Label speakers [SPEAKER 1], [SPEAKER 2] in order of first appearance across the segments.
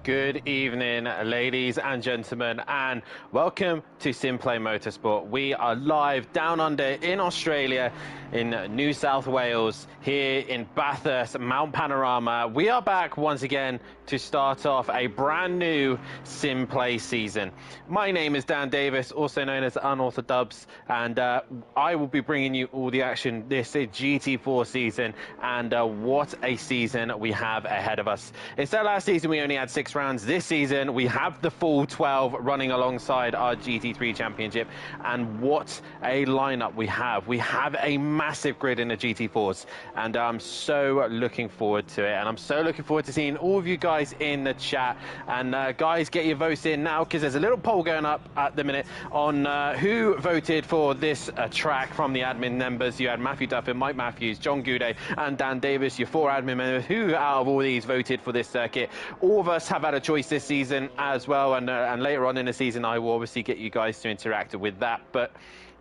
[SPEAKER 1] Good evening, ladies and gentlemen, and welcome to SimPlay Motorsport. We are live down under in Australia, in New South Wales, here in Bathurst, Mount Panorama. We are back once again to start off a brand new SimPlay season. My name is Dan Davis, also known as Unorthodox, and I will be bringing you all the action this GT4 season, and what a season we have ahead of us. Instead of last season, we only had 6 rounds. This season, we have the full 12 running alongside our GT3 championship, and what a lineup we have. We have a massive grid in the GT4s, and I'm so looking forward to it, and I'm so looking forward to seeing all of you guys in the chat. And guys, get your votes in now, because there's a little poll going up at the minute on who voted for this track from the admin members. You had Matthew Duffin, Mike Matthews, John Goudet, and Dan Davis, your 4 admin members. Who out of all these voted for this circuit? All of us have had a choice this season as well, and later on in the season I will obviously get you guys to interact with that. But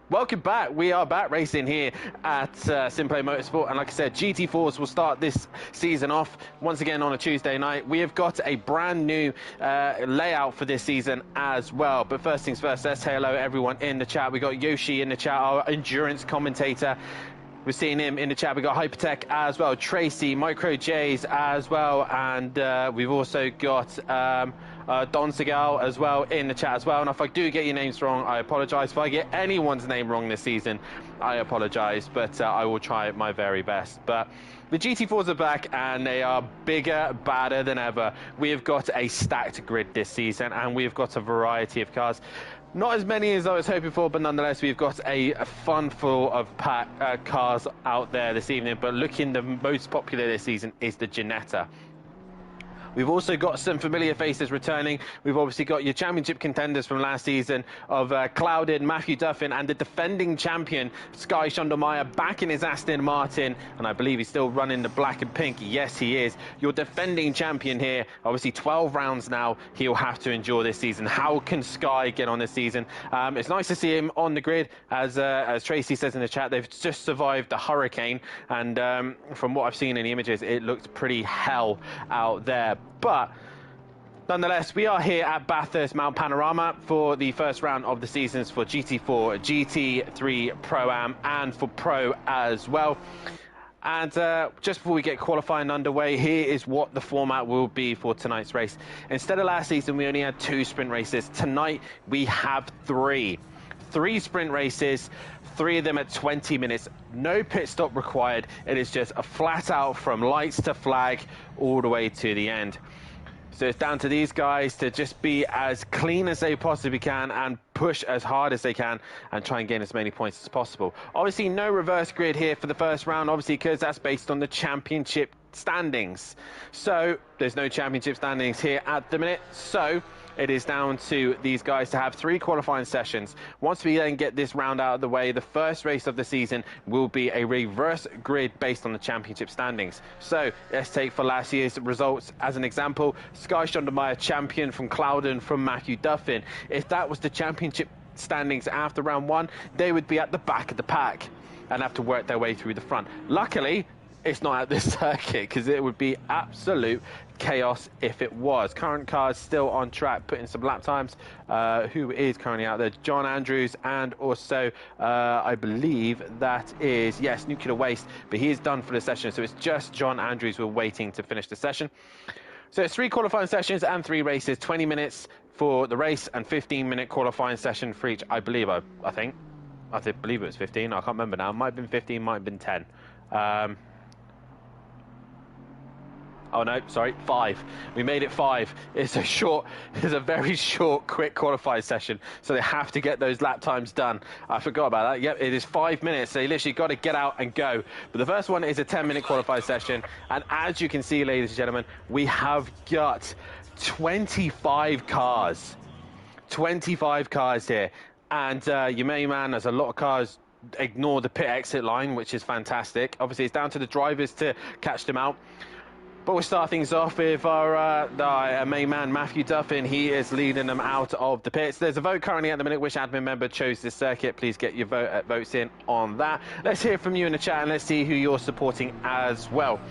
[SPEAKER 1] welcome back. We are back racing here at SimPlay Motorsport, and like I said, GT4s will start this season off once again on a Tuesday night. We have got a brand new layout for this season as well. But first things first, let's say hello everyone in the chat. We got Yoshi in the chat, our endurance commentator. We're seeing him in the chat. We've got Hypertech as well, Tracy, Micro J's as well, and we've also got Don Segal as well in the chat as well. And if I do get your names wrong, I apologise. If I get anyone's name wrong this season, I apologise, but I will try my very best. But the GT4s are back, and they are bigger, badder than ever. We have got a stacked grid this season, and we've got a variety of cars. Not as many as I was hoping for, but nonetheless, we've got a fun full of cars out there this evening. But looking the most popular this season is the Ginetta. We've also got some familiar faces returning. We've obviously got your championship contenders from last season of Clouded, Matthew Duffin, and the defending champion, Sky Shondermeyer, back in his Aston Martin. And I believe he's still running the black and pink. Yes, he is. Your defending champion here. Obviously, 12 rounds now he'll have to endure this season. How can Sky get on this season? It's nice to see him on the grid. As Tracy says in the chat, they've just survived the hurricane. And from what I've seen in the images, it looked pretty hell out there. But nonetheless, we are here at Bathurst Mount Panorama for the first round of the seasons for GT4, GT3 Pro-Am, and for Pro as well. And just before we get qualifying underway, here is what the format will be for tonight's race. Instead of last season, we only had 2 sprint races. Tonight, we have 3. 3 sprint races, 3 of them at 20 minutes. No pit stop required. It is just a flat out from lights to flag all the way to the end. So it's down to these guys to just be as clean as they possibly can and push as hard as they can and try and gain as many points as possible. Obviously, no reverse grid here for the first round, obviously, because that's based on the championship standings. So there's no championship standings here at the minute. So it is down to these guys to have 3 qualifying sessions. Once we then get this round out of the way, the first race of the season will be a reverse grid based on the championship standings. So let's take for last year's results as an example. Sky Shondermeyer champion from Cloudon from Matthew Duffin. If that was the championship standings after round 1, they would be at the back of the pack and have to work their way through the front. Luckily, it's not at this circuit, because it would be absolute chaos if it was. Current cars still on track, putting some lap times. Who is currently out there? John Andrews, and also I believe that is, yes, Nuclear Waste, but he is done for the session, so it's just John Andrews we're waiting to finish the session. So it's 3 qualifying sessions and 3 races, 20 minutes for the race and 15-minute qualifying session for each. I believe, I believe it was 15. I can't remember now. It might have been 15, might have been 10. Oh no, sorry, 5. We made it 5. It's a very short, quick qualifying session, so they have to get those lap times done. I forgot about that. Yep, it is 5 minutes, so you literally got to get out and go. But the first one is a 10-minute qualifying session, and as you can see, ladies and gentlemen, we have got 25 cars. 25 cars here, and your main man, there's a lot of cars. Ignore the pit exit line, which is fantastic. Obviously, it's down to the drivers to catch them out. But we'll start things off with our main man, Matthew Duffin. He is leading them out of the pits. There's a vote currently at the minute. Which admin member chose this circuit? Please get your votes in on that. Let's hear from you in the chat, and let's see who you're supporting as well.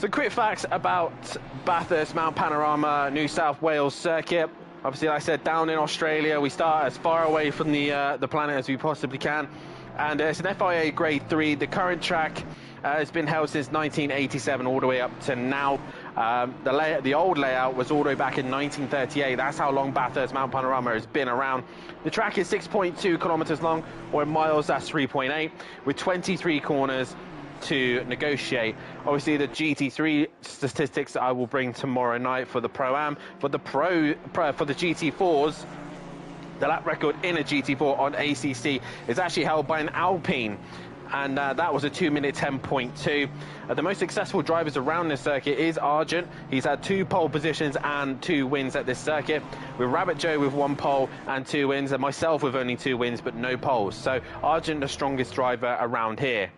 [SPEAKER 1] So quick facts about Bathurst Mount Panorama New South Wales circuit. Obviously, like I said, down in Australia, we start as far away from the planet as we possibly can. And it's an FIA Grade 3. The current track has been held since 1987 all the way up to now. The old layout was all the way back in 1938. That's how long Bathurst Mount Panorama has been around. The track is 6.2 kilometers long, or in miles, that's 3.8, with 23 corners to negotiate. Obviously, the GT3 statistics I will bring tomorrow night for the Pro-Am. For the for the GT4s, the lap record in a GT4 on ACC is actually held by an Alpine, and that was a 2-minute 10.2. The most successful drivers around this circuit is Argent. He's had 2 pole positions and 2 wins at this circuit, with Rabbit Joe with 1 pole and 2 wins, and myself with only 2 wins but no poles. So Argent, the strongest driver around here.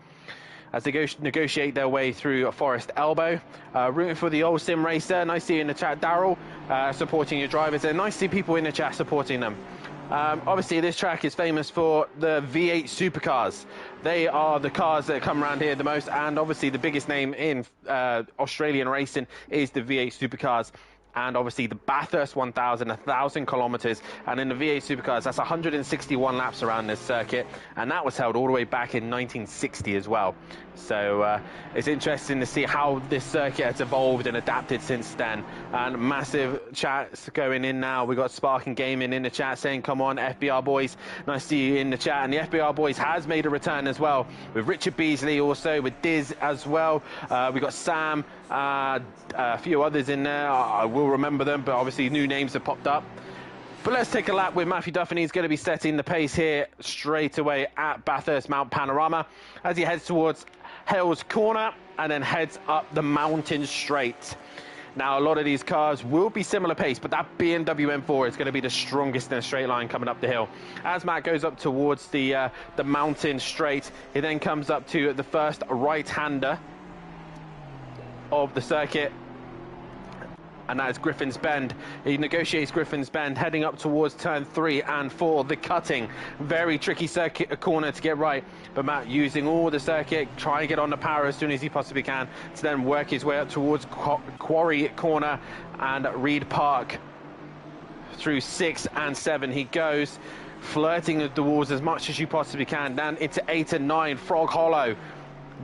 [SPEAKER 1] As they negotiate their way through Forest Elbow. Rooting for the old sim racer. Nice to see you in the chat, Daryl, supporting your drivers, and nice to see people in the chat supporting them. Obviously, this track is famous for the V8 supercars. They are the cars that come around here the most, and obviously the biggest name in Australian racing is the V8 supercars. And obviously the Bathurst 1000, 1,000 kilometers, and in the V8 supercars, that's 161 laps around this circuit, and that was held all the way back in 1960 as well. So it's interesting to see how this circuit has evolved and adapted since then. And massive chats going in now. We've got Sparking Gaming in the chat saying, come on, FBR boys. Nice to see you in the chat. And the FBR boys has made a return as well, with Richard Beasley also, with Diz as well. We've got Sam, a few others in there. I will remember them, but obviously new names have popped up. But let's take a lap with Matthew Duffin. He's going to be setting the pace here straight away at Bathurst Mount Panorama as he heads towards Hales Corner and then heads up the mountain straight. Now, a lot of these cars will be similar pace, but that BMW M4 is going to be the strongest in a straight line coming up the hill. As Matt goes up towards the mountain straight, he then comes up to the first right-hander of the circuit, and that is Griffin's Bend. He negotiates Griffin's Bend, heading up towards turn 3 and 4, the cutting. Very tricky circuit corner to get right, but Matt using all the circuit, trying to get on the power as soon as he possibly can, to then work his way up towards Quarry Corner and Reed Park. Through 6 and 7 he goes, flirting with the walls as much as you possibly can, down into 8 and 9, Frog Hollow,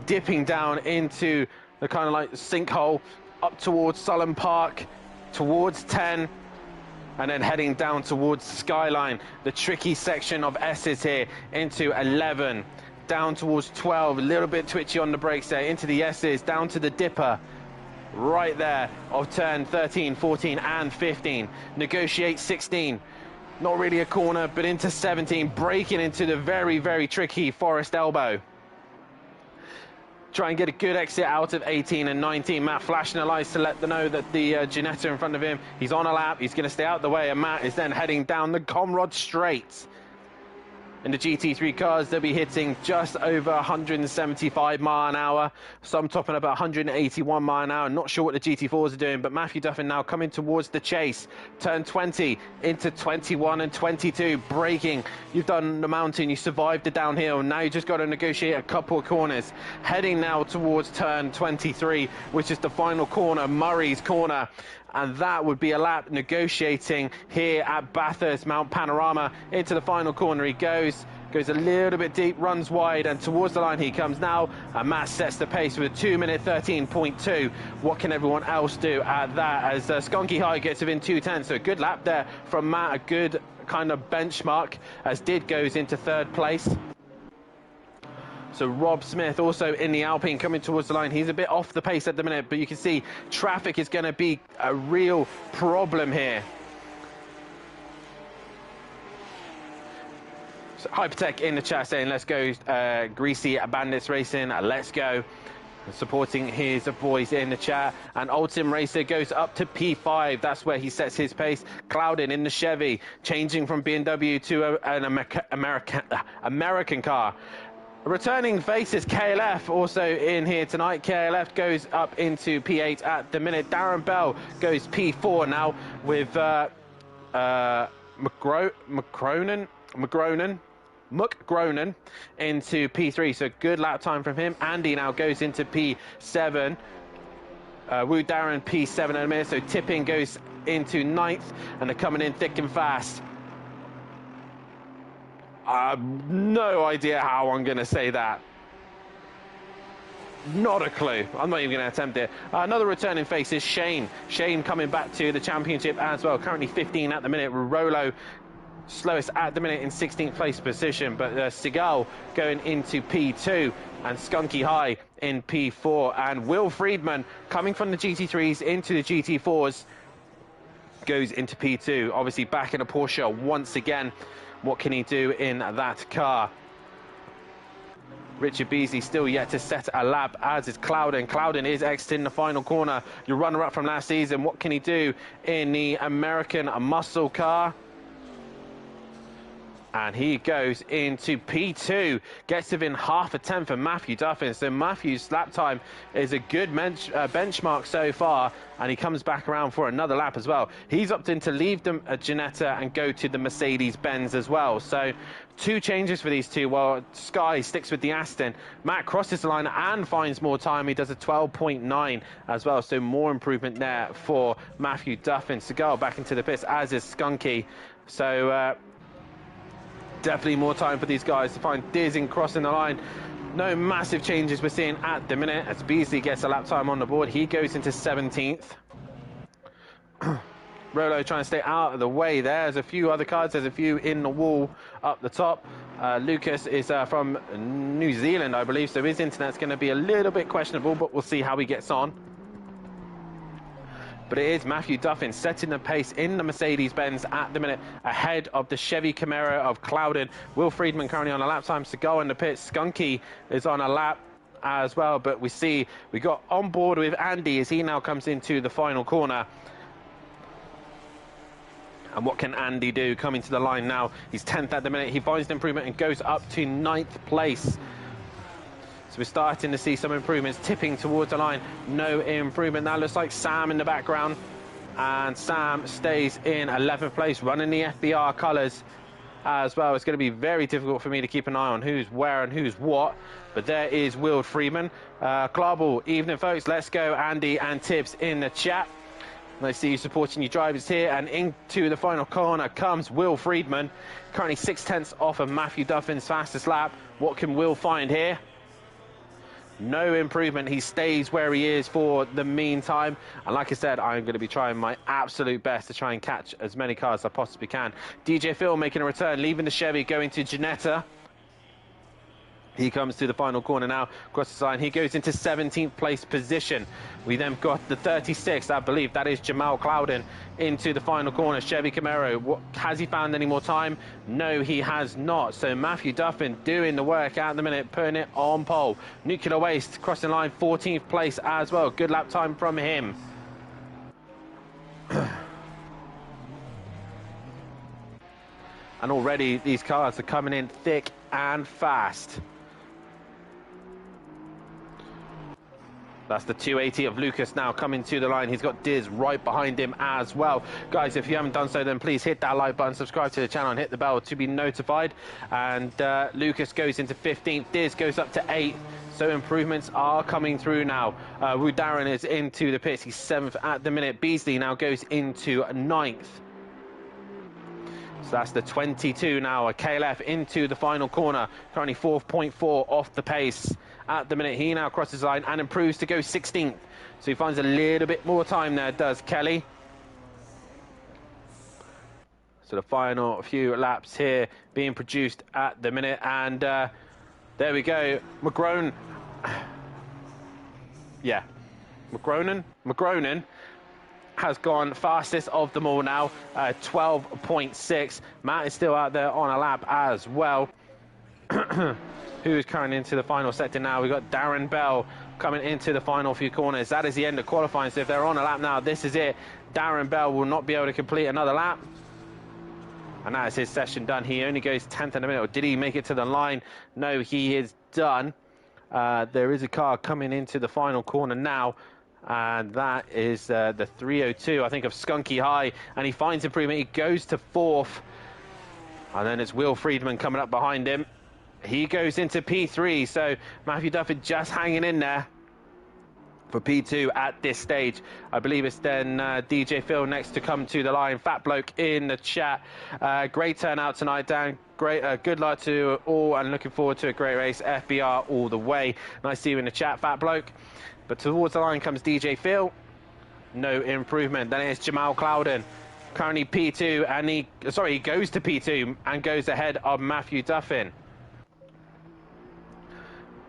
[SPEAKER 1] dipping down into the kind of like sinkhole, up towards Sullen Park, towards 10, and then heading down towards Skyline. The tricky section of S's here, into 11, down towards 12, a little bit twitchy on the brakes there, into the S's, down to the dipper, right there, of turn 13, 14, and 15. Negotiate 16. Not really a corner, but into 17, breaking into the very, very tricky Forest Elbow. Try and get a good exit out of 18 and 19. Matt flashing the lights to let them know that the Ginetta in front of him, he's on a lap, he's going to stay out the way, and Matt is then heading down the Comrod Straight. In the GT3 cars, they'll be hitting just over 175 mile an hour. Some topping about 181 mile an hour. Not sure what the GT4s are doing, but Matthew Duffin now coming towards the chase. Turn 20 into 21 and 22, braking. You've done the mountain, you survived the downhill. Now you just got to negotiate a couple of corners. Heading now towards turn 23, which is the final corner, Murray's Corner. And that would be a lap negotiating here at Bathurst Mount Panorama. Into the final corner he goes a little bit deep, runs wide, and towards the line he comes now, and Matt sets the pace with a 2-minute 13.2. What can everyone else do at that, as Skunky High gets within 2:10? So a good lap there from Matt, a good kind of benchmark, as Did goes into 3rd place. So Rob Smith also in the Alpine coming towards the line. He's a bit off the pace at the minute, but you can see traffic is going to be a real problem here. So Hypertech in the chat saying, let's go, Greasy Bandits Racing, let's go. Supporting his boys in the chat. And Old Sim Racer goes up to P5. That's where he sets his pace. Cloudin in the Chevy, changing from BMW to an American car. Returning faces KLF also in here tonight. KLF goes up into P8 at the minute. Darren Bell goes P4 now with McGronen into P3. So good lap time from him. Andy now goes into P7. Wu Darren P7 in a minute, so tipping goes into 9th, and they're coming in thick and fast. No idea how I'm going to say that. Not a clue. I'm not even going to attempt it. Another returning face is Shane. Shane coming back to the championship as well. Currently 15 at the minute. Rolo slowest at the minute in 16th place position, but Seagal going into P2 and Skunky High in P4, and Will Friedman coming from the GT3s into the GT4s goes into P2. Obviously back in a Porsche once again. What can he do in that car? Richard Beasley still yet to set a lap, as is Clouden. Clouden is exiting the final corner. Your runner-up from last season. What can he do in the American muscle car? And he goes into P2, gets within half a tenth of Matthew Duffin. So Matthew's lap time is a good benchmark so far, and he comes back around for another lap as well. He's opting to leave them at Ginetta and go to the Mercedes-Benz as well. So 2 changes for these two, while Sky sticks with the Aston. Matt crosses the line and finds more time. He does a 12.9 as well, so more improvement there for Matthew Duffin. Seagal back into the pits, as is Skunky. So definitely more time for these guys to find Dizing crossing the line. No massive changes we're seeing at the minute, as Beasley gets a lap time on the board. He goes into 17th. Rolo trying to stay out of the way there. There's a few other cars. There's a few in the wall up the top. Lucas is from New Zealand, I believe, so his internet's going to be a little bit questionable, but we'll see how he gets on. But it is Matthew Duffin setting the pace in the Mercedes-Benz at the minute, ahead of the Chevy Camaro of Clouden. Will Friedman currently on a lap time to go in the pit. Skunky is on a lap as well, but we got on board with Andy as he now comes into the final corner. And what can Andy do coming to the line now? He's 10th at the minute. He finds an improvement and goes up to 9th place. So we're starting to see some improvements, tipping towards the line. No improvement. That looks like Sam in the background. And Sam stays in 11th place, running the FBR colours as well. It's going to be very difficult for me to keep an eye on who's where and who's what. But there is Will Freeman. Global evening, folks. Let's go, Andy and Tibbs in the chat. Nice to see you supporting your drivers here. And into the final corner comes Will Friedman. Currently 6/10 off of Matthew Duffin's fastest lap. What can Will find here? No improvement. He stays where he is for the meantime. And like I said, I'm going to be trying my absolute best to try and catch as many cars as I possibly can. DJ Phil making a return, leaving the Chevy, going to Ginetta. He comes to the final corner now, across the line. He goes into 17th place position. We then got the 36th, I believe that is Jamal Clouden, into the final corner. Chevy Camaro, has he found any more time? No, he has not. So Matthew Duffin doing the work at the minute, putting it on pole. Nuclear Waste crossing the line, 14th place as well. Good lap time from him. And already these cars are coming in thick and fast. That's the 280 of Lucas now coming to the line. He's got Diz right behind him as well. Guys, if you haven't done so, then please hit that like button, subscribe to the channel, and hit the bell to be notified. And Lucas goes into 15th. Diz goes up to 8th. So improvements are coming through now. Wu Darren is into the pits. He's 7th at the minute. Beasley now goes into 9th. So that's the 22 now. A KLF into the final corner. Currently 4.4 off the pace at the minute. He now crosses the line and improves to go 16th. So he finds a little bit more time there, does Kelly. So the final few laps here being produced at the minute. And there we go. McGronen. Yeah. McGronen has gone fastest of them all now, 12.6. Matt is still out there on a lap as well. Who is currently into the final sector now? We've got Darren Bell coming into the final few corners. That is the end of qualifying, so if they're on a lap now, this is it. Darren Bell will not be able to complete another lap. And that is his session done. He only goes 10th in a minute. Or did he make it to the line? No, he is done. There is a car coming into the final corner now. And that is the 302, I think, of Skunky High. And he finds improvement. He goes to 4th. And then it's Will Friedman coming up behind him. He goes into P3. So Matthew Duffin just hanging in there. for P2 at this stage. I believe it's then DJ Phil next to come to the line. Fat Bloke in the chat. Great turnout tonight, Dan. Great, good luck to all, and looking forward to a great race. FBR all the way. Nice to see you in the chat, Fat Bloke. But towards the line comes DJ Phil. No improvement. Then it's Jamal Clouden, currently P2, and he goes to P2 and goes ahead of Matthew Duffin.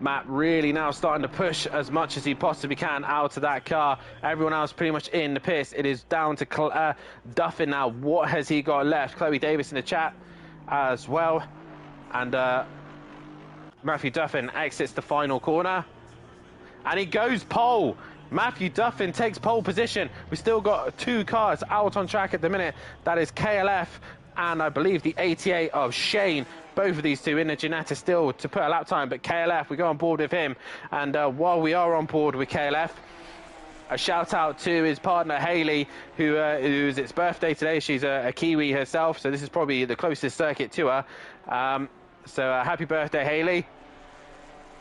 [SPEAKER 1] Matt really now starting to push as much as he possibly can out of that car. Everyone else pretty much in the piss. It is down to Duffin now. What has he got left? Chloe Davis in the chat as well. And Matthew Duffin exits the final corner. And he goes pole. Matthew Duffin takes pole position. We've still got 2 cars out on track at the minute. That is KLF and I believe the 88 of Shane. Both of these two in the Ginetta still to put a lap time, but KLF, we go on board with him. And while we are on board with KLF, a shout out to his partner Hayley, who's its birthday today. She's a Kiwi herself, so this is probably the closest circuit to her. So happy birthday, Hayley.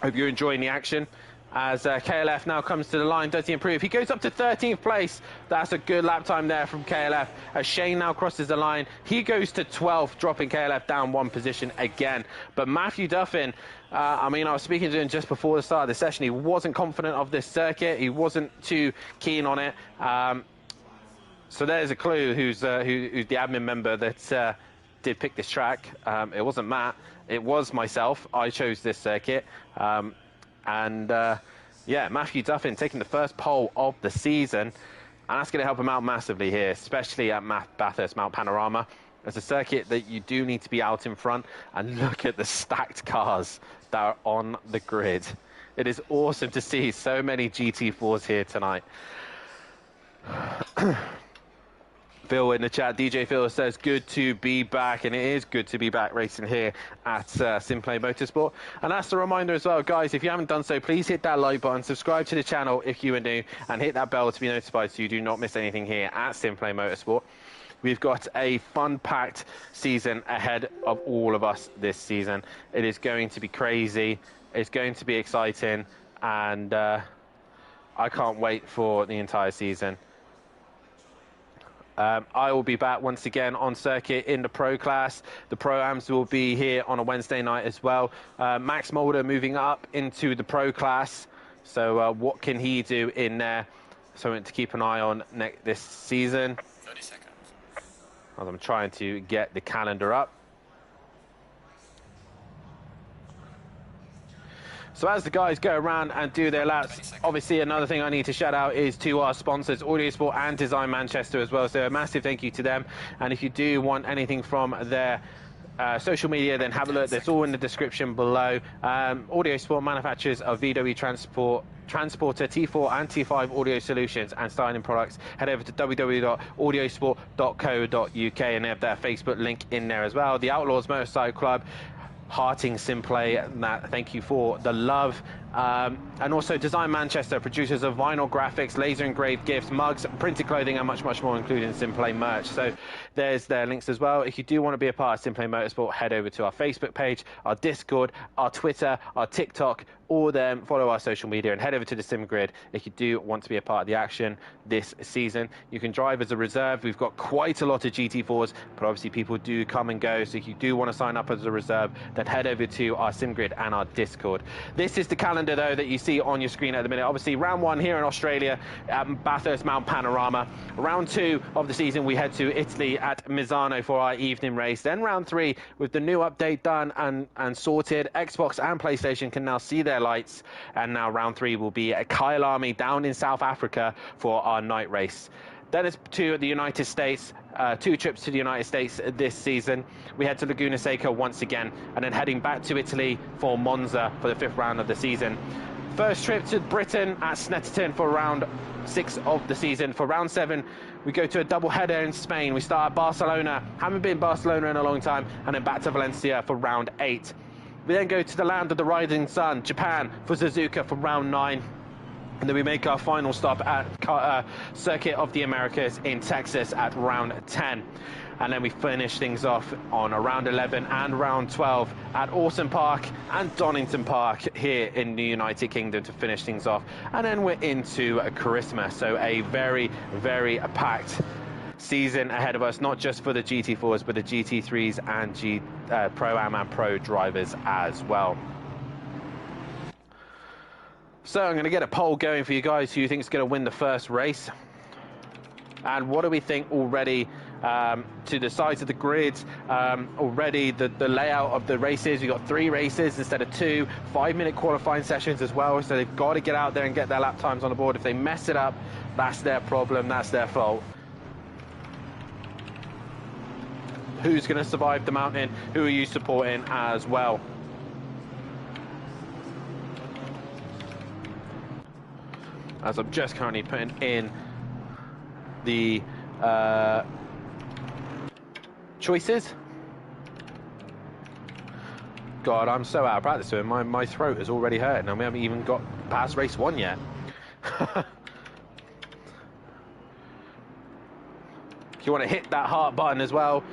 [SPEAKER 1] Hope you're enjoying the action. As KLF now comes to the line, does he improve? He goes up to 13th place. That's a good lap time there from KLF. As Shane now crosses the line, he goes to 12th, dropping KLF down 1 position again. But Matthew Duffin, I mean, I was speaking to him just before the start of the session. He wasn't confident of this circuit. He wasn't too keen on it. So there's a clue who's the admin member that did pick this track. It wasn't Matt. It was myself. I chose this circuit. Yeah, Matthew Duffin taking the first pole of the season, and that's going to help him out massively here, especially at Bathurst, Mount Panorama. It's a circuit that you do need to be out in front, and look at the stacked cars that are on the grid. It is awesome to see so many GT4s here tonight. Phil in the chat, DJ Phil says, good to be back, and it is good to be back racing here at SimPlay Motorsport. And that's a reminder as well, guys, if you haven't done so, please hit that like button, subscribe to the channel if you are new, and hit that bell to be notified so you do not miss anything here at SimPlay Motorsport. We've got a fun-packed season ahead of all of us this season. It is going to be crazy, it's going to be exciting, and I can't wait for the entire season. I will be back once again on circuit in the Pro class. The Pro-Ams will be here on a Wednesday night as well. Max Mulder moving up into the Pro class. So what can he do in there? Something to keep an eye on this season.
[SPEAKER 2] 30 seconds.
[SPEAKER 1] As I'm trying to get the calendar up. So as the guys go around and do their laps, obviously another thing I need to shout out is to our sponsors, Audiosport and Design Manchester as well. So a massive thank you to them. And if you do want anything from their social media, then have a look. That's all in the description below. Audiosport manufacturers of VW Transporter, T4 and T5 audio solutions and styling products. Head over to www.audiosport.co.uk and they have their Facebook link in there as well. The Outlaws Motorcycle Club, Harting SimPlay, Matt, thank you for the love. And also Design Manchester, producers of vinyl graphics, laser engraved gifts, mugs, printed clothing, and much, much more, including SimPlay merch. So there's their links as well. If you do want to be a part of SimPlay Motorsport, head over to our Facebook page, our Discord, our Twitter, our TikTok, or then follow our social media and head over to the Sim Grid if you do want to be a part of the action this season. You can drive as a reserve. We've got quite a lot of GT4s, but obviously people do come and go. So if you do want to sign up as a reserve, then head over to our Sim Grid and our Discord. This is the calendar, though, that you see on your screen at the minute. Obviously, round 1 here in Australia at Bathurst Mount Panorama. Round 2 of the season, we head to Italy at Misano for our evening race. Then round 3, with the new update done and sorted, Xbox and PlayStation can now see their lights. And now round 3 will be at Kyalami down in South Africa for our night race. Then it's to the United States, 2 trips to the United States this season. We head to Laguna Seca once again, and then heading back to Italy for Monza for the 5th round of the season. First trip to Britain at Snetterton for round 6 of the season. For round 7, we go to a double header in Spain. We start at Barcelona, haven't been Barcelona in a long time, and then back to Valencia for round 8. We then go to the land of the rising sun, Japan, for Suzuka for round 9. And then we make our final stop at Circuit of the Americas in Texas at round 10. And then we finish things off on round 11 and round 12 at Orton Park and Donington Park here in the United Kingdom to finish things off. And then we're into Christmas. So a very, very packed season ahead of us, not just for the GT4s, but the GT3s and Pro-Am and Pro drivers as well. So I'm going to get a poll going for you guys. Who you think is going to win the first race? And what do we think already to the size of the grid? Already the layout of the races. We've got 3 races instead of 2. 5-minute qualifying sessions as well. So they've got to get out there and get their lap times on the board. If they mess it up, that's their problem. That's their fault. Who's going to survive the mountain? Who are you supporting as well? As I'm just currently putting in the choices. God, I'm so out of practice doing. My throat is already hurting and we haven't even got past race 1 yet. If you want to hit that heart button as well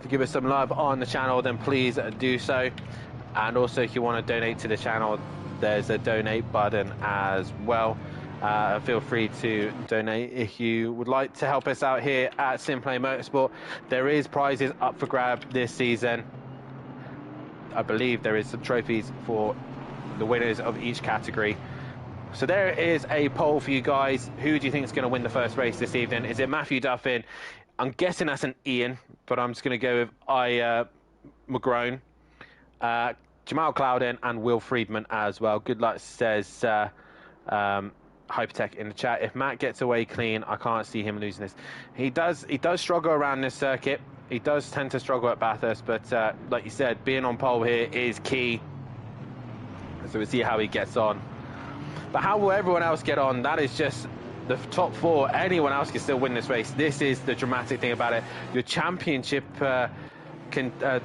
[SPEAKER 1] to give us some love on the channel, then please do so. And also if you want to donate to the channel, there's a donate button as well. Feel free to donate if you would like to help us out here at SimPlay Motorsport. There is prizes up for grab this season. I believe there is some trophies for the winners of each category. So there is a poll for you guys. Who do you think is going to win the first race this evening? Is it Matthew Duffin? I'm guessing that's an Ian, but I'm just going to go with McGrone, Jamal Clouden and Will Friedman as well. Good luck, says Hypertech in the chat. If Matt gets away clean, I can't see him losing this. He does struggle around this circuit. He does tend to struggle at Bathurst, but like you said, being on pole here is key. So we'll see how he gets on. But how will everyone else get on? That is just the top 4. Anyone else can still win this race. This is the dramatic thing about it. Your championship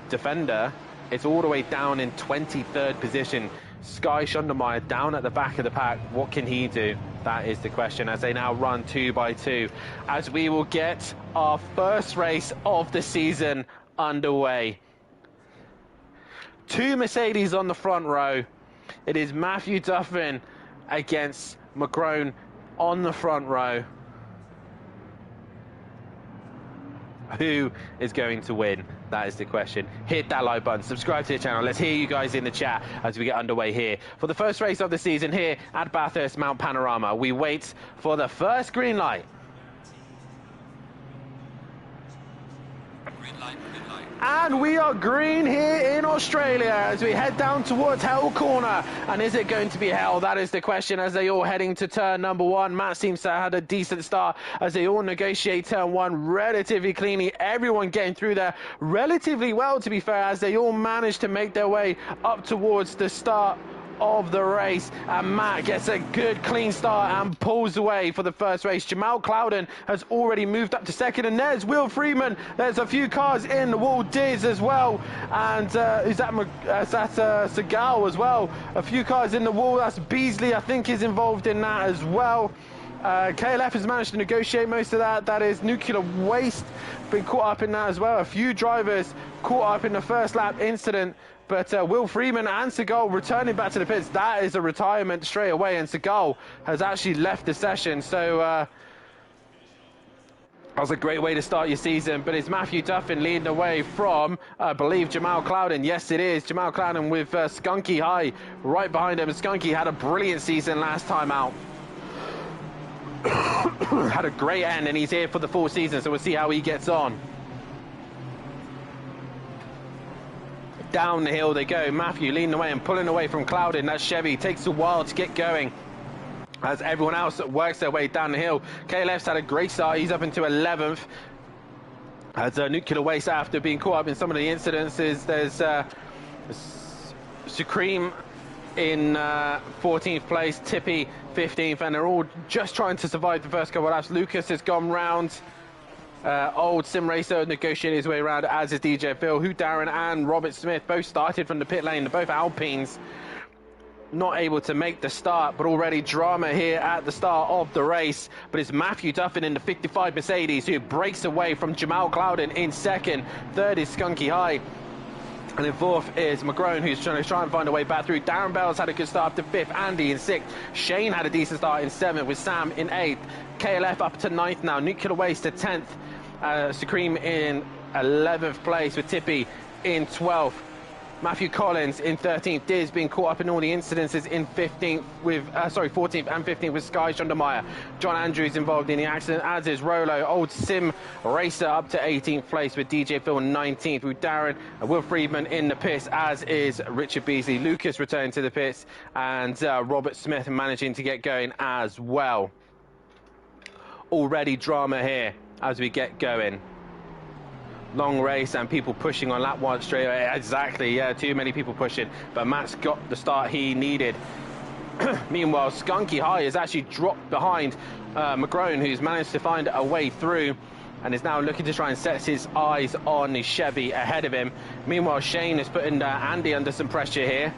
[SPEAKER 1] defender, it's all the way down in 23rd position. Sky Shundermeyer down at the back of the pack. What can he do? That is the question as they now run 2 by 2. As we will get our first race of the season underway. 2 Mercedes on the front row. It is Matthew Duffin against McGrone on the front row. Who is going to win? That is the question. Hit that like button, subscribe to the channel. Let's hear you guys in the chat as we get underway here for the first race of the season here at Bathurst Mount Panorama. We wait for the first green light. Green light, green light. And we are green here in Australia as we head down towards Hell Corner. And is it going to be hell? That is the question as they all heading to turn number 1. Matt seems to have had a decent start as they all negotiate turn 1 relatively cleanly. Everyone getting through there relatively well, to be fair, as they all manage to make their way up towards the start of the race, and Matt gets a good clean start and pulls away for the first race. Jamal Clouden has already moved up to second, and there's Will Freeman. There's a few cars in the wall. Diz as well, and is that Segal as well? A few cars in the wall. That's Beasley, I think, is involved in that as well. KLF has managed to negotiate most of that. That is Nuclear Waste, been caught up in that as well. A few drivers caught up in the first lap incident. But Will Freeman and Segal returning back to the pits. That is a retirement straight away, and Segal has actually left the session. So that was a great way to start your season. But it's Matthew Duffin leading the way from, I believe, Jamal Clouden. Yes, it is. Jamal Clouden with Skunky High right behind him. Skunky had a brilliant season last time out. Had a great end, and he's here for the full season. So we'll see how he gets on. Down the hill they go. Matthew leading away and pulling away from Clouden. That Chevy takes a while to get going as everyone else works their way down the hill. KLF's had a great start. He's up into 11th. As Nuclear Waste, after being caught up in some of the incidences, there's Supreme in 14th place, Tippy 15th, and they're all just trying to survive the first couple of laps. Lucas has gone round. Old Sim Racer negotiating his way around, as is DJ Phil, who Darren and Robert Smith both started from the pit lane. They're both Alpines. not able to make the start, but already drama here at the start of the race. But it's Matthew Duffin in the 55 Mercedes who breaks away from Jamal Clouden in second. Third is Skunky High. And then fourth is McGrone, who's trying to find a way back through. Darren Bell's had a good start up to fifth. Andy in sixth. Shane had a decent start in seventh, with Sam in eighth. KLF up to ninth now. Nuclear Waste to 10th. Supreme in 11th place, with Tippy in 12th. Matthew Collins in 13th. Diz being caught up in all the incidences in 15th with 14th and 15th with Sky Shondermeyer. John Andrews involved in the accident, as is Rolo. Old Sim Racer up to 18th place, with DJ Phil 19th, with Darren and Will Friedman in the pits, as is Richard Beasley. Lucas returned to the pits, and Robert Smith managing to get going as well. Already drama here as we get going. Long race and people pushing on lap one straight away. Exactly, yeah, too many people pushing. But Matt's got the start he needed. Meanwhile, Skunky High has actually dropped behind McGrone, who's managed to find a way through and is now looking to try and set his eyes on his Chevy ahead of him. Meanwhile, Shane is putting Andy under some pressure here,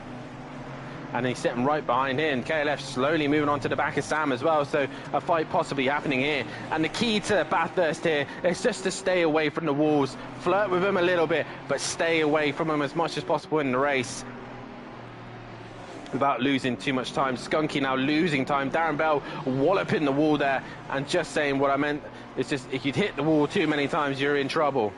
[SPEAKER 1] and he's sitting right behind him. KLF slowly moving on to the back of Sam as well, so a fight possibly happening here. And the key to Bathurst here is just to stay away from the walls, flirt with them a little bit, but stay away from them as much as possible in the race without losing too much time. Skunky now losing time. Darren Bell walloping the wall there, and just saying what I meant is just, if you'd hit the wall too many times, you're in trouble.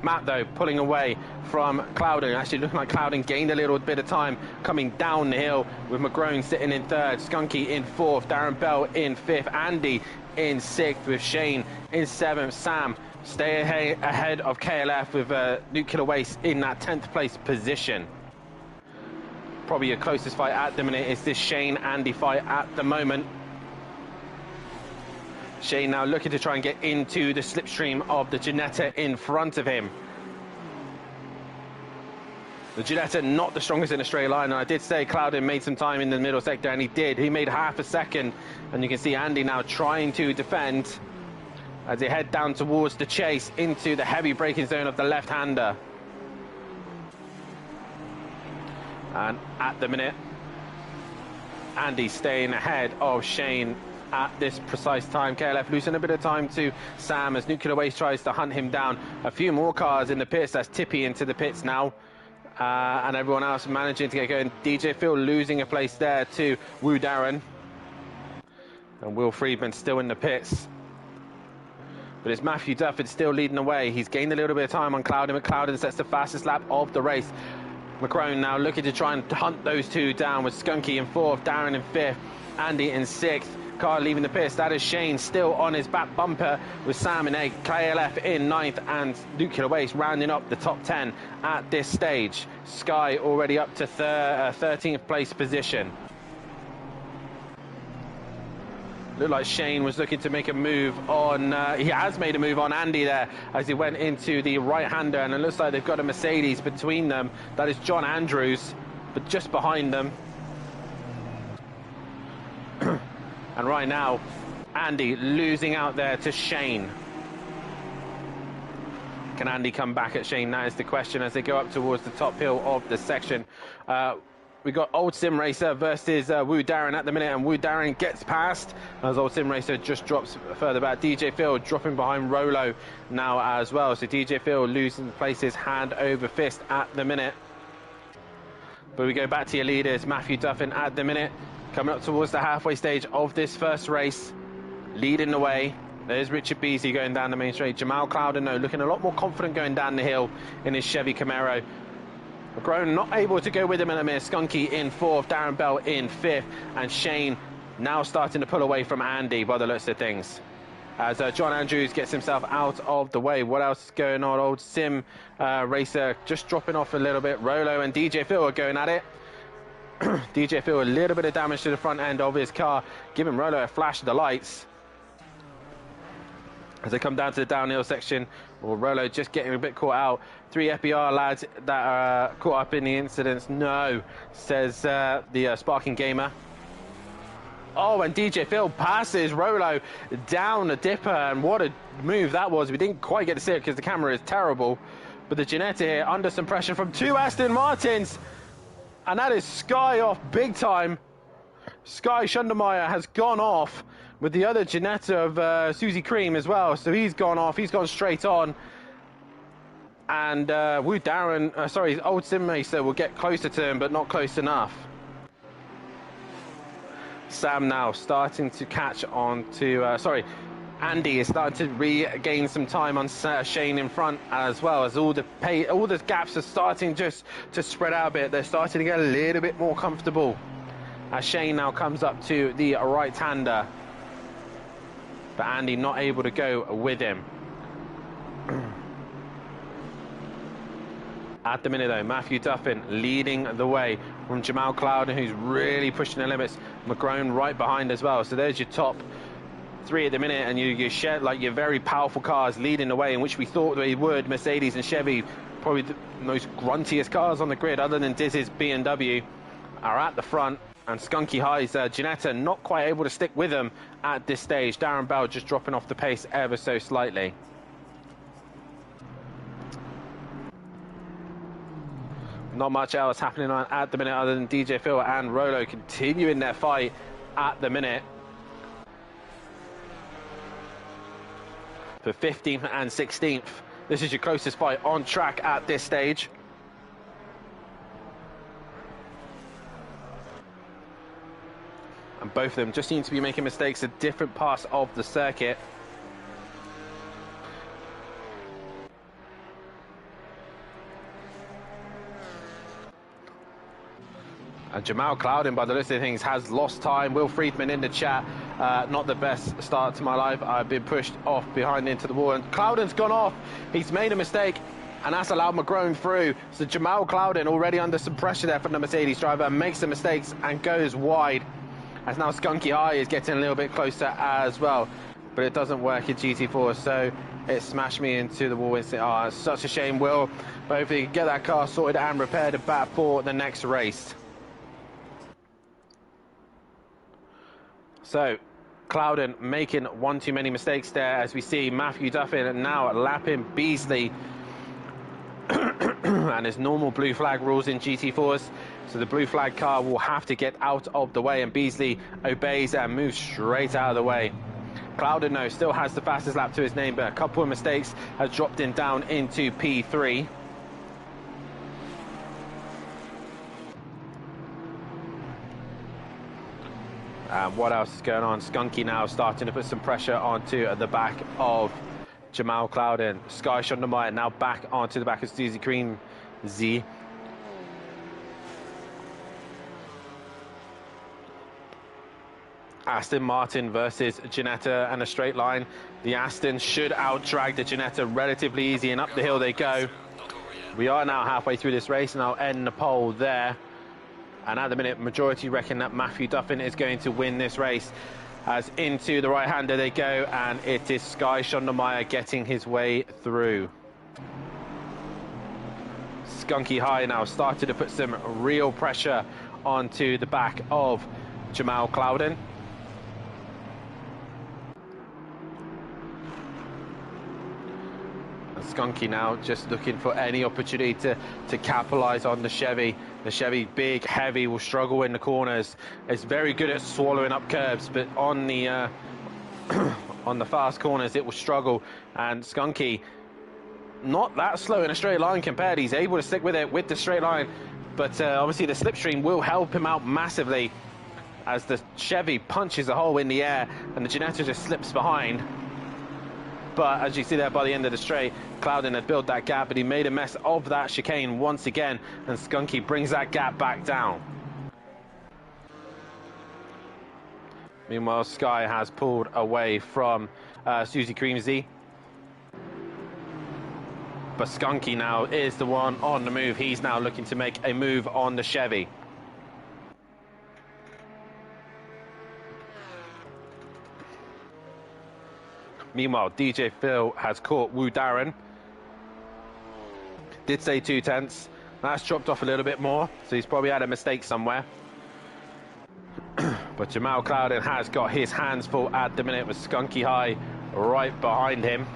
[SPEAKER 1] Matt, though, pulling away from Clouden. Actually looking like Clouden gained a little bit of time coming down the hill, with McGrone sitting in third, Skunky in fourth, Darren Bell in fifth, Andy in sixth, with Shane in seventh. Sam stay ahead of KLF with Nuclear Waste in that 10th place position. Probably your closest fight at the minute is this Shane-Andy fight at the moment. Shane now looking to try and get into the slipstream of the Ginetta in front of him. The Ginetta not the strongest in a straight line, and I did say Clouden made some time in the middle sector, and he did. He made half a second, and you can see Andy now trying to defend as they head down towards the chase into the heavy braking zone of the left-hander. And at the minute, Andy staying ahead of Shane at this precise time. KLF losing a bit of time to Sam as Nuclear Waste tries to hunt him down. A few more cars in the pits. That's Tippy into the pits now, and everyone else managing to get going. DJ Phil losing a place there to Wu Darren, and Will Friedman still in the pits. But it's Matthew Dufford still leading the way. He's gained a little bit of time on Clouden. McClouden sets the fastest lap of the race. McCrone now looking to try and hunt those two down, with Skunky in fourth, Darren in fifth, Andy in sixth. Car leaving the pits. That is Shane still on his back bumper, with Sam in eighth, KLF in ninth, and Nuclear Waste rounding up the top 10 at this stage. Sky already up to 13th place position. Looked like Shane was looking to make a move on, he has made a move on Andy there as he went into the right-hander, and it looks like they've got a Mercedes between them. That is John Andrews, but just behind them. And right now, Andy losing out there to Shane. Can Andy come back at Shane? That is the question as they go up towards the top hill of the section. We got Old Sim Racer versus Wu Darren at the minute, and Wu Darren gets past as Old Sim Racer just drops further back. DJ Phil dropping behind Rolo now as well. So DJ Phil losing places hand over fist at the minute. But we go back to your leaders. Matthew Duffin at the minute, coming up towards the halfway stage of this first race, leading the way. There's Richard Beasley going down the main straight. Jamal Clouden, though, looking a lot more confident going down the hill in his Chevy Camaro. McGrone not able to go with him in a minute. Skunky in fourth, Darren Bell in fifth, and Shane now starting to pull away from Andy by the looks of things, as John Andrews gets himself out of the way. What else is going on? Old Sim Racer just dropping off a little bit. Rolo and DJ Phil are going at it. DJ Phil a little bit of damage to the front end of his car, giving Rolo a flash of the lights as they come down to the downhill section. Well, Rolo just getting a bit caught out. 3 FBR lads that are caught up in the incidents. No, says the Sparking Gamer. Oh, and DJ Phil passes Rolo down the dipper, and what a move that was. We didn't quite get to see it because the camera is terrible. But the Ginetta here under some pressure from 2 Aston Martins. And that is Sky off big time. Sky Schundermeyer has gone off with the other Ginetta of Susie Cream as well. So he's gone off. He's gone straight on. And Wu Darren, sorry, old Simmacer will get closer to him, but not close enough. Sam now starting to catch on to, Andy is starting to regain some time on Shane in front, as well as all the gaps are starting just to spread out a bit. They're starting to get a little bit more comfortable as Shane now comes up to the right-hander, but Andy not able to go with him. At the minute though, Matthew Duffin leading the way from Jamal Clouden, who's really pushing the limits. McGrone right behind as well. So there's your top three at the minute, and you share like your very powerful cars leading the way, in which we thought they would. Mercedes and Chevy, probably the most gruntiest cars on the grid other than Diz's BMW, are at the front. And Skunky High's Ginetta not quite able to stick with them at this stage. Darren Bell just dropping off the pace ever so slightly. Not much else happening on at the minute other than DJ Phil and Rolo continuing their fight at the minute for 15th and 16th. This is your closest fight on track at this stage. And both of them just seem to be making mistakes at different parts of the circuit. And Jamal Clouden, by the list of things, has lost time. Will Friedman in the chat, not the best start to my life. I've been pushed off behind into the wall, and Clouden's gone off. He's made a mistake, and that's allowed McGrone through. So Jamal Clouden, already under some pressure there from the Mercedes driver, makes some mistakes and goes wide. As now Skunky High is getting a little bit closer as well. But it doesn't work in GT4, so it smashed me into the wall. It's such a shame, Will. But hopefully get that car sorted and repaired and back for the next race. So, Clouden making one too many mistakes there, as we see Matthew Duffin now lapping Beasley. And there's normal blue flag rules in GT4s, so the blue flag car will have to get out of the way, and Beasley obeys and moves straight out of the way. Clouden, though, still has the fastest lap to his name, but a couple of mistakes has dropped him down into P3. What else is going on? Skunky now starting to put some pressure onto the back of Jamal Clouden. Sky Schundermeyer now back onto the back of Susie Cream Z. Aston Martin versus Ginetta and a straight line. The Aston should out-drag the Ginetta relatively easy, and up the hill they go. We are now halfway through this race, and I'll end the poll there. And at the minute, majority reckon that Matthew Duffin is going to win this race. As into the right-hander they go, and it is Sky Schundermeyer getting his way through. Skunky High now started to put some real pressure onto the back of Jamal Clouden. Skunky now just looking for any opportunity to capitalise on the Chevy. The Chevy, big, heavy, will struggle in the corners. It's very good at swallowing up curbs, but on the on the fast corners it will struggle. And Skunky, not that slow in a straight line compared. He's able to stick with it with the straight line, but obviously the slipstream will help him out massively as the Chevy punches a hole in the air and the Ginetta just slips behind. But as you see there, by the end of the straight, Clouden had built that gap, but he made a mess of that chicane once again, and Skunky brings that gap back down. Meanwhile, Sky has pulled away from Susie Cream Z. But Skunky now is the one on the move. He's now looking to make a move on the Chevy. Meanwhile, DJ Phil has caught Wu Darren. Did say 2/10. That's dropped off a little bit more, so he's probably had a mistake somewhere. But Jamal Clouden has got his hands full at the minute with Skunky High right behind him.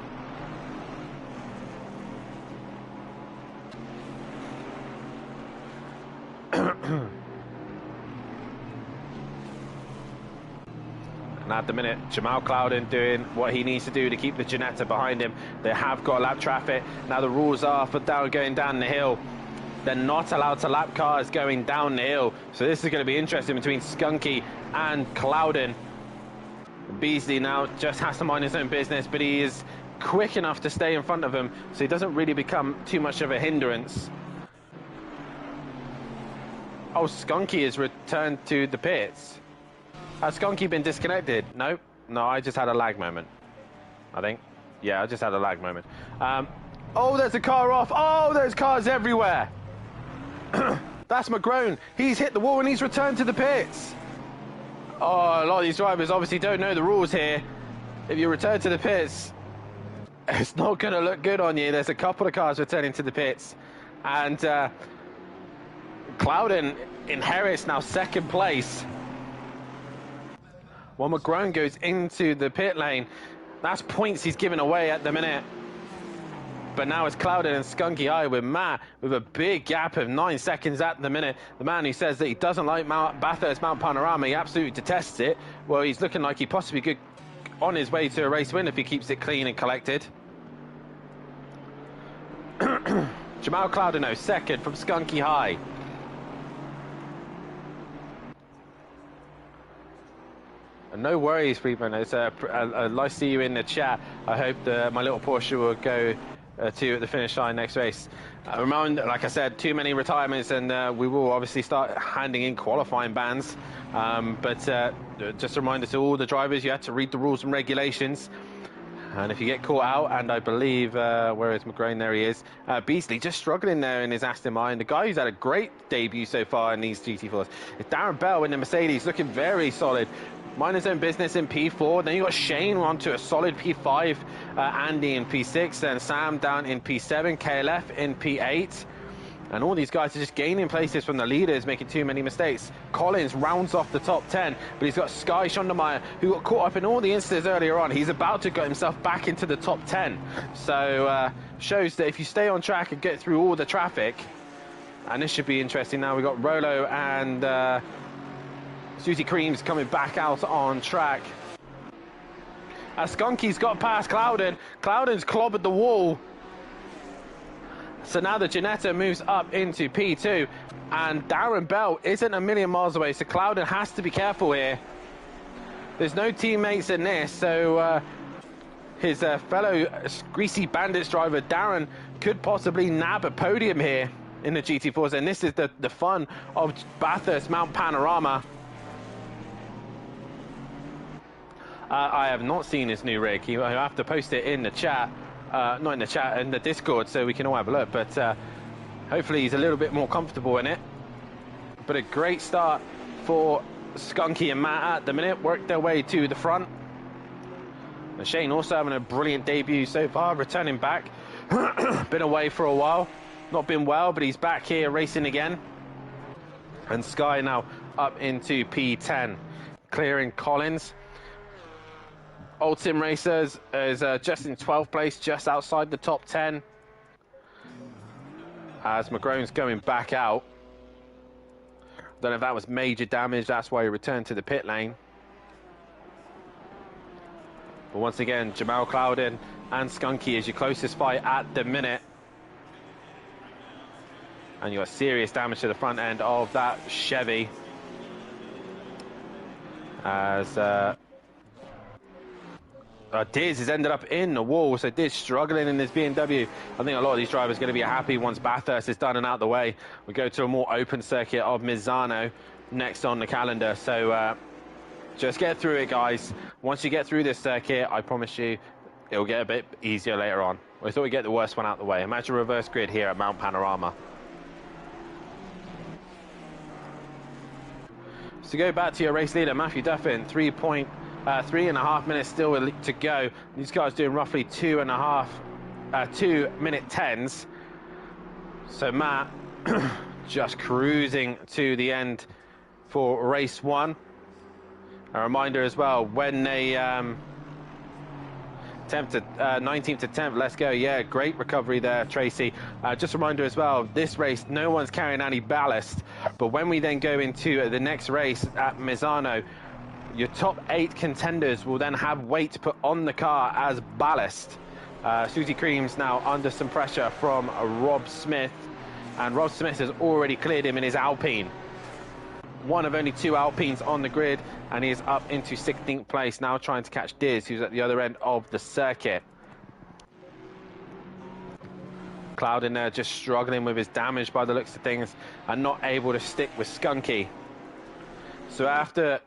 [SPEAKER 1] And at the minute, Jamal Clouden doing what he needs to do to keep the Ginetta behind him. They have got lap traffic. Now the rules are for going down the hill. They're not allowed to lap cars going down the hill. So this is going to be interesting between Skunky and Clouden. Beasley now just has to mind his own business, but he is quick enough to stay in front of him, so he doesn't really become too much of a hindrance. Oh, Skunky has returned to the pits. Has Skunky been disconnected? No, I just had a lag moment, I think. Yeah, I just had a lag moment. Oh, there's a car off. Oh, there's cars everywhere. That's McGrone. He's hit the wall and he's returned to the pits. Oh, a lot of these drivers obviously don't know the rules here. If you return to the pits, it's not going to look good on you. There's a couple of cars returning to the pits. And Clouden inherits now second place. While McGrone goes into the pit lane. That's points he's giving away at the minute. But now it's Clouden and Skunky Eye with Matt with a big gap of 9 seconds at the minute. The man who says that he doesn't like Bathurst Mount Panorama, he absolutely detests it. Well, he's looking like he possibly could on his way to a race win if he keeps it clean and collected. Jamal Clouden, second from Skunky High. And no worries, Friedman. It's nice to see you in the chat. I hope my little Porsche will go to the finish line next race. Remember, like I said, too many retirements, and we will obviously start handing in qualifying bans. But just a reminder to all the drivers, you have to read the rules and regulations. And if you get caught out, and I believe, where is McGrane? There he is. Beasley just struggling there in his Aston Martin. The guy who's had a great debut so far in these GT4s. It's Darren Bell in the Mercedes, looking very solid. Mind his own business in P4. Then you got Shane onto a solid P5, Andy in P6, then Sam down in P7, KLF in P8. And all these guys are just gaining places from the leaders, making too many mistakes. Collins rounds off the top 10, but he's got Sky Schondermeyer, who got caught up in all the incidents earlier on. He's about to get himself back into the top 10. So shows that if you stay on track and get through all the traffic, and this should be interesting. Now we've got Rolo and Susie Creams coming back out on track. Skunky's got past Clouden. Clouden's clobbered the wall. So now the Ginetta moves up into P2. And Darren Bell isn't a million miles away, so Clouden has to be careful here. There's no teammates in this, so his fellow Greasy Bandits driver, Darren, could possibly nab a podium here in the GT4s. And this is the fun of Bathurst Mount Panorama. I have not seen his new rig. You have to post it in the chat, not in the chat, in the Discord, so we can all have a look. But hopefully he's a little bit more comfortable in it. But a great start for Skunky and Matt at the minute. Worked their way to the front. And Shane also having a brilliant debut so far, returning back. Been away for a while. Not been well, but he's back here racing again. And Sky now up into P10, clearing Collins. Old Sim Racers is just in 12th place, just outside the top 10. As McGrone's going back out. Don't know if that was major damage, that's why he returned to the pit lane. But once again, Jamal Clouden and Skunky is your closest fight at the minute. And you got serious damage to the front end of that Chevy. As Diz has ended up in the wall, so Diz struggling in this BMW. I think a lot of these drivers are going to be happy once Bathurst is done and out the way. We go to a more open circuit of Misano next on the calendar. So just get through it, guys. Once you get through this circuit, I promise you, it'll get a bit easier later on. I thought we'd get the worst one out the way. Imagine a reverse grid here at Mount Panorama. So go back to your race leader, Matthew Duffin, 3.5 minutes still to go. These guys doing roughly 2 minute 10s. So Matt just cruising to the end for race 1. A reminder as well, when they 19th to 10th, let's go. Yeah, great recovery there, Tracy. Just a reminder as well, this race, no one's carrying any ballast. But when we then go into the next race at Misano, Your top 8 contenders will then have weight put on the car as ballast. Susie Cream's now under some pressure from Rob Smith, and Rob Smith has already cleared him in his Alpine. One of only 2 Alpines on the grid, and he is up into 16th place, now trying to catch Diz, who's at the other end of the circuit. Cloud in there just struggling with his damage by the looks of things, and not able to stick with Skunky. So after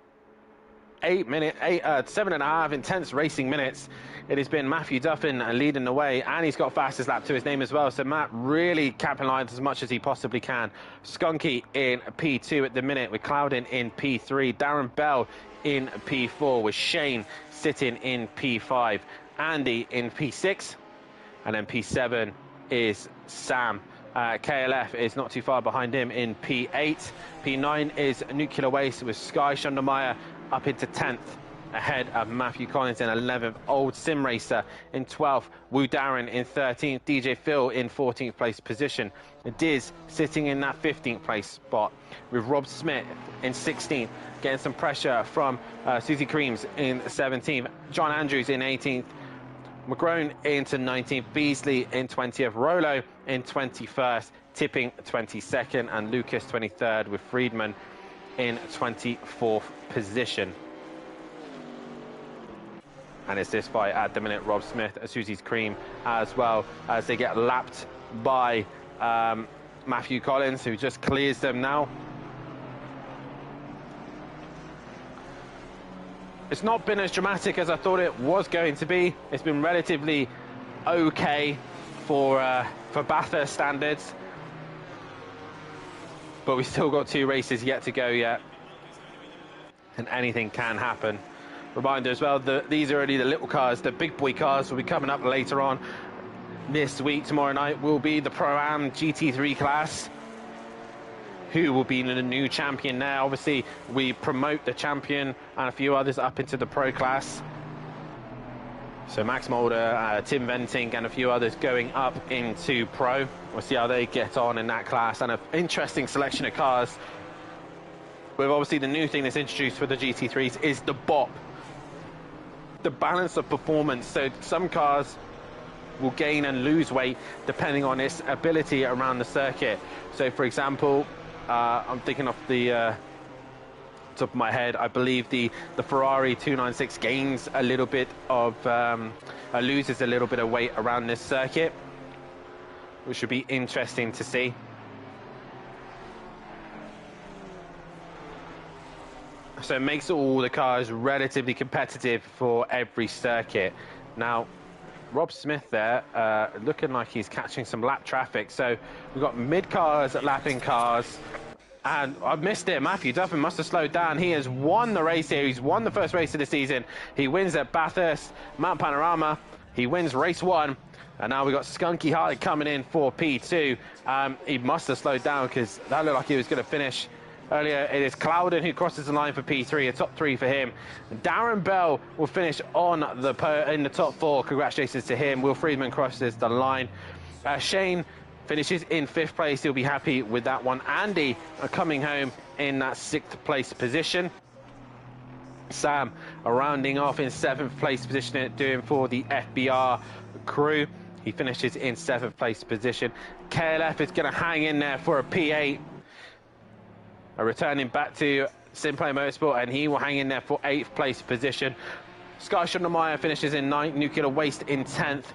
[SPEAKER 1] 7.5 intense racing minutes, it has been Matthew Duffin leading the way, and he's got fastest lap to his name as well. So Matt really capitalised as much as he possibly can. Skunky in P2 at the minute, with Clouden in P3, Darren Bell in P4, with Shane sitting in P5, Andy in P6, and then P7 is Sam. KLF is not too far behind him in P8. P9 is Nuclear Waste, with Sky Schundermeyer up into 10th, ahead of Matthew Collins in 11th, Old Sim Racer in 12th, Wu Darren in 13th, DJ Phil in 14th place position, Diz sitting in that 15th place spot, with Rob Smith in 16th, getting some pressure from Susie Creams in 17th, John Andrews in 18th, McGrone into 19th, Beasley in 20th, Rolo in 21st, Tipping 22nd, and Lucas 23rd, with Friedman in 24th position. And it's this fight at the minute, Rob Smith, Susie's Cream, as well, as they get lapped by Matthew Collins, who just clears them now. It's not been as dramatic as I thought it was going to be. It's been relatively okay for Bathurst standards, but we've still got 2 races yet to go yet, and anything can happen. Reminder as well that these are only the little cars. The big boy cars will be coming up later on this week. Tomorrow night will be the Pro-Am GT3 class, who will be the new champion there. Obviously, we promote the champion and a few others up into the Pro class. So Max Mulder, Tim Venting, and a few others going up into Pro. We'll see how they get on in that class, and an interesting selection of cars. With obviously the new thing that's introduced for the GT3s is the BOP, the balance of performance. So some cars will gain and lose weight depending on its ability around the circuit. So for example, I'm thinking off the top of my head, I believe the Ferrari 296 gains a little bit of loses a little bit of weight around this circuit, which should be interesting to see. So it makes all the cars relatively competitive for every circuit. Now Rob Smith there, looking like he's catching some lap traffic. So we've got mid cars lapping cars. And I missed it. Matthew Duffin must have slowed down. He has won the race here. He's won the first race of the season. He wins at Bathurst, Mount Panorama. He wins race 1. And now we've got Skunky Harley coming in for P2. He must have slowed down, because that looked like he was going to finish earlier. It is Clouden who crosses the line for P3, a top 3 for him. Darren Bell will finish on in the top 4. Congratulations to him. Will Friedman crosses the line. Shane finishes in 5th place. He'll be happy with that one. Andy coming home in that 6th place position. Sam rounding off in 7th place position, doing for the FBR crew. He finishes in 7th place position. KLF is going to hang in there for a P8. Returning back to SimPlay Motorsport, and he will hang in there for 8th place position. Sky Schundermeyer finishes in 9th. Nuclear Waste in 10th.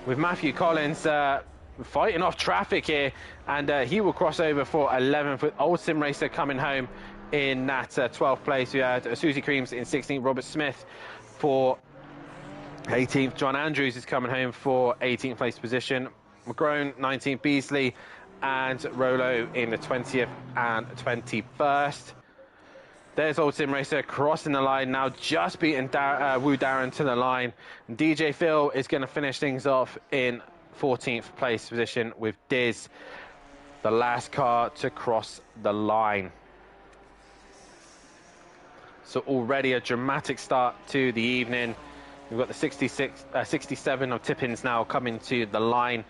[SPEAKER 1] With Matthew Collins fighting off traffic here, and he will cross over for 11th, with Old Sim Racer coming home in that 12th place. We had Susie Creams in 16th, Robert Smith for 18th, John Andrews is coming home for 18th place position, McGrone 19th, Beasley and Rolo in the 20th and 21st. There's Old Sim Racer crossing the line now, just beating Wu Darren to the line. DJ Phil is going to finish things off in 14th place position, with Diz the last car to cross the line. So already a dramatic start to the evening. We've got the 67 of Tippins now coming to the line,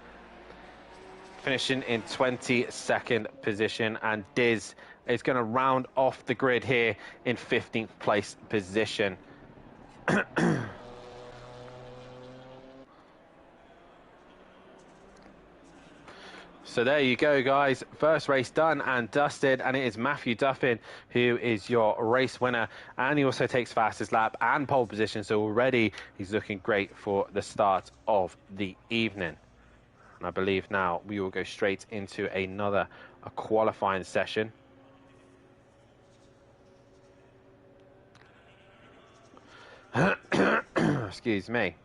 [SPEAKER 1] finishing in 22nd position, and Diz is going to round off the grid here in 15th place position. So there you go, guys. First race done and dusted, and it is Matthew Duffin who is your race winner, and he also takes fastest lap and pole position, so already he's looking great for the start of the evening. And I believe now we will go straight into a qualifying session. Excuse me.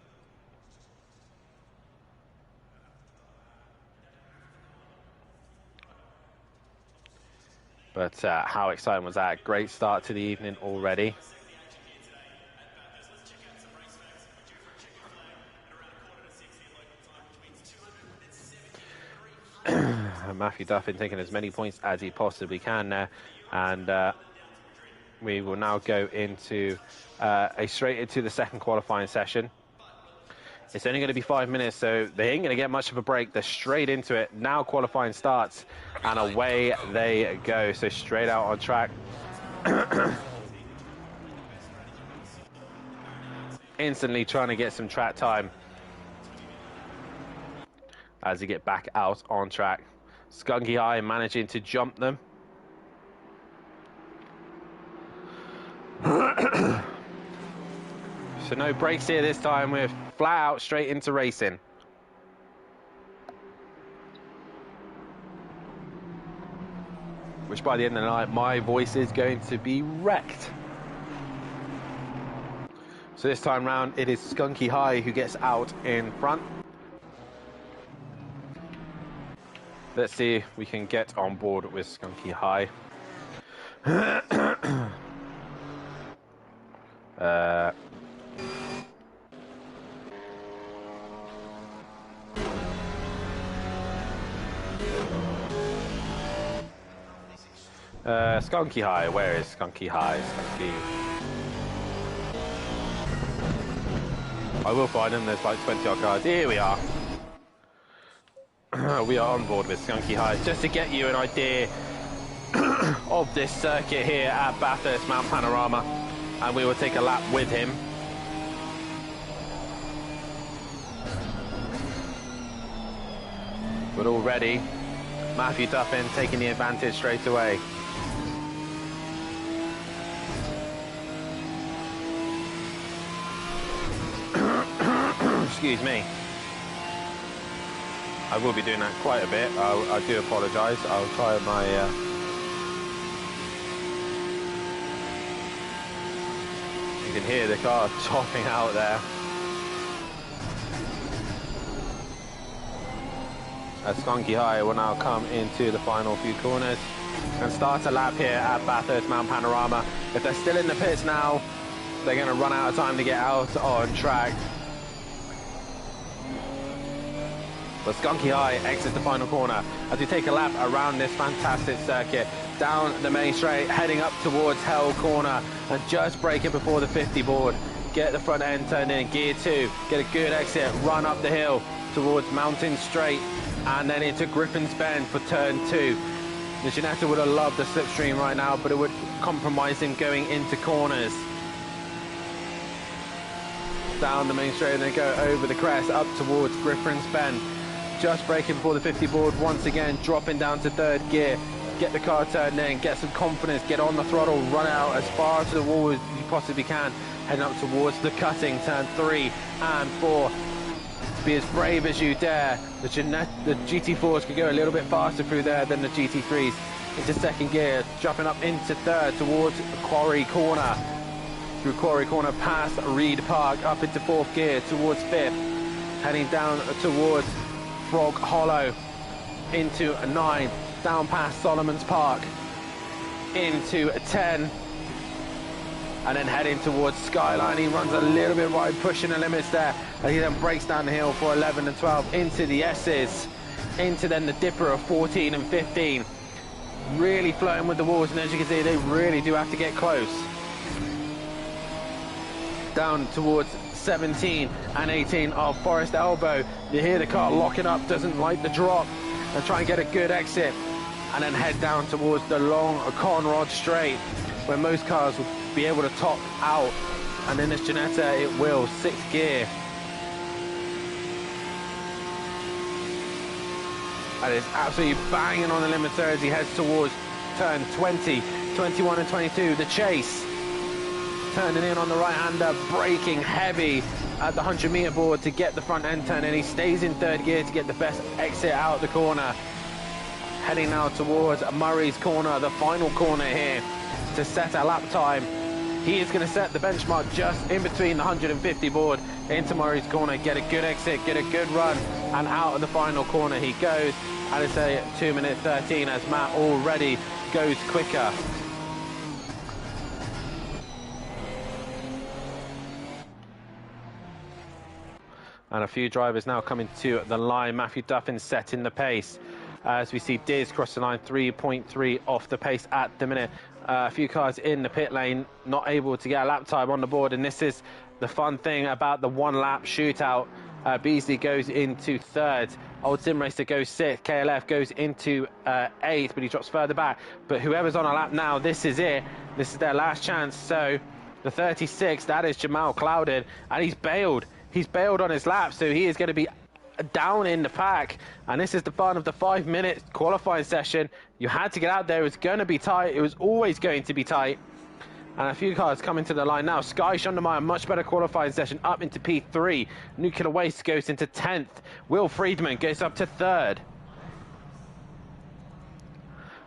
[SPEAKER 1] But how exciting was that? Great start to the evening already. Matthew Duffin taking as many points as he possibly can there. And we will now go into straight into the second qualifying session. It's only going to be 5 minutes, so they ain't going to get much of a break. They're straight into it. Now qualifying starts, and away they go. So straight out on track. Instantly trying to get some track time as they get back out on track. Skunky High managing to jump them. So no breaks here this time. We're flat out straight into racing. Which by the end of the night, my voice is going to be wrecked. So this time round, it is Skunky High who gets out in front. Let's see if we can get on board with Skunky High. Skunky High, where is Skunky High? Skunky. I will find him, there's like 20 odd cars. Here we are. We are on board with Skunky High. Just to get you an idea of this circuit here at Bathurst Mount Panorama, and we will take a lap with him. But already, Matthew Duffin taking the advantage straight away. Excuse me. I will be doing that quite a bit. I do apologise. I'll try my... You can hear the car chopping out there. As Skunky High will now come into the final few corners and start a lap here at Bathurst Mount Panorama. If they're still in the pits now, they're going to run out of time to get out on track. But Skunky High exits the final corner as we take a lap around this fantastic circuit, down the main straight, heading up towards Hell Corner, and just braking before the 50 board. Get the front end turned in, gear 2, get a good exit, run up the hill towards Mountain Straight, and then into Griffin's Bend for turn 2. The Ginetta would have loved the slipstream right now, but it would compromise him going into corners. Down the main straight and then go over the crest up towards Griffin's Bend. Just braking before the 50 board once again, dropping down to third gear. Get the car turned in, get some confidence, get on the throttle, run out as far to the wall as you possibly can. Heading up towards the cutting, turn 3 and 4. Be as brave as you dare. The GT4s can go a little bit faster through there than the GT3s. Into second gear, dropping up into third towards Quarry Corner. Through Quarry Corner past Reed Park, up into fourth gear towards fifth. Heading down towards Frog Hollow, into 9, down past Solomon's Park, into 10, and then heading towards Skyline. He runs a little bit wide, pushing the limits there, and he then breaks down the hill for 11 and 12, into the S's, into then the dipper of 14 and 15. Really flirting with the walls, and as you can see, they really do have to get close. Down towards 17 and 18 of Forest Elbow. You hear the car locking up, doesn't like the drop, and try and get a good exit and then head down towards the long Conrod straight, where most cars will be able to top out. And in this Ginetta, it will, 6th gear. And it's absolutely banging on the limiter as he heads towards turn 20, 21 and 22. The chase, turning in on the right-hander, braking heavy at the 100-meter board to get the front end turn, and he stays in 3rd gear to get the best exit out the corner. Heading now towards Murray's corner, the final corner here, to set a lap time. He is going to set the benchmark just in between the 150 board into Murray's corner, get a good exit, get a good run, and out of the final corner he goes. And it's a 2:13 as Matt already goes quicker. And a few drivers now coming to the line. Matthew Duffin setting the pace. As we see Diz cross the line, 3.3 off the pace at the minute. A few cars in the pit lane, not able to get a lap time on the board. And this is the fun thing about the one-lap shootout. Beasley goes into 3rd. Old Sim Racer goes 6th. KLF goes into 8th, but he drops further back. But whoever's on a lap now, this is it. This is their last chance. So the 36th, that is Jamal Clouded, and he's bailed. He's bailed on his lap, so he is going to be down in the pack. And this is the fun of the 5-minute qualifying session. You had to get out there. It was going to be tight. It was always going to be tight. And a few cars coming to the line now. Sky Schundermeyer, much better qualifying session, up into P3. Nuclear Waste goes into 10th. Will Friedman goes up to 3rd.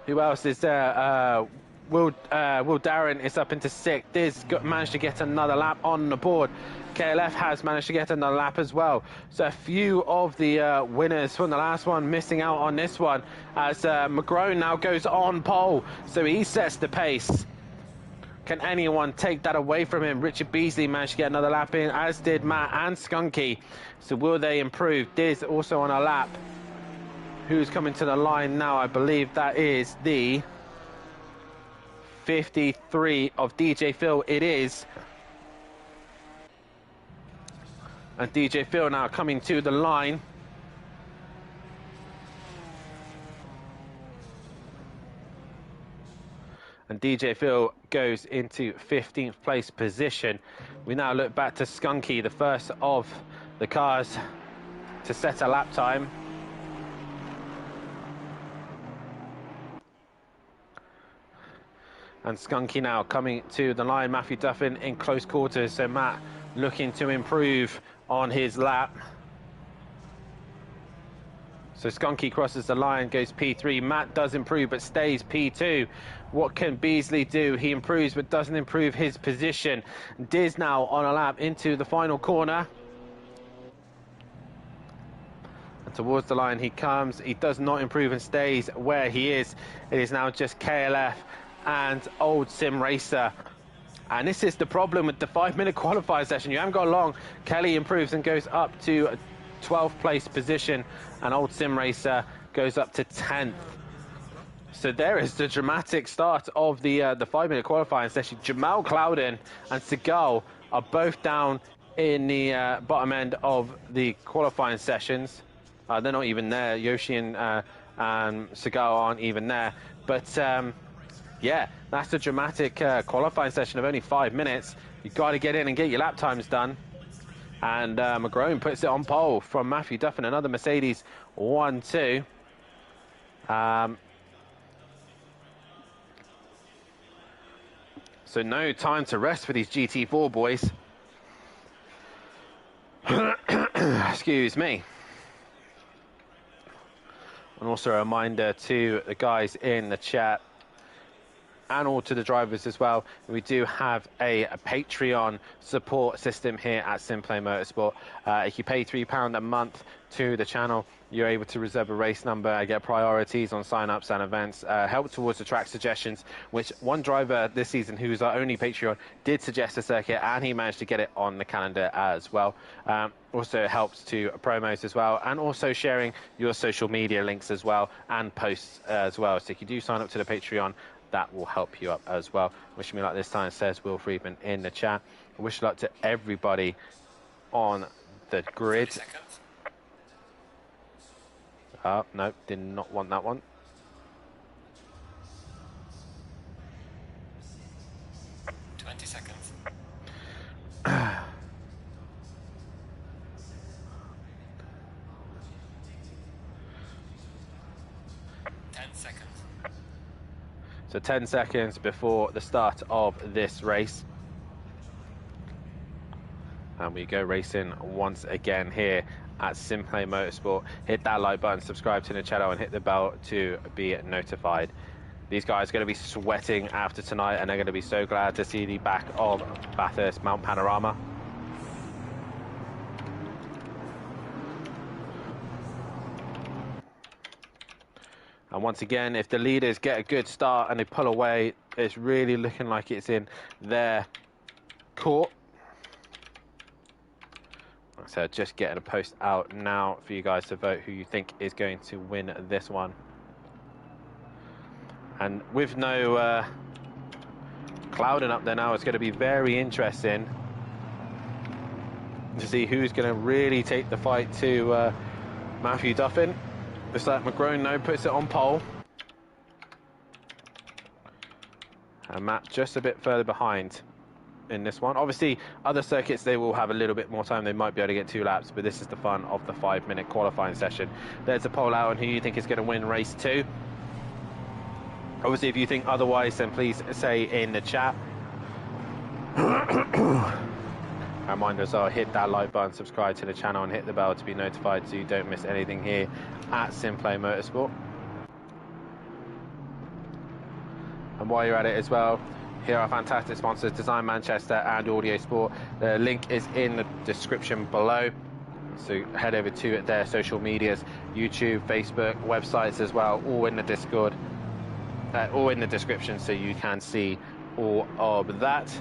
[SPEAKER 1] Who else is there? Will Darren is up into 6th. Diz managed to get another lap on the board. KLF has managed to get another lap as well. So a few of the winners from the last one missing out on this one, as McGrone now goes on pole. So he sets the pace. Can anyone take that away from him? Richard Beasley managed to get another lap in, as did Matt and Skunky. So will they improve? Diz also on a lap. Who's coming to the line now? I believe that is the 53 of DJ Phil. It is. And DJ Phil now coming to the line. And DJ Phil goes into 15th place position. We now look back to Skunky, the first of the cars to set a lap time. And Skunky now coming to the line. Matthew Duffin in close quarters. So Matt looking to improve on his lap. So Skunky crosses the line, goes P3. Matt does improve, but stays P2. What can Beasley do? He improves, but doesn't improve his position. Diz now on a lap into the final corner. And towards the line he comes. He does not improve and stays where he is. It is now just KLF and Old Sim Racer. And this is the problem with the 5-minute qualifier session. You haven't got long. Kelly improves and goes up to 12th place position, and Old Sim Racer goes up to 10th. So there is the dramatic start of the 5-minute qualifying session. Jamal Clouden and Segal are both down in the bottom end of the qualifying sessions. They're not even there. Yoshi and Segal aren't even there. But yeah, that's the dramatic qualifying session of only 5 minutes. You've got to get in and get your lap times done. And McGrone puts it on pole from Matthew Duffin, another Mercedes 1-2. So no time to rest for these GT4 boys. Excuse me. And also a reminder to the guys in the chat, and all to the drivers as well, we do have a Patreon support system here at SimPlay Motorsport. If you pay £3 a month to the channel, you're able to reserve a race number, get priorities on sign-ups and events, help towards the track suggestions, which one driver this season, who's our only Patreon, did suggest a circuit, and he managed to get it on the calendar as well. Also helps to promos as well, and also sharing your social media links as well, and posts as well. So if you do sign up to the Patreon, that will help you up as well. Wish me luck this time, says Will Friedman in the chat. Wish luck to everybody on the grid. Oh, no, did not want that one. So 10 seconds before the start of this race. And we go racing once again here at SimPlay Motorsport. Hit that like button, subscribe to the channel, and hit the bell to be notified. These guys are going to be sweating after tonight, and they're going to be so glad to see the back of Bathurst Mount Panorama. And once again, if the leaders get a good start and they pull away, it's really looking like it's in their court. So just getting a post out now for you guys to vote who you think is going to win this one. And with no clouding up there now, it's going to be very interesting to see who's going to really take the fight to Matthew Duffin. Looks like McGrone now puts it on pole. And Matt just a bit further behind in this one. Obviously, other circuits, they will have a little bit more time. They might be able to get 2 laps, but this is the fun of the 5-minute qualifying session. There's a poll out on who you think is going to win race 2. Obviously, if you think otherwise, then please say in the chat. Reminders are hit that like button, subscribe to the channel, and hit the bell to be notified so you don't miss anything here at SimPlay Motorsport. And while you're at it as well, here are fantastic sponsors, Design Manchester and Audio Sport. The link is in the description below. So head over to their social medias, YouTube, Facebook, websites as well, all in the Discord, all in the description, so you can see all of that.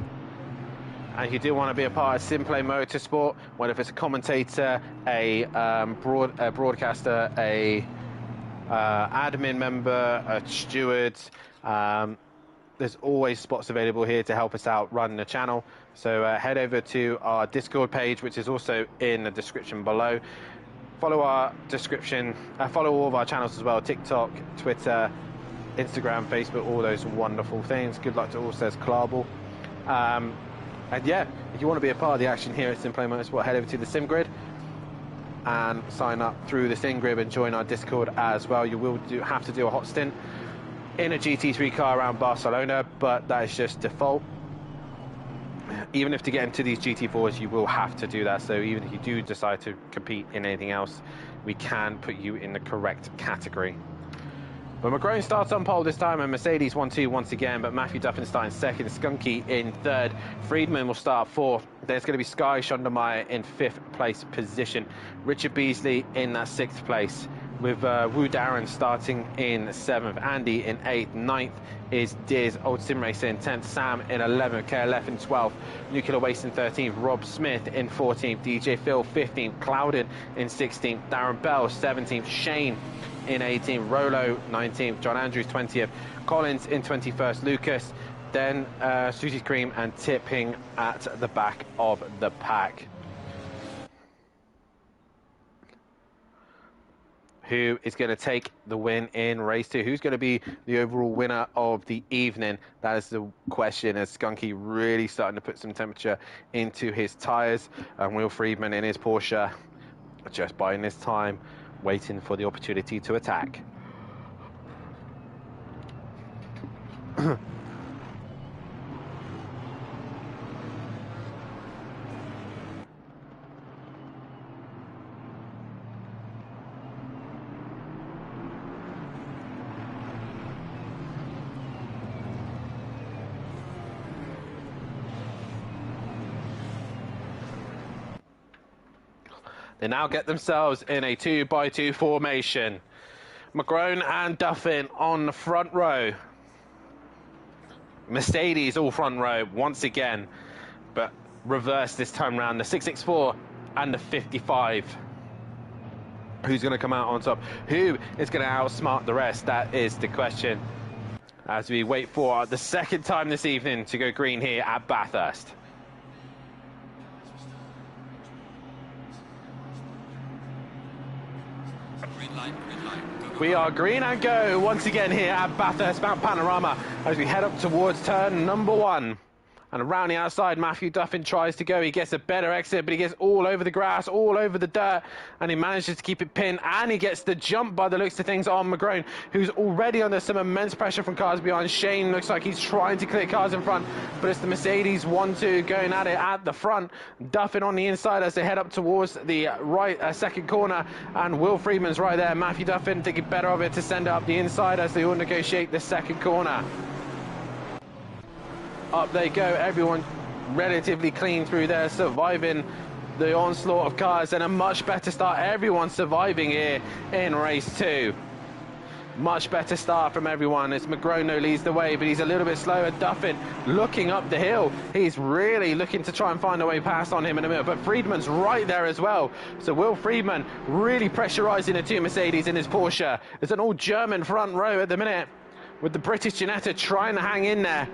[SPEAKER 1] And if you do want to be a part of SimPlay Motorsport, whether if it's a commentator, a broadcaster, a admin member, a steward, there's always spots available here to help us out run the channel. So head over to our Discord page, which is also in the description below. Follow our description, follow all of our channels as well, TikTok, Twitter, Instagram, Facebook, all those wonderful things. Good luck to all, says Clarbel. And yeah, if you want to be a part of the action here at SimPlay Motorsport, head over to the SimGrid and sign up through the SimGrid and join our Discord as well. You will have to do a hot stint in a GT3 car around Barcelona, but that is just default. Even if to get into these GT4s, you will have to do that. So even if you do decide to compete in anything else, we can put you in the correct category. But McGrone starts on pole this time, and Mercedes 1-2 once again, but Matthew Duffin starting second, Skunky in third, Friedman will start fourth. There's going to be Sky Schondermeyer in 5th place position, Richard Beasley in that 6th place, with Wu Darren starting in 7th, Andy in 8th, 9th is Diz, Old Sim Racer in 10th, Sam in 11th, KLF in 12th, Nuclear Waste in 13th, Rob Smith in 14th, DJ Phil 15th, Clouded in 16th, Darren Bell 17th, Shane in 18th, Rolo 19th, John Andrews 20th, Collins in 21st, Lucas, then Susie Cream and Tipping at the back of the pack. Who is going to take the win in race 2? Who's going to be the overall winner of the evening? That is the question, as Skunky really starting to put some temperature into his tyres, and Will Friedman in his Porsche just biding his time, waiting for the opportunity to attack. They now get themselves in a 2x2 formation. McGrone and Duffin on the front row. Mercedes all front row once again, but reverse this time round. The 664 and the 55. Who's going to come out on top? Who is going to outsmart the rest? That is the question, as we wait for the second time this evening to go green here at Bathurst. We are green and go once again here at Bathurst Mount Panorama as we head up towards turn number 1. And around the outside, Matthew Duffin tries to go. He gets a better exit, but he gets all over the grass, all over the dirt, and he manages to keep it pinned. And he gets the jump by the looks of things on McGrone, who's already under some immense pressure from cars behind. Shane looks like he's trying to clear cars in front, but it's the Mercedes 1-2 going at it at the front. Duffin on the inside as they head up towards the right second corner, and Will Friedman's right there. Matthew Duffin thinking better of it to send it up the inside as they all negotiate the second corner. Up they go, everyone relatively clean through there, surviving the onslaught of cars, and a much better start. Everyone surviving here in race 2. Much better start from everyone as McGrone leads the way, but he's a little bit slower. Duffin looking up the hill. He's really looking to try and find a way past on him in a minute, but Friedman's right there as well. So Will Friedman really pressurising the two Mercedes in his Porsche. There's an all-German front row at the minute, with the British Ginetta trying to hang in there.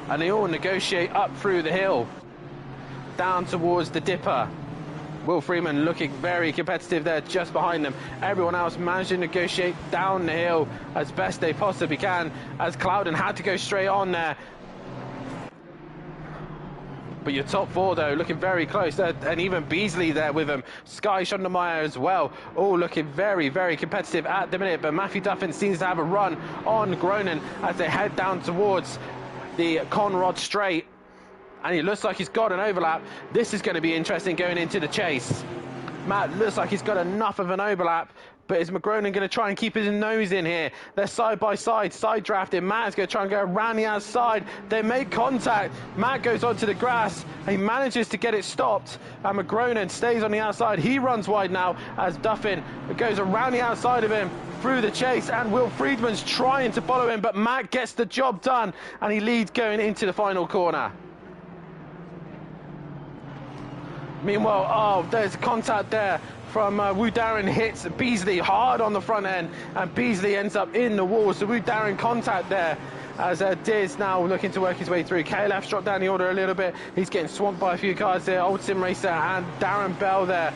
[SPEAKER 1] And they all negotiate up through the hill, down towards the dipper. Will Friedman looking very competitive there just behind them. Everyone else managed to negotiate down the hill as best they possibly can, as Clouden had to go straight on there. But your top four, though, looking very close. And even Beasley there with them. Sky Schondermeyer as well. All looking very, very competitive at the minute. But Matthew Duffin seems to have a run on Groningen as they head down towards the Conrod Straight. And he looks like he's got an overlap. This is going to be interesting going into the chase. Matt looks like he's got enough of an overlap, but is McGrone going to try and keep his nose in here? They're side by side drafting. Matt is going to try and go around the outside. They make contact. Matt goes onto the grass. He manages to get it stopped, and McGrone stays on the outside. He runs wide now as Duffin goes around the outside of him through the chase, and Will Friedman's trying to follow him, but Matt gets the job done, and he leads going into the final corner. Meanwhile, oh, there's contact there from Wu Darren hits Beasley hard on the front end, and Beasley ends up in the wall. So Wu Darren contact there as Diz now looking to work his way through. KLF's dropped down the order a little bit. He's getting swamped by a few cars there. Old Sim Racer and Darren Bell there.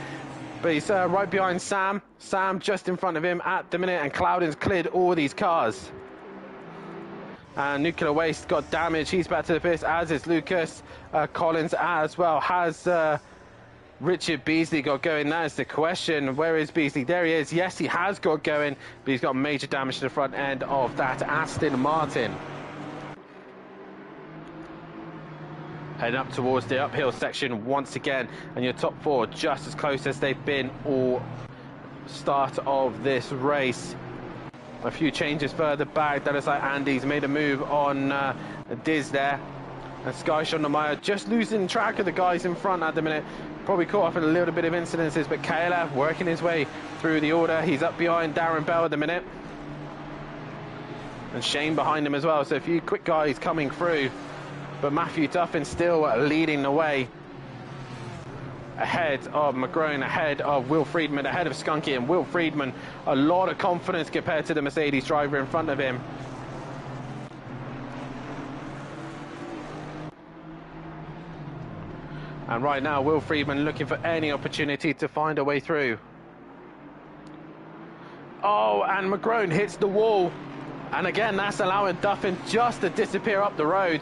[SPEAKER 1] But he's right behind Sam. Sam just in front of him at the minute, and Cloudon's cleared all these cars. And Nuclear Waste got damaged. He's back to the pits, as is Lucas. Collins as well. Has Richard Beasley got going? That is the question. Where is Beasley? There he is. Yes, he has got going, but he's got major damage to the front end of that Aston Martin. Heading up towards the uphill section once again, and your top four just as close as they've been all start of this race. A few changes further back. That is like Andy's made a move on Diz there, and Sky Schondermeyer just losing track of the guys in front at the minute. Probably caught off in a little bit of incidences, but KLF working his way through the order. He's up behind Darren Bell at the minute, and Shane behind him as well. So a few quick guys coming through, but Matthew Duffin still leading the way. Ahead of McGrone, ahead of Will Friedman, ahead of Skunky, and Will Friedman, a lot of confidence compared to the Mercedes driver in front of him. And right now, Will Friedman looking for any opportunity to find a way through. Oh, and McGrone hits the wall. And again, that's allowing Duffin just to disappear up the road.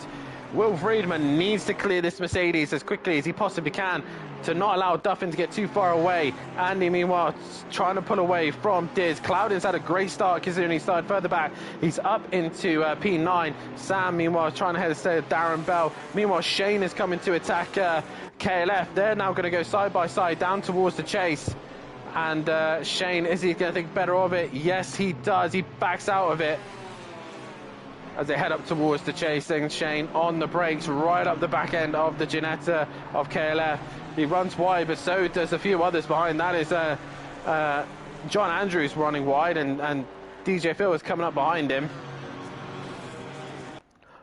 [SPEAKER 1] Will Friedman needs to clear this Mercedes as quickly as he possibly can to not allow Duffin to get too far away. Andy, meanwhile, trying to pull away from Diz. Cloudon's had a great start considering he started further back. He's up into P9. Sam, meanwhile, trying to head instead of Darren Bell. Meanwhile, Shane is coming to attack KLF. They're now going to go side by side down towards the chase. And Shane, is he going to think better of it? Yes, he does. He backs out of it as they head up towards the chase. And Shane on the brakes right up the back end of the Ginetta of KLF. He runs wide, but so does a few others behind. That is John Andrews running wide, and DJ Phil is coming up behind him.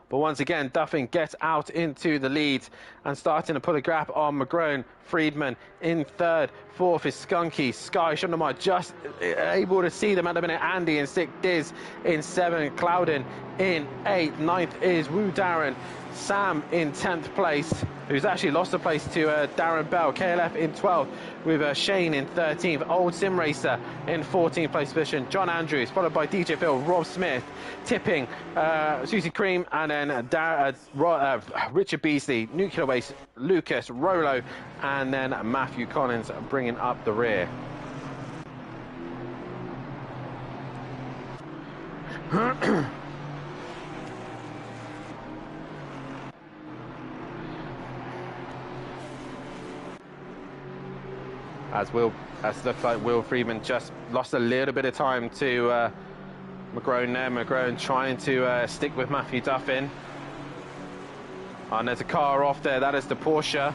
[SPEAKER 1] But once again, Duffin gets out into the lead and starting to put a gap on McGrone. Friedman in third. Fourth is Skunky. Sky Schondermeyer just able to see them at the minute. Andy in sixth. Diz in seventh. Clouden in eighth. Ninth is Wu Darren. Sam in 10th place, who's actually lost the place to Darren Bell. KLF in 12th, with Shane in 13th. Old Sim Racer in 14th place position. John Andrews, followed by DJ Phil, Rob Smith, tipping Susie Cream, and then Richard Beasley, Nuclear Waste, Lucas, Rolo, and then Matthew Collins bringing up the rear. As looks like Will Friedman just lost a little bit of time to McGrone there. McGrone trying to stick with Matthew Duffin. And there's a car off there. That is the Porsche.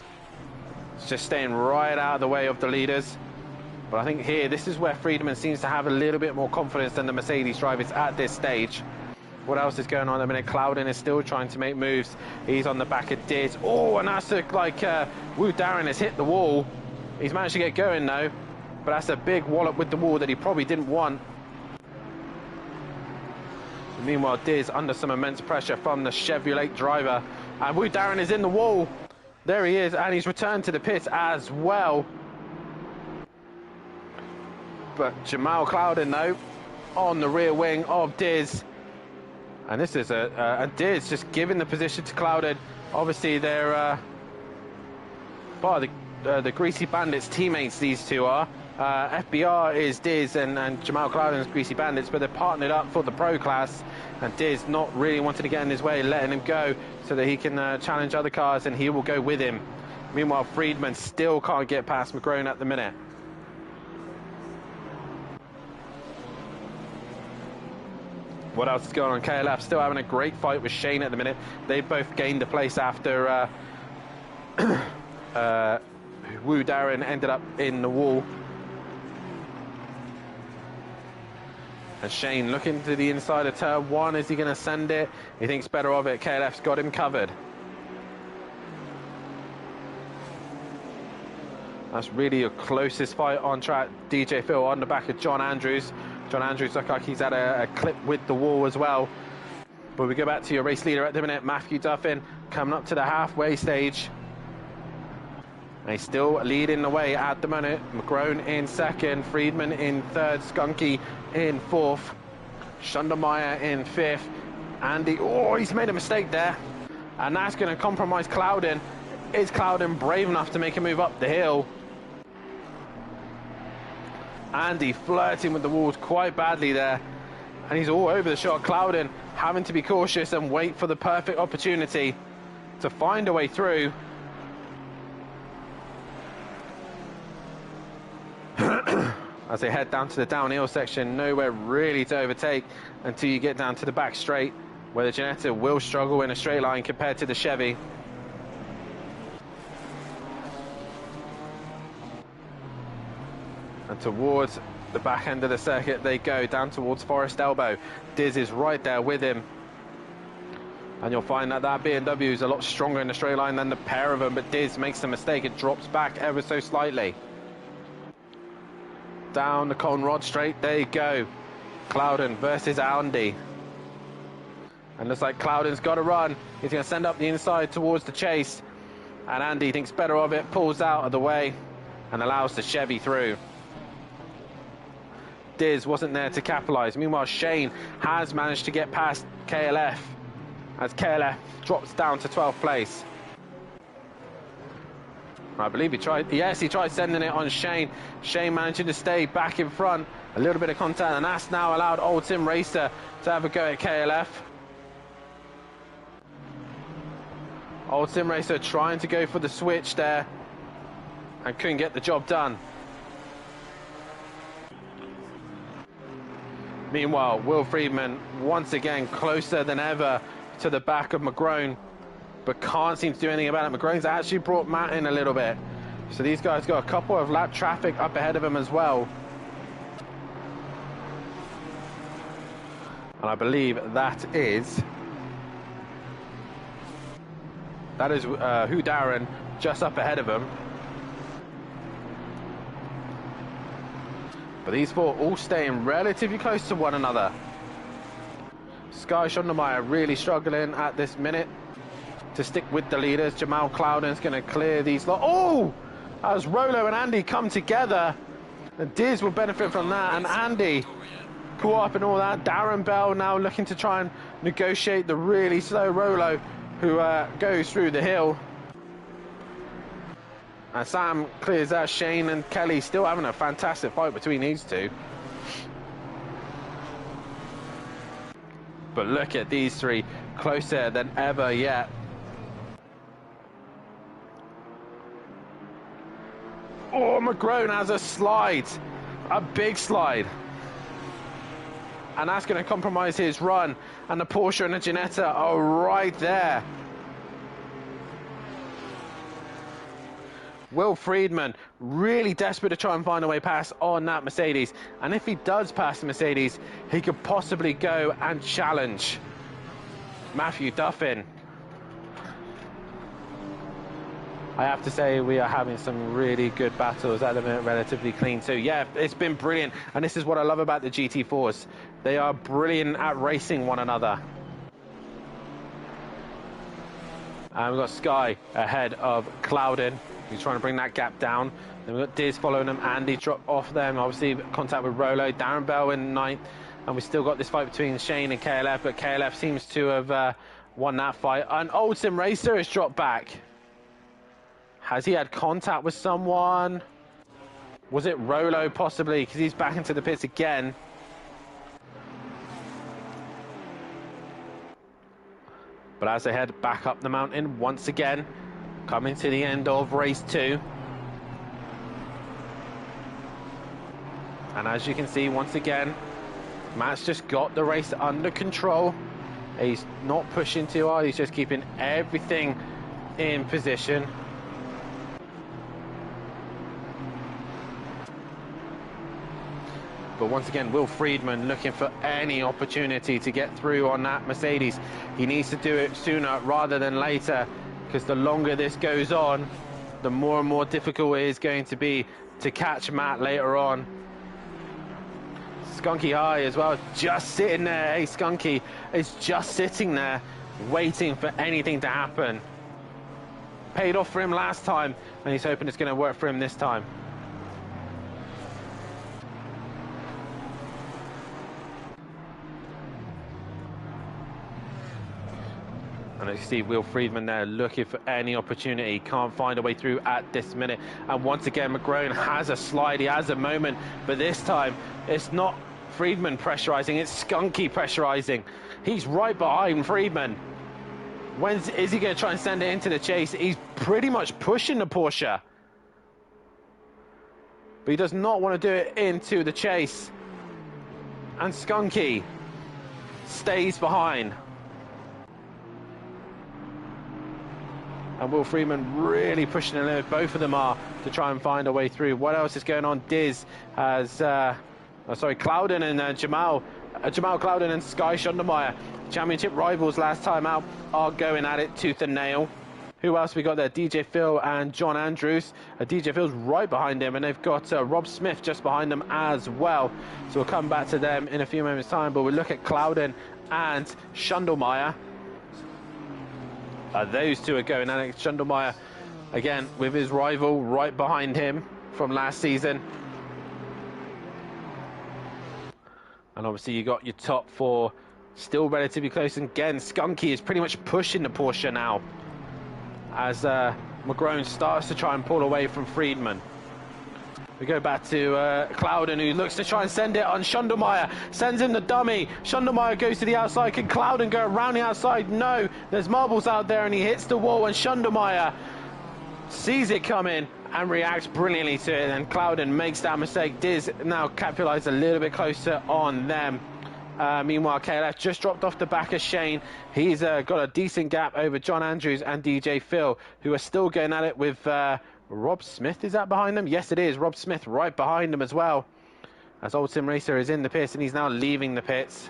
[SPEAKER 1] It's just staying right out of the way of the leaders. But I think here, this is where Friedman seems to have a little bit more confidence than the Mercedes drivers at this stage. What else is going on at the minute? Clouden is still trying to make moves. He's on the back of Diz. Oh, and that's like Wu Darren has hit the wall. He's managed to get going though, but that's a big wallop with the wall that he probably didn't want. Meanwhile, Diz under some immense pressure from the Chevrolet driver, and Wu Darren is in the wall. There he is, and he's returned to the pits as well. But Jamal Clouden though, on the rear wing of Diz, and this is a Diz just giving the position to Clouden. Obviously, they're part of the Greasy Bandits teammates, these two are. FBR is Diz and Jamal Clouden's Greasy Bandits, but they're partnered up for the Pro class, and Diz not really wanting to get in his way, letting him go so that he can challenge other cars, and he will go with him. Meanwhile, Friedman still can't get past McGrone at the minute. What else is going on? KLF still having a great fight with Shane at the minute. They both gained a place after Wu Darren ended up in the wall. And Shane looking to the inside of turn one. Is he going to send it? He thinks better of it. KLF's got him covered. That's really your closest fight on track. DJ Phil on the back of John Andrews. John Andrews looks like he's had a clip with the wall as well. But we go back to your race leader at the minute, Matthew Duffin, coming up to the halfway stage. And he's still leading the way at the minute. McGrone in second, Friedman in third, Skunky in fourth, Schundermeyer in fifth. Andy, oh, he's made a mistake there. And that's going to compromise Clouden. Is Clouden brave enough to make a move up the hill? Andy flirting with the walls quite badly there. And he's all over the shot. Clouden having to be cautious and wait for the perfect opportunity to find a way through. As they head down to the downhill section, nowhere really to overtake until you get down to the back straight, where the Ginetta will struggle in a straight line compared to the Chevy. And towards the back end of the circuit they go, down towards Forest Elbow. Diz is right there with him. And you'll find that that BMW is a lot stronger in the straight line than the pair of them, but Diz makes a mistake. It drops back ever so slightly. Down the Conrod straight, there you go. Clouden versus Andy. And looks like Clouden's got to run. He's going to send up the inside towards the chase. And Andy thinks better of it, pulls out of the way, and allows the Chevy through. Diz wasn't there to capitalise. Meanwhile, Shane has managed to get past KLF, as KLF drops down to 12th place. I believe he tried, yes, he tried sending it on Shane. Shane managing to stay back in front. A little bit of contact, and that's now allowed Old Sim Racer to have a go at KLF. Old Sim Racer trying to go for the switch there, and couldn't get the job done. Meanwhile, Will Friedman once again closer than ever to the back of McGrone, but can't seem to do anything about it. McGrone's actually brought Matt in a little bit. So these guys got a couple of lap traffic up ahead of him as well. And I believe that is Hu Darren just up ahead of him. But these four all staying relatively close to one another. Sky Schondermeyer really struggling at this minute. to stick with the leaders. Jamal Cloudon's going to clear these lot. Oh! As Rolo and Andy come together, and Diz will benefit from that, and Andy caught up in all that. Darren Bell now looking to try and negotiate the really slow Rolo, who goes through the hill. And Sam clears that. Shane and Kelly still having a fantastic fight between these two. But look at these three, closer than ever yet. Oh, McGrone has a slide, a big slide. And that's going to compromise his run. And the Porsche and the Ginetta are right there. Will Friedman really desperate to try and find a way past on that Mercedes. And if he does pass the Mercedes, he could possibly go and challenge Matthew Duffin. I have to say we are having some really good battles at the minute, relatively clean too. Yeah, it's been brilliant, and this is what I love about the GT4s. They are brilliant at racing one another. And we've got Sky ahead of Cloudon. He's trying to bring that gap down. Then we've got Diz following him. Andy dropped off them. Obviously, contact with Rolo. Darren Bell in ninth. And we still got this fight between Shane and KLF, but KLF seems to have won that fight. And Old Sim Racer has dropped back. Has he had contact with someone? Was it Rolo possibly? Because he's back into the pits again. But as they head back up the mountain once again, coming to the end of race 2. And as you can see, once again, Matt's just got the race under control. He's not pushing too hard. He's just keeping everything in position. But once again, Will Friedman looking for any opportunity to get through on that Mercedes. He needs to do it sooner rather than later, because the longer this goes on, the more and more difficult it is going to be to catch Matt later on. Skunky High as well, just sitting there. Hey, Skunky is just sitting there, waiting for anything to happen. Paid off for him last time, and he's hoping it's going to work for him this time. And you see Will Friedman there looking for any opportunity. Can't find a way through at this minute. And once again, McGrone has a slide. He has a moment. But this time, it's not Friedman pressurizing. It's Skunky pressurizing. He's right behind Friedman. Is he going to try and send it into the chase? He's pretty much pushing the Porsche. But he does not want to do it into the chase. And Skunky stays behind. And Will Friedman really pushing the limit. Both of them are to try and find a way through. What else is going on? Diz has, Cloudon and Jamal Cloudon and Sky Schondermeyer, championship rivals last time out, are going at it tooth and nail. Who else we got there? DJ Phil and John Andrews. DJ Phil's right behind him, and they've got Rob Smith just behind them as well. So we'll come back to them in a few moments' time. But we'll look at Cloudon and Schondermeyer. Those two are going at it. Schondermeyer, again, with his rival right behind him from last season. And obviously you got your top four still relatively close. And again, Skunky is pretty much pushing the Porsche now, as McGrone starts to try and pull away from Friedman. We go back to Cloudon, who looks to try and send it on Schondermeyer. Sends him the dummy. Schondermeyer goes to the outside. Can Cloudon go around the outside? No. There's marbles out there, and he hits the wall, and Schondermeyer sees it coming and reacts brilliantly to it. And Cloudon makes that mistake. Diz now capitalized a little bit closer on them. Meanwhile, KLF just dropped off the back of Shane. He's got a decent gap over John Andrews and DJ Phil, who are still going at it with... Rob Smith, is that behind them? Yes, it is. Rob Smith right behind them as well. As Old Sim Racer is in the pits, and he's now leaving the pits.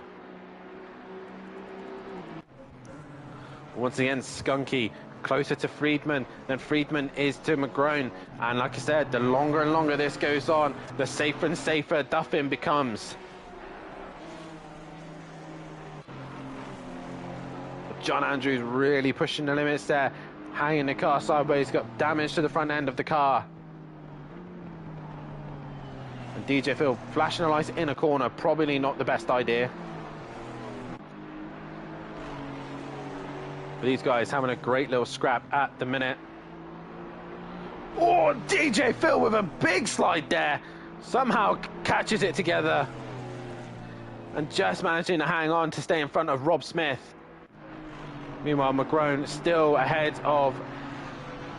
[SPEAKER 1] Once again, Skunky closer to Friedman than Friedman is to McGrone. And like I said, the longer and longer this goes on, the safer and safer Duffin becomes. John Andrews really pushing the limits there, hanging the car sideways, got damage to the front end of the car. And DJ Phil flashing the lights in a corner, probably not the best idea. But these guys having a great little scrap at the minute. Oh, DJ Phil with a big slide there. Somehow catches it together. And just managing to hang on to stay in front of Rob Smith. Meanwhile, McGrone still ahead of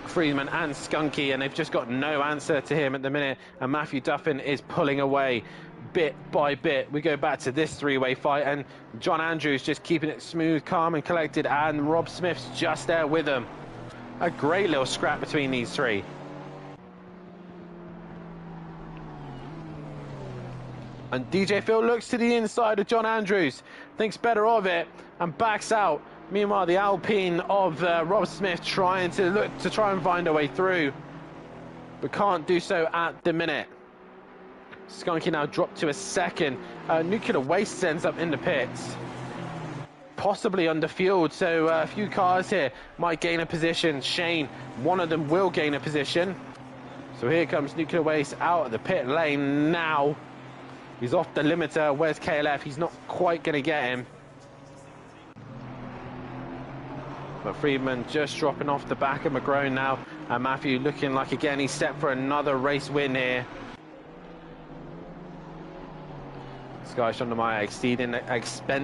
[SPEAKER 1] Friedman and Skunky, and they've just got no answer to him at the minute. And Matthew Duffin is pulling away bit by bit. We go back to this three-way fight, and John Andrews just keeping it smooth, calm and collected, and Rob Smith's just there with him. A great little scrap between these three. And DJ Phil looks to the inside of John Andrews, thinks better of it, and backs out. Meanwhile, the Alpine of Rob Smith trying to try and find a way through, but can't do so at the minute. Skunky now dropped to a second. Nuclear Waste ends up in the pits, possibly underfueled, so a few cars here might gain a position. Shane, one of them will gain a position. So here comes Nuclear Waste out of the pit lane now. He's off the limiter. Where's KLF? He's not quite going to get him. But Friedman just dropping off the back of McGrone now. And Matthew looking like, again, he's set for another race win here. Sky Shondemeyer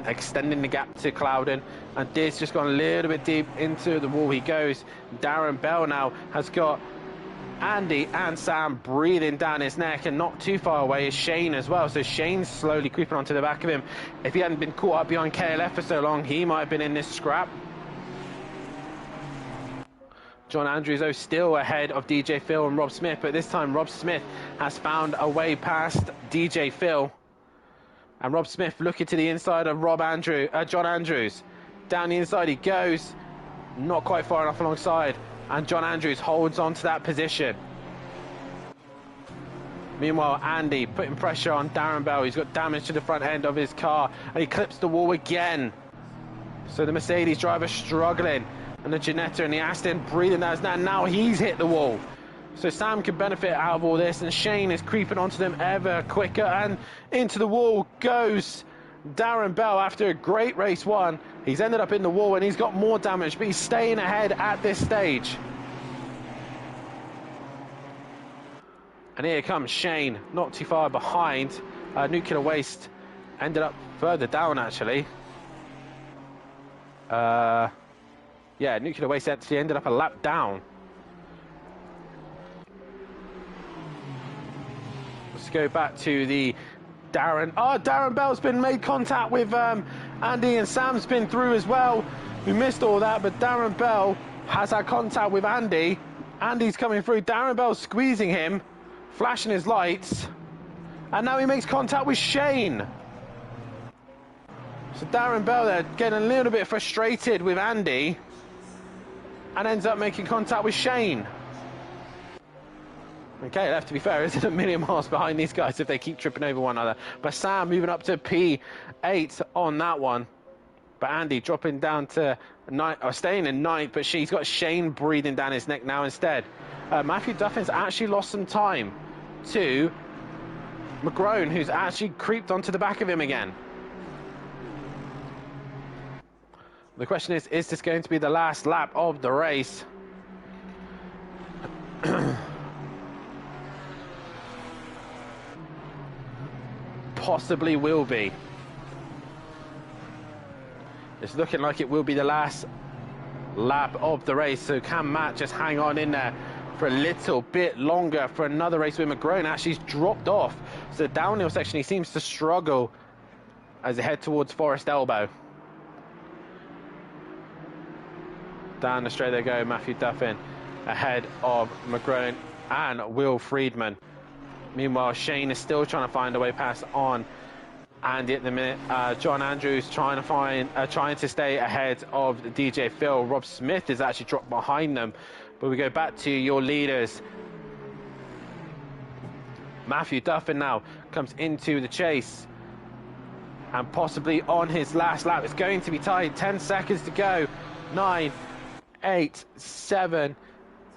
[SPEAKER 1] extending the gap to Clouden. And Diz just gone a little bit deep into the wall he goes. Darren Bell now has got Andy and Sam breathing down his neck, and not too far away is Shane as well. So Shane's slowly creeping onto the back of him. If he hadn't been caught up behind KLF for so long, he might have been in this scrap. John Andrews, though, still ahead of DJ Phil and Rob Smith, but this time Rob Smith has found a way past DJ Phil. And Rob Smith looking to the inside of John Andrews. Down the inside he goes, not quite far enough alongside. And John Andrews holds on to that position. Meanwhile, Andy putting pressure on Darren Bell. He's got damage to the front end of his car, and he clips the wall again. So the Mercedes driver struggling, and the Ginetta and the Aston breathing down his neck. Now he's hit the wall. So Sam can benefit out of all this, and Shane is creeping onto them ever quicker, and into the wall goes Darren Bell after a great race one. He's ended up in the wall and he's got more damage, but he's staying ahead at this stage. And here comes Shane, not too far behind. Nuclear Waste ended up further down, actually. Yeah, Nuclear Waste actually ended up a lap down. Let's go back to the Darren. Oh, Darren Bell's been made contact with Andy, and Sam's been through as well. We missed all that, but Darren Bell has had contact with Andy. Andy's coming through. Darren Bell's squeezing him, flashing his lights, and now he makes contact with Shane. So Darren Bell there getting a little bit frustrated with Andy and ends up making contact with Shane. Okay, left, to be fair, isn't a million miles behind these guys if they keep tripping over one another. But Sam moving up to P8 on that one. But Andy dropping down to 9, or staying in 9th, but she's got Shane breathing down his neck now instead. Matthew Duffin's actually lost some time to McGrone, who's actually creeped onto the back of him again. The question is this going to be the last lap of the race? Possibly will be. It's looking like it will be the last lap of the race. So can Matt just hang on in there for a little bit longer for another race with McGrone? Actually, he's dropped off. So the downhill section, he seems to struggle as they head towards Forest Elbow. Down the straight they go, Matthew Duffin ahead of McGrone and Will Friedman. Meanwhile, Shane is still trying to find a way past on Andy at the minute. John Andrews trying to stay ahead of DJ Phil. Rob Smith is actually dropped behind them. But we go back to your leaders. Matthew Duffin now comes into the chase. and possibly on his last lap. It's going to be tight. 10 seconds to go. 9, 8, 7,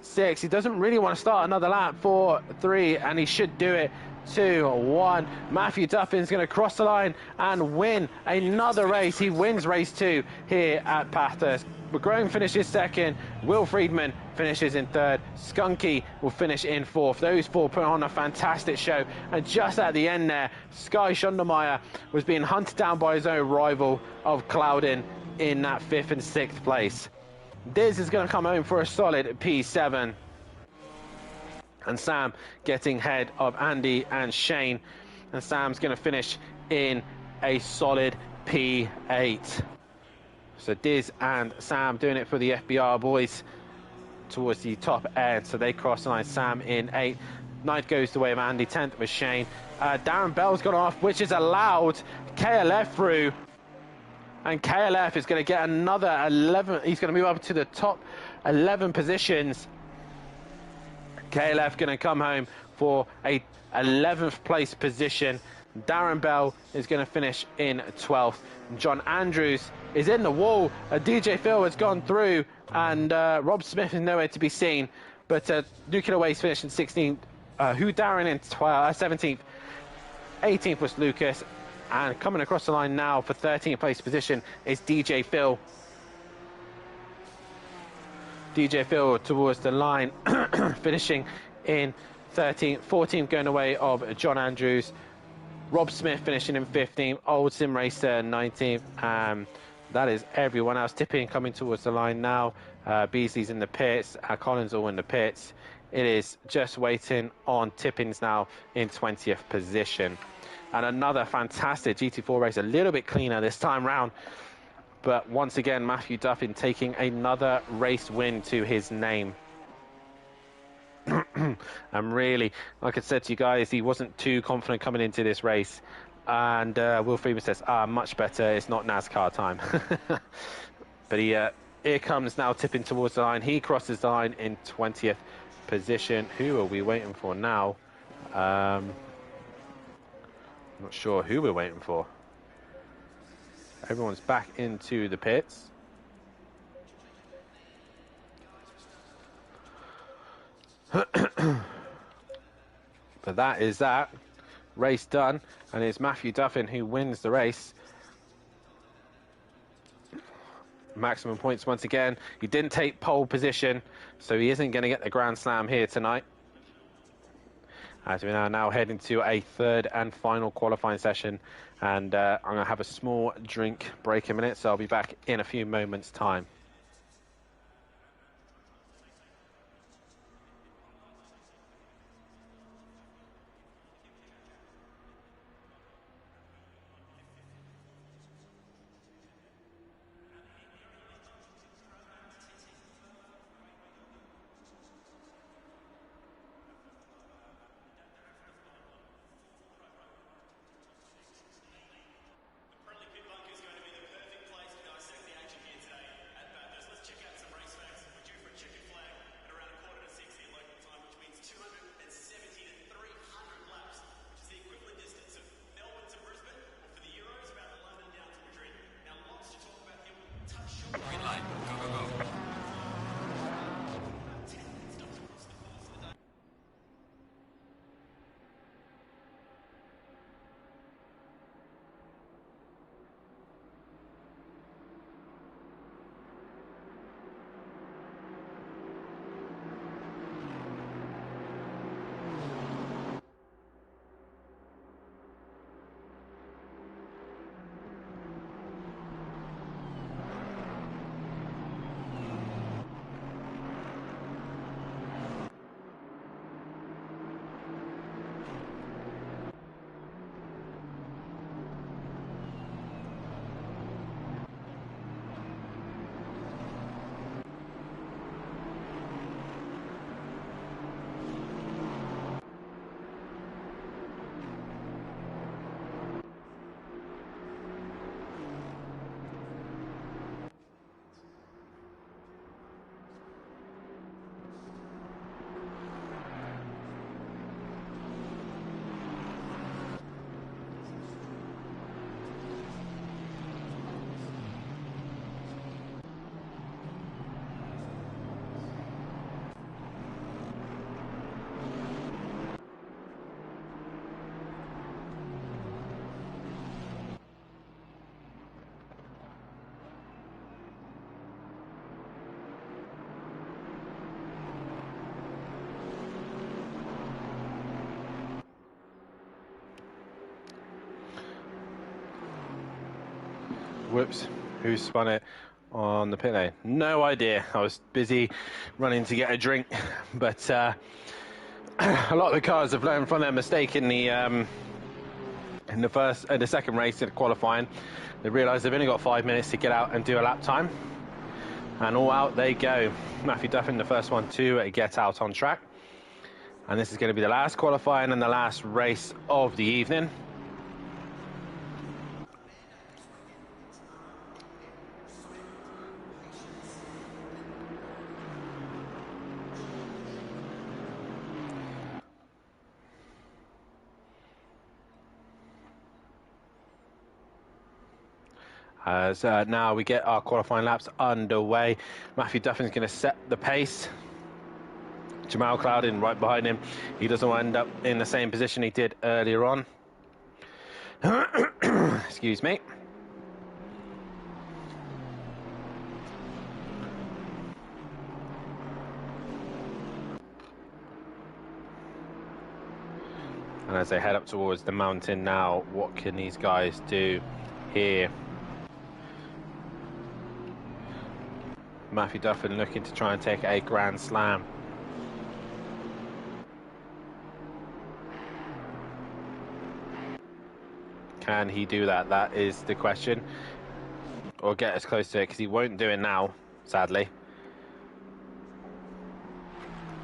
[SPEAKER 1] 6. He doesn't really want to start another lap. 4, 3, and he should do it. 2, 1. Matthew Duffin's going to cross the line and win another race. He wins race 2 here at Bathurst. McGrone finishes second. Will Friedman finishes in third. Skunky will finish in fourth. Those four put on a fantastic show. And just at the end there, Sky Schondermeyer was being hunted down by his own rival of Clouden in that 5th and 6th place. Diz is going to come home for a solid P7. And Sam getting ahead of Andy and Shane. And Sam's going to finish in a solid P8. So Diz and Sam doing it for the FBR boys towards the top end. So they cross the line. Sam in 8th. 9th goes the way of Andy. 10th was Shane. Darren Bell's gone off, which is allowed KLF through. And KLF is going to get another 11. He's going to move up to the top 11 positions. KLF going to come home for a 11th place position. Darren Bell is going to finish in 12th. John Andrews is in the wall. DJ Phil has gone through, and Rob Smith is nowhere to be seen. But Nuclear Waste finished in 16th. Who Darren in 17th. 18th was Lucas. And coming across the line now for 13th place position is DJ Phil. DJ Phil towards the line, finishing in 13th. 14th going away of John Andrews. Rob Smith finishing in 15th. Old Sim Racer 19th. That is everyone else. Tipping coming towards the line now. Beasley's in the pits. Collins all in the pits. It is just waiting on Tippins now in 20th position. And another fantastic GT4 race. A little bit cleaner this time round. But once again, Matthew Duffin taking another race win to his name. And really, like I said to you guys, he wasn't too confident coming into this race. And Will Friedman says, much better. It's not NASCAR time. But here comes now tipping towards the line. He crosses the line in 20th position. Who are we waiting for now? I'm not sure who we're waiting for. Everyone's back into the pits. But that is that. Race done. And it's Matthew Duffin who wins the race. Maximum points once again. He didn't take pole position, so he isn't going to get the Grand Slam here tonight. As we are now heading to a third and final qualifying session. And I'm going to have a small drink break in a minute, so I'll be back in a few moments' time. Whoops, who spun it on the pit lane? No idea. I was busy running to get a drink, but a lot of the cars have learned from their mistake in the second race in qualifying. They realised they've only got 5 minutes to get out and do a lap time, and all out they go. Matthew Duffin, the first one to get out on track, and this is going to be the last qualifying and the last race of the evening. As now we get our qualifying laps underway. Matthew Duffin's going to set the pace. Jamal Cloudin right behind him. He doesn't want to end up in the same position he did earlier on. Excuse me. And as they head up towards the mountain now, what can these guys do here? Matthew Duffin looking to try and take a Grand Slam. Can he do that? That is the question. Or get as close to it, because he won't do it now, sadly.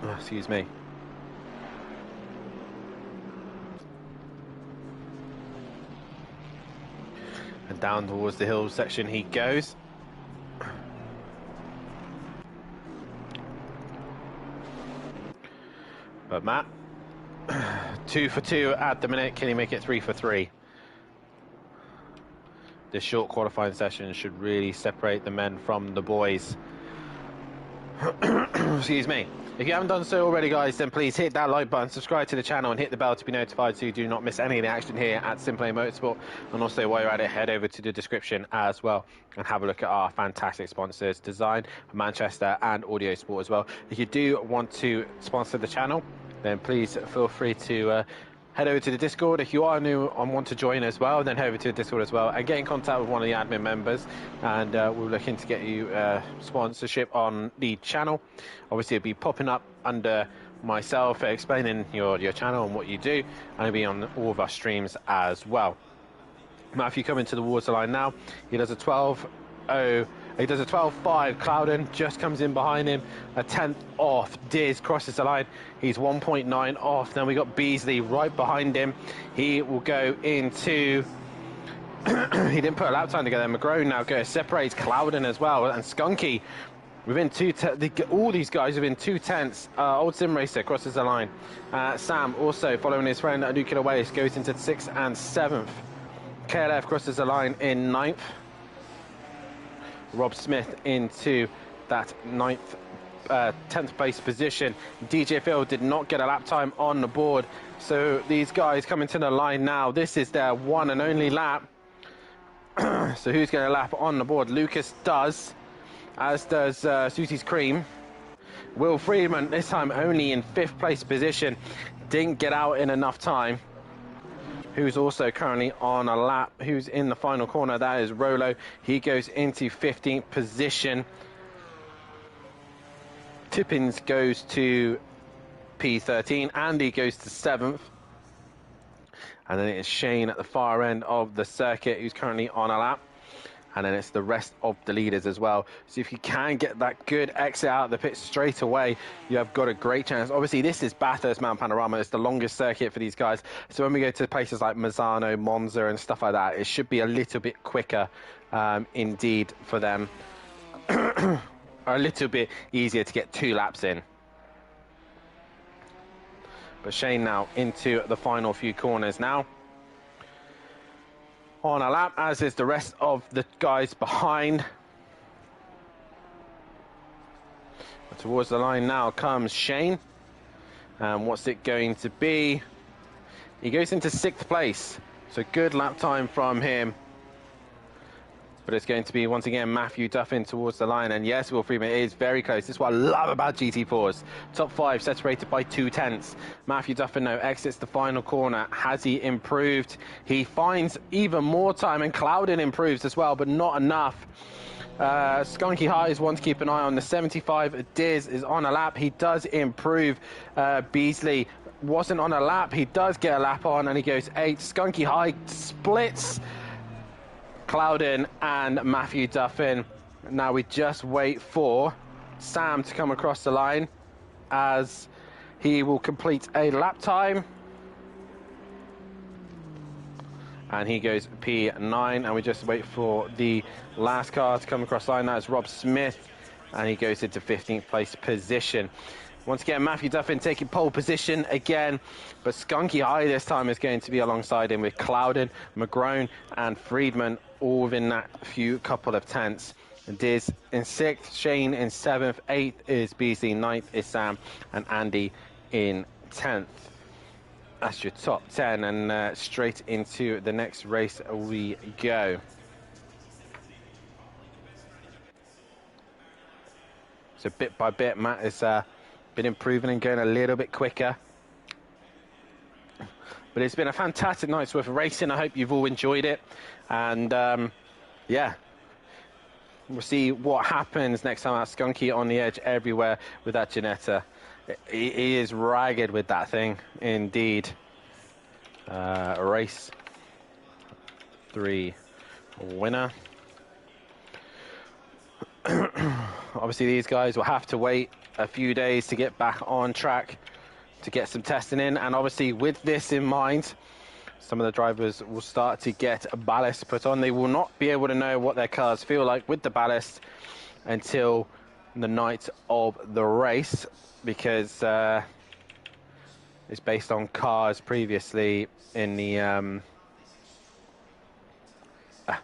[SPEAKER 1] Oh, excuse me. And down towards the hill section he goes. But Matt, 2 for 2 at the minute. Can he make it 3 for 3? This short qualifying session should really separate the men from the boys. Excuse me. If you haven't done so already, guys, then please hit that like button, subscribe to the channel, and hit the bell to be notified so you do not miss any of the action here at SimPlay Motorsport. And also, while you're at it, head over to the description as well and have a look at our fantastic sponsors, Design, Manchester, and Audio Sport as well. If you do want to sponsor the channel, then please feel free to head over to the Discord. If you are new and want to join as well, then head over to the Discord as well and get in contact with one of the admin members, and we're looking to get you sponsorship on the channel. Obviously, it'll be popping up under myself explaining your channel and what you do, and it'll be on all of our streams as well. Matthew coming to the waterline now. He does a 12.0. He does a 12.5. Clouden just comes in behind him. A 10th off. Diz crosses the line. He's 1.9 off. Then we got Beasley right behind him. He will go into... he didn't put a lap time together. McGrone now separates Clouden as well. And Skunky within all these guys within 2 tenths. Old Sim Racer crosses the line. Sam also following his friend Nuclear Waste goes into 6th and 7th. KLF crosses the line in 9th. Rob Smith into that 10th place position. DJ Phil did not get a lap time on the board, so these guys coming to the line now. This is their one and only lap. So who's going to lap on the board? Lucas does, as does Susie's Cream. Will Friedman, this time only in 5th place position, didn't get out in enough time. Who's also currently on a lap, who's in the final corner, that is Rolo. He goes into 15th position. Tippins goes to P13. Andy goes to 7th. And then it's Shane at the far end of the circuit, who's currently on a lap. And then it's the rest of the leaders as well. So if you can get that good exit out of the pit straight away, you have got a great chance. Obviously, this is Bathurst Mount Panorama. It's the longest circuit for these guys. So when we go to places like Mazzano, Monza, and stuff like that, it should be a little bit quicker indeed for them. Or a little bit easier to get 2 laps in. But Shane now into the final few corners now. On a lap, as is the rest of the guys behind. Towards the line now comes Shane. And what's it going to be? He goes into 6th place. So good lap time from him. but it's going to be once again Matthew Duffin towards the line, and yes, Will Freeman is very close. This is what I love about GT4s. Top 5 separated by 2/10. Matthew Duffin now exits the final corner. Has he improved? He finds even more time, and Clouden improves as well, but not enough. Skunky High is one to keep an eye on. The 75 Diz is on a lap. He does improve. Beasley wasn't on a lap. He does get a lap on, and he goes 8. Skunky High splits Clouden and Matthew Duffin. Now we just wait for Sam to come across the line as he will complete a lap time. And he goes P9, and we just wait for the last car to come across the line. That's Rob Smith, and he goes into 15th place position. Once again, Matthew Duffin taking pole position again, but Skunky High this time is going to be alongside him with Clouden, McGrone, and Friedman, all within that few couple of tenths. Diz in 6th, Shane in 7th, 8th is Beasley, 9th is Sam, and Andy in 10th. That's your top 10, and straight into the next race we go. So bit by bit, Matt has been improving and going a little bit quicker. But it's been a fantastic night's worth of racing. I hope you've all enjoyed it. And yeah, we'll see what happens next time. That Skunky on the edge everywhere with that Ginetta. He is ragged with that thing, indeed. Race 3 winner. Obviously, these guys will have to wait a few days to get back on track to get some testing in, and obviously with this in mind, some of the drivers will start to get a ballast put on. They will not be able to know what their cars feel like with the ballast until the night of the race, because it's based on cars previously in the I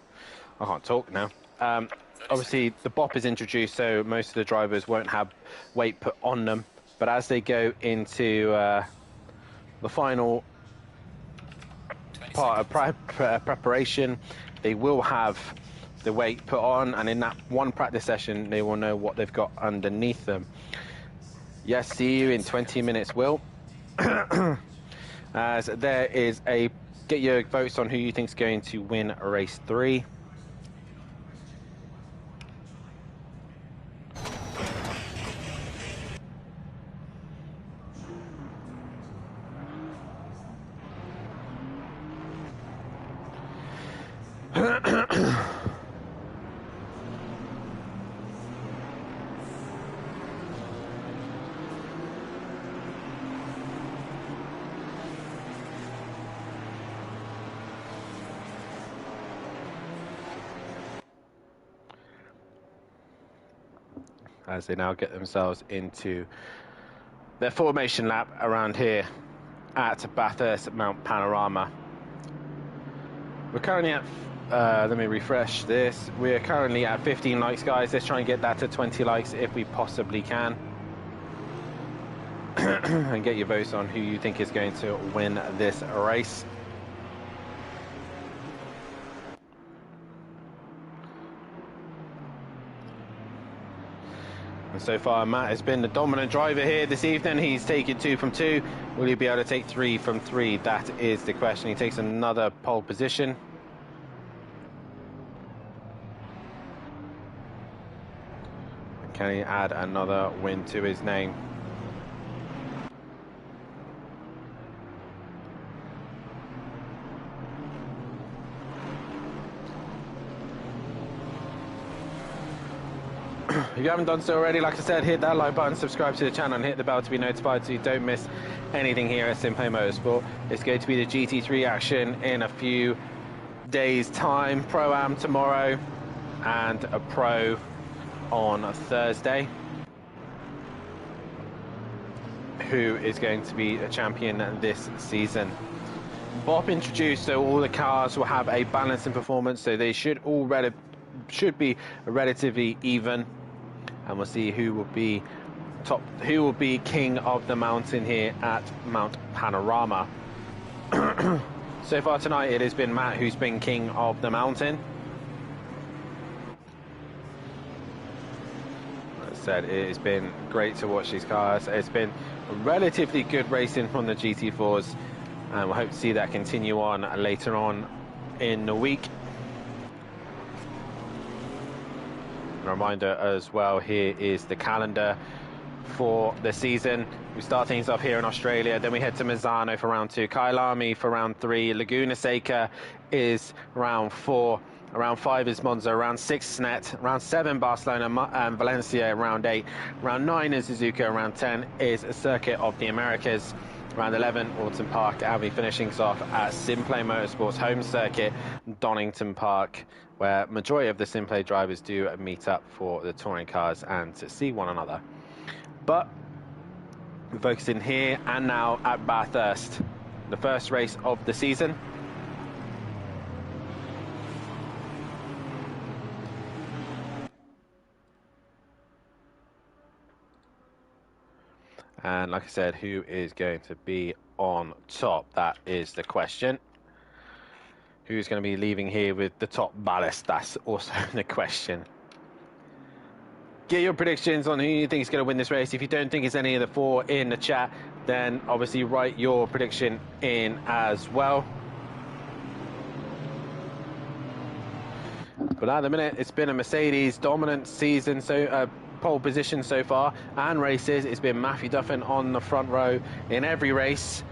[SPEAKER 1] can't talk now. Obviously the BOP is introduced, so most of the drivers won't have weight put on them, but as they go into the final part of preparation, they will have the weight put on, and in that one practice session they will know what they've got underneath them. Yes, see you in 20 minutes, Will. As there is a, get your votes on who you think is going to win race 3. As they now get themselves into their formation lap around here at Bathurst Mount Panorama. We're currently at, let me refresh this, we're currently at 15 likes, guys. Let's try and get that to 20 likes if we possibly can. And get your votes on who you think is going to win this race. And so far, Matt has been the dominant driver here this evening. He's taken 2 from 2. Will he be able to take 3 from 3? That is the question. He takes another pole position. Can he add another win to his name? If you haven't done so already, like I said, hit that like button, subscribe to the channel, and hit the bell to be notified so you don't miss anything here at SimPlay Motorsport. It's going to be the GT3 action in a few days' time. Pro-Am tomorrow and a Pro on Thursday. Who is going to be a champion this season? BOP introduced, so all the cars will have a balance in performance, so they should all should be relatively even. And we'll see who will be king of the mountain here at Mount Panorama. So far tonight, it has been Matt who's been king of the mountain. said, it has been great to watch these cars. It's been relatively good racing from the GT4s, and we'll hope to see that continue on later on in the week. A reminder as well, here is the calendar for the season. We start things off here in Australia, then we head to Misano for round 2, Kyalami for round 3, Laguna Seca is round 4, round 5 is Monza, round 6 Snet, round 7 Barcelona and Valencia, round 8, round 9 is Suzuka, round 10 is Circuit of the Americas, round 11 Alton Park, and we finishing off at SimPlay Motorsport's home circuit, Donington Park, where majority of the SimPlay drivers do meet up for the touring cars and to see one another. But we're focusing here and now at Bathurst, the first race of the season. And like I said, who is going to be on top? That is the question. Who's going to be leaving here with the top ballast? That's also the question. Get your predictions on who you think is going to win this race. If you don't think it's any of the 4 in the chat, then obviously write your prediction in as well. But at the minute, it's been a Mercedes dominant season, so pole position so far, and races. It's been Matthew Duffin on the front row in every race.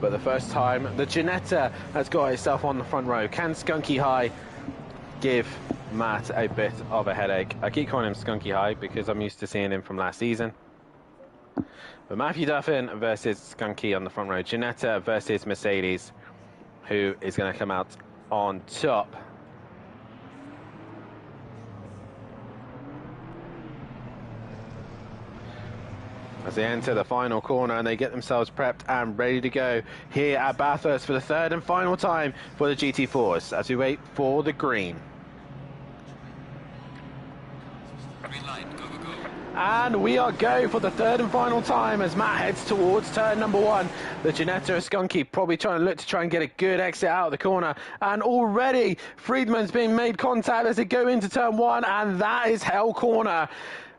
[SPEAKER 1] But the first time, the Ginetta has got itself on the front row. Can Skunky High give Matt a bit of a headache? I keep calling him Skunky High because I'm used to seeing him from last season. But Matthew Duffin versus Skunky on the front row. Ginetta versus Mercedes. Who is going to come out on top? As they enter the final corner and they get themselves prepped and ready to go here at Bathurst for the third and final time for the GT4s as we wait for the green.
[SPEAKER 2] Green light, go, go, go.
[SPEAKER 1] And we are go for the third and final time as Matt heads towards turn number 1. The Ginetta Skunky probably trying to try and get a good exit out of the corner. And already Friedman's being made contact as they go into turn 1, and that is hell corner.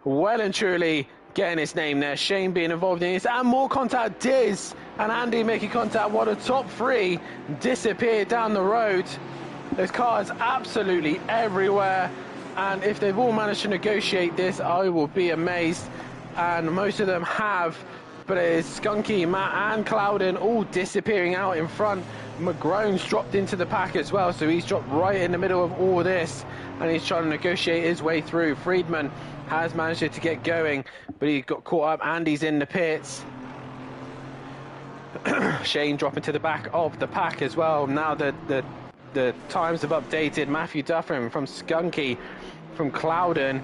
[SPEAKER 1] Well and truly getting his name there. Shane being involved in this, and more contact. Diz and Andy making contact. What a top 3 disappear down the road. There's cars absolutely everywhere, and if they've all managed to negotiate this, I will be amazed. And most of them have, but it is Skunky, Matt and Clouden all disappearing out in front. McGrone's dropped into the pack as well, so he's dropped right in the middle of all this, and he's trying to negotiate his way through. Friedman has managed to get going, but he got caught up. Andy's in the pits. Shane dropping to the back of the pack as well. Now the times have updated. Matthew Duffin from Skunky, from Clouden,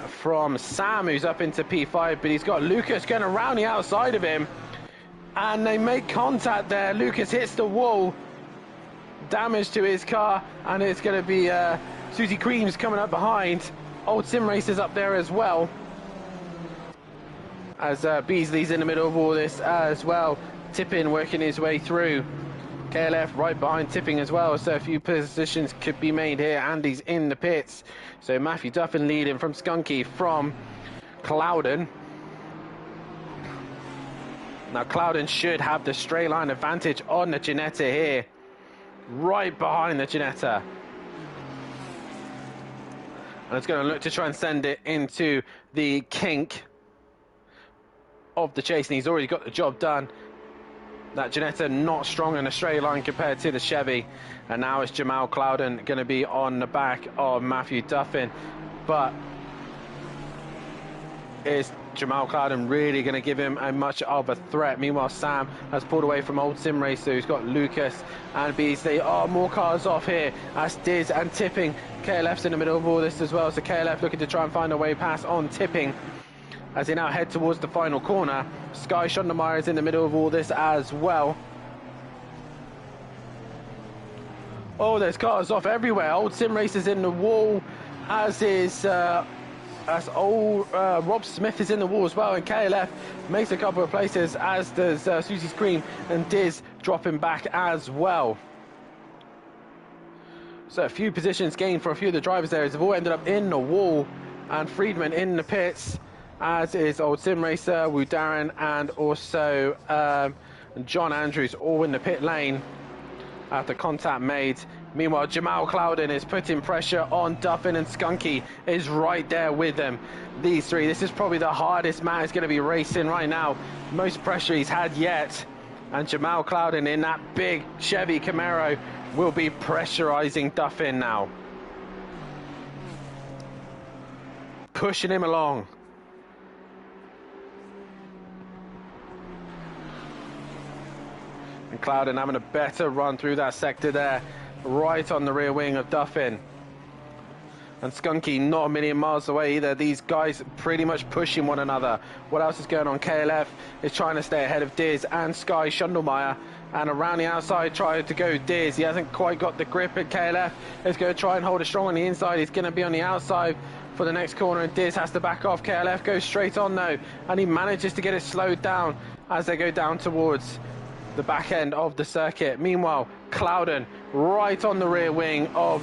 [SPEAKER 1] from Sam, who's up into P5, but he's got Lucas going around the outside of him, and they make contact there. Lucas hits the wall, damage to his car, and it's going to be Susie Creams coming up behind. Old Sim Racers up there as well, as Beasley's in the middle of all this as well. Tipping working his way through. KLF right behind Tipping as well, so a few positions could be made here. Andy's in the pits, so Matthew Duffin leading from Skunky, from Clouden. Now Clouden should have the straight line advantage on the Ginetta here, right behind the Ginetta. And it's going to look to try and send it into the kink of the chase, and he's already got the job done. That Ginetta not strong in a straight line compared to the Chevy. And now it's Jamal Clouden going to be on the back of Matthew Duffin. But is Jamal Clouden really going to give him a much of a threat? Meanwhile, Sam has pulled away from Old Sim Racer, who's got Lucas and Beasley. Oh, more cars off here. That's Diz and Tipping. KLF's in the middle of all this as well, so KLF looking to try and find a way past on Tipping as they now head towards the final corner. Sky Schondermeyer is in the middle of all this as well. Oh, there's cars off everywhere. Old Sim Racers in the wall, as is Rob Smith is in the wall as well, and KLF makes a couple of places, as does Susie's Cream, and Diz dropping back as well. So a few positions gained for a few of the drivers there, as they've all ended up in the wall, And Friedman in the pits, as is Old Sim Racer, Wu Darren, and also John Andrews, all in the pit lane after contact made. Meanwhile, Jamal Clouden is putting pressure on Duffin, and Skunky is right there with them. These three, this is probably the hardest Matt is going to be racing right now. Most pressure he's had yet. And Jamal Clouden in that big Chevy Camaro will be pressurizing Duffin now. Pushing him along. And Clouden having a better run through that sector there, right on the rear wing of Duffin. And Skunky not a million miles away either. These guys pretty much pushing one another. What else is going on? KLF is trying to stay ahead of Diz and Sky Schundelmeyer. And around the outside trying to go Diz. He hasn't quite got the grip at KLF. He's going to try and hold it strong on the inside. He's going to be on the outside for the next corner, and Diz has to back off. KLF goes straight on though, and he manages to get it slowed down as they go down towards the back end of the circuit. Meanwhile, Clouden right on the rear wing of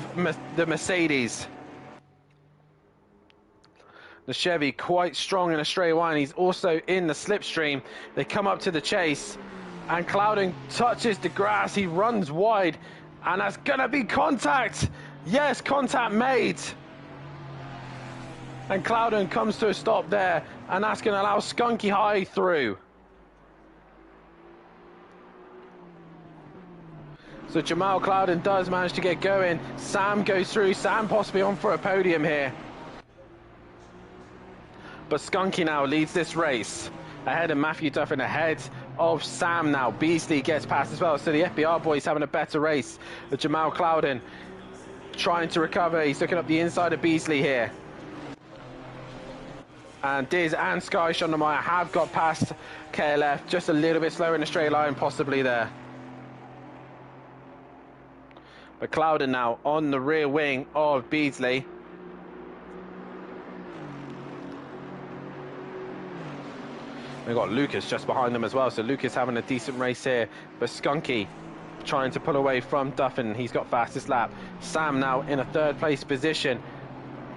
[SPEAKER 1] the Mercedes. The Chevy quite strong in a straight line. He's also in the slipstream. They come up to the chase, and Clouden touches the grass. He runs wide, and that's gonna be contact. Yes, contact made. And Clouden comes to a stop there, and that's gonna allow Skunky High through. So Jamal Clouden does manage to get going. Sam goes through. Sam possibly on for a podium here. But Skunky now leads this race ahead of Matthew Duffin, ahead of Sam now. Beasley gets past as well. So the FBR boys having a better race. But Jamal Clouden trying to recover. He's looking up the inside of Beasley here. And Diz and Sky Schundelmeyer have got past KLF. Just a little bit slower in a straight line possibly there. But Clouden now on the rear wing of Beasley. We've got Lucas just behind them as well, so Lucas having a decent race here. But Skunky trying to pull away from Duffin. He's got fastest lap. Sam now in a third place position.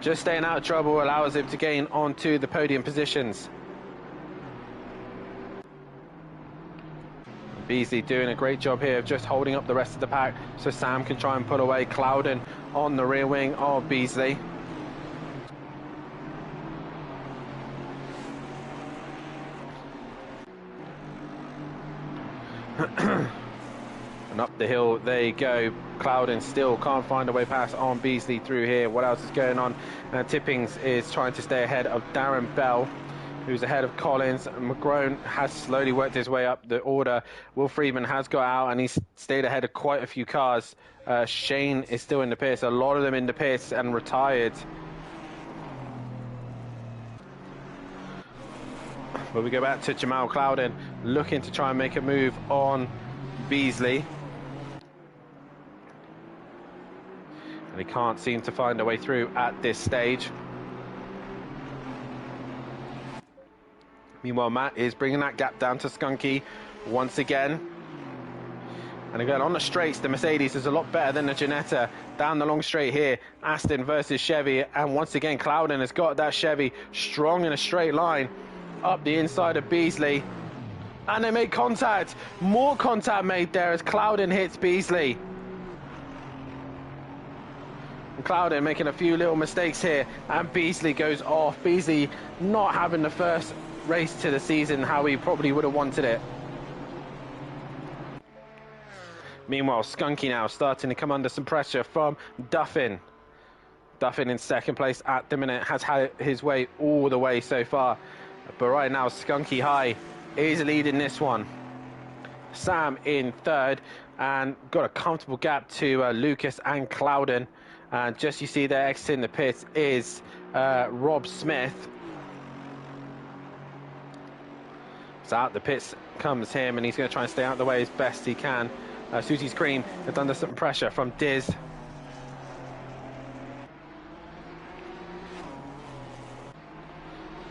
[SPEAKER 1] Just staying out of trouble allows him to gain onto the podium positions. Beasley doing a great job here of just holding up the rest of the pack so Sam can try and pull away. Clouden on the rear wing of Beasley. And up the hill they go. Clouden still can't find a way past on Beasley through here. What else is going on? Tippings is trying to stay ahead of Darren Bell, who's ahead of Collins. McGrone has slowly worked his way up the order. Will Friedman has got out, and he's stayed ahead of quite a few cars. Shane is still in the pits, a lot of them in the pits and retired. But we go back to Jamal Clouden, looking to try and make a move on Beasley. And he can't seem to find a way through at this stage. Meanwhile, Matt is bringing that gap down to Skunky once again. And again, on the straights, the Mercedes is a lot better than the Ginetta. Down the long straight here, Aston versus Chevy. And once again, Clouden has got that Chevy strong in a straight line up the inside of Beasley. And they make contact. More contact made there as Clouden hits Beasley. And Clouden making a few little mistakes here. And Beasley goes off. Beasley not having the first race to the season how he probably would have wanted it. Meanwhile, Skunky now starting to come under some pressure from Duffin. Duffin in second place at the minute, has had his way all the way so far. But right now, Skunky High is leading this one. Sam in third, and got a comfortable gap to Lucas and Clouden. And just you see there exiting the pits is Rob Smith. So out the pits comes him, and he's going to try and stay out of the way as best he can. Susie's Cream is under some pressure from Diz.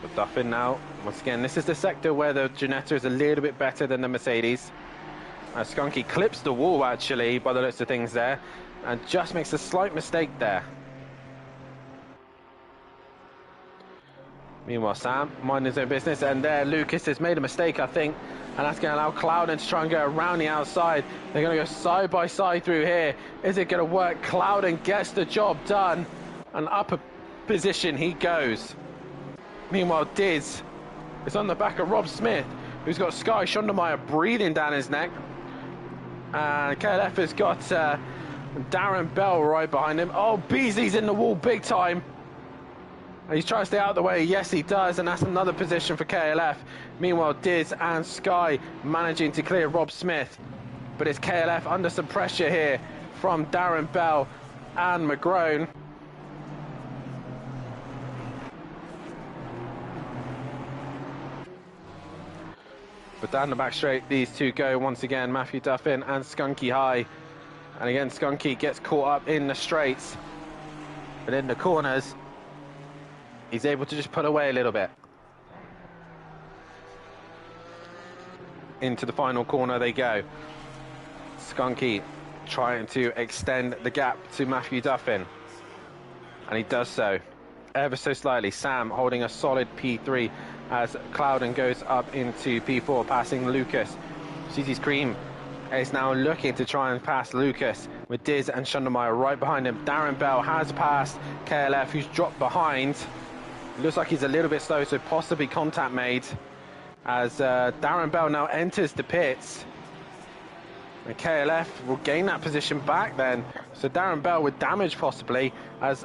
[SPEAKER 1] But Duffin now, once again, this is the sector where the Ginetta is a little bit better than the Mercedes. Skunky clips the wall, actually, by the looks of things there, and just makes a slight mistake there. Meanwhile, Sam minding his own business, and there Lucas has made a mistake, I think, and that's going to allow Clouden to try and go around the outside. They're going to go side by side through here. Is it going to work? Clouden gets the job done, and up a position he goes. Meanwhile, Diz is on the back of Rob Smith, who's got Sky Schondermeyer breathing down his neck, and KLF has got Darren Bell right behind him. Oh, Beasley's in the wall big time. He's trying to stay out of the way. Yes, he does, and that's another position for KLF. Meanwhile, Diz and Sky managing to clear Rob Smith. But it's KLF under some pressure here from Darren Bell and McGrone. But down the back straight, these two go once again, Matthew Duffin and Skunky High. And again, Skunky gets caught up in the straights. But in the corners, he's able to just pull away a little bit. Into the final corner they go. Skunky trying to extend the gap to Matthew Duffin. And he does so, ever so slightly. Sam holding a solid P3 as Clouden goes up into P4, passing Lucas. Suzy's Cream is now looking to try and pass Lucas, with Diz and Schondermeyer right behind him. Darren Bell has passed KLF, who's dropped behind. Looks like he's a little bit slow, so possibly contact made as Darren Bell now enters the pits. And KLF will gain that position back then. So Darren Bell with damage possibly as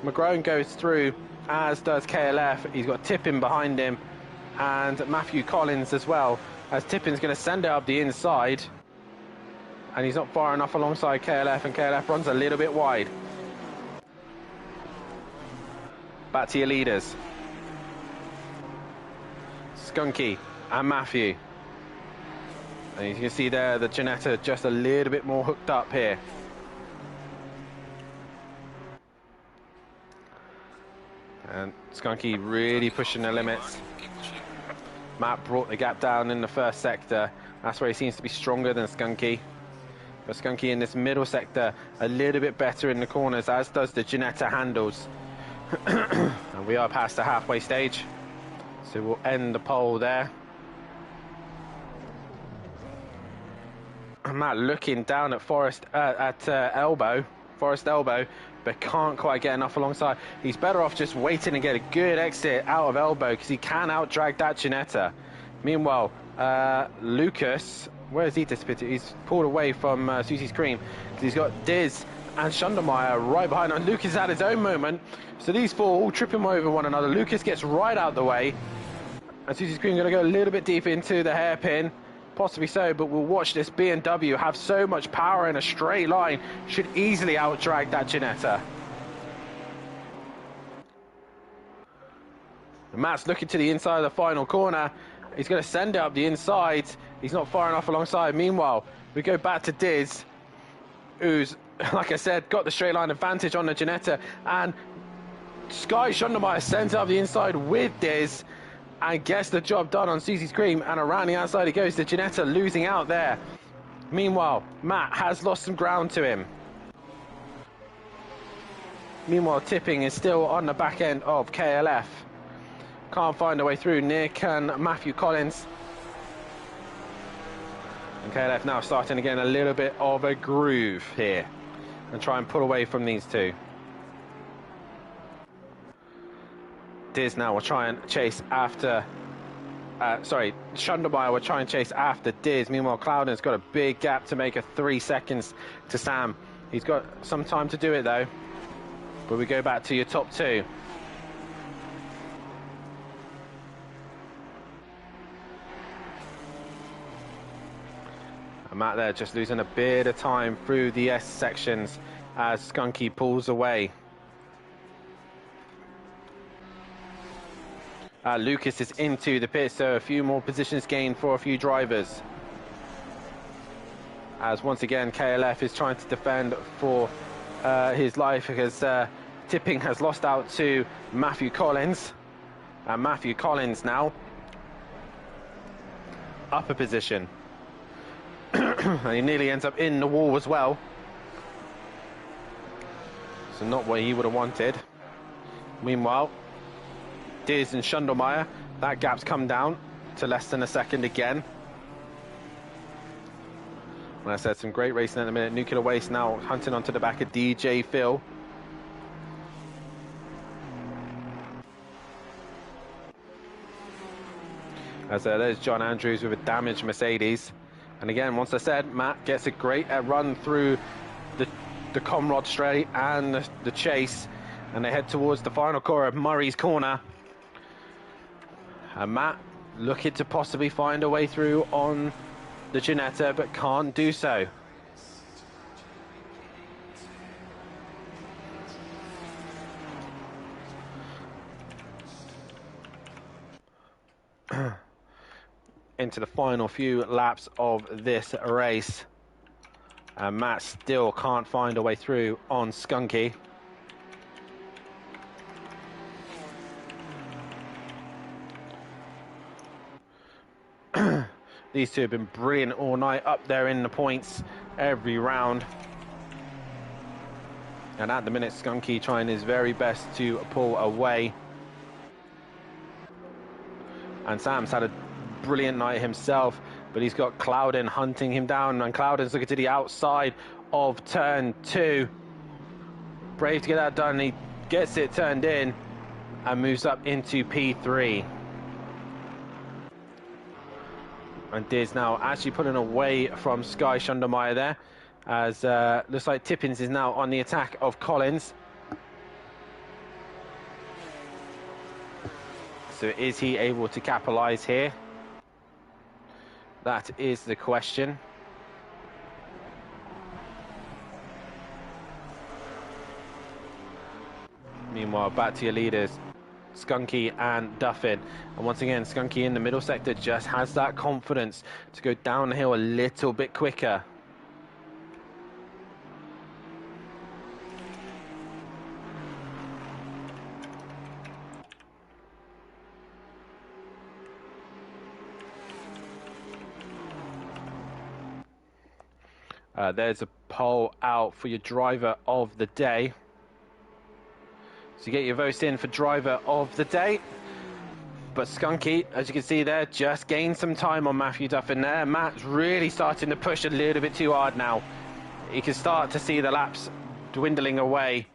[SPEAKER 1] McGrone goes through, as does KLF. He's got Tippin behind him and Matthew Collins as well, as Tippin's going to send it up the inside. And he's not far enough alongside KLF, and KLF runs a little bit wide. Back to your leaders. Skunky and Matthew. And you can see there the Ginetta just a little bit more hooked up here. And Skunky really pushing the limits. Matt brought the gap down in the first sector. That's where he seems to be stronger than Skunky. But Skunky in this middle sector a little bit better in the corners, as does the Ginetta handles. And we are past the halfway stage, so we'll end the poll there. And Matt looking down at Forest Elbow, but can't quite get enough alongside. He's better off just waiting and get a good exit out of Elbow, because he can out-drag that Ginetta. Meanwhile, Lucas, where is he dissipated? He's pulled away from Suzy's Cream, because he's got Diz and Schondermeyer right behind. And Lucas had his own moment, so these four all tripping over one another. Lucas gets right out the way, and Suzy's Cream going to go a little bit deep into the hairpin. Possibly so, but we'll watch this B&W have so much power in a straight line, should easily out-drag that Ginetta. And Matt's looking to the inside of the final corner. He's going to send it up the inside. He's not far enough alongside. Meanwhile, we go back to Diz, who's, like I said, got the straight line advantage on the Ginetta, and Sky Schondermeyer sends it up the inside with Diz and gets the job done on Suzy's Cream, and around the outside he goes. The Ginetta losing out there. Meanwhile, Matt has lost some ground to him. Meanwhile, Tipping is still on the back end of KLF. Can't find a way through. Nick and Matthew Collins. And KLF now starting again a little bit of a groove here, and try and pull away from these two. Diz now will try and chase after, Schondermeyer will try and chase after Diz. Meanwhile, Clouden's got a big gap to make a 3 seconds to Sam. He's got some time to do it though. But we go back to your top two. And Matt there just losing a bit of time through the S sections as Skunky pulls away. Lucas is into the pit, so a few more positions gained for a few drivers. As once again, KLF is trying to defend for his life, because Tipping has lost out to Matthew Collins. And Matthew Collins now up a position. And he nearly ends up in the wall as well. So not what he would have wanted. Meanwhile, Diz and Schundelmeyer. That gap's come down to less than a second again. And I said, some great racing at the minute. Nuclear Waste now hunting onto the back of DJ Phil. As there's John Andrews with a damaged Mercedes. And again, once I said, Matt gets a great run through the Comrod Straight and the chase. And they head towards the final corner of Murray's Corner. And Matt looking to possibly find a way through on the Ginetta, but can't do so. Into the final few laps of this race. And Matt still can't find a way through on Skunky. These two have been brilliant all night, up there in the points every round. And at the minute, Skunky trying his very best to pull away. And Sam's had a brilliant night himself, but he's got Clouden hunting him down, and Clouden's looking to the outside of turn 2. Brave to get that done. He gets it turned in and moves up into P3. And Diz now actually pulling away from Sky Schundelmeyer there, as looks like Tippins is now on the attack of Collins. So is he able to capitalise here? That is the question. Meanwhile, back to your leaders, Skunky and Duffin. And once again, Skunky in the middle sector just has that confidence to go down the hill a little bit quicker. There's a poll out for your driver of the day. So get your votes in for driver of the day. But Skunky, as you can see there, just gained some time on Matthew Duffin there. Matt's really starting to push a little bit too hard now. You can start to see the laps dwindling away.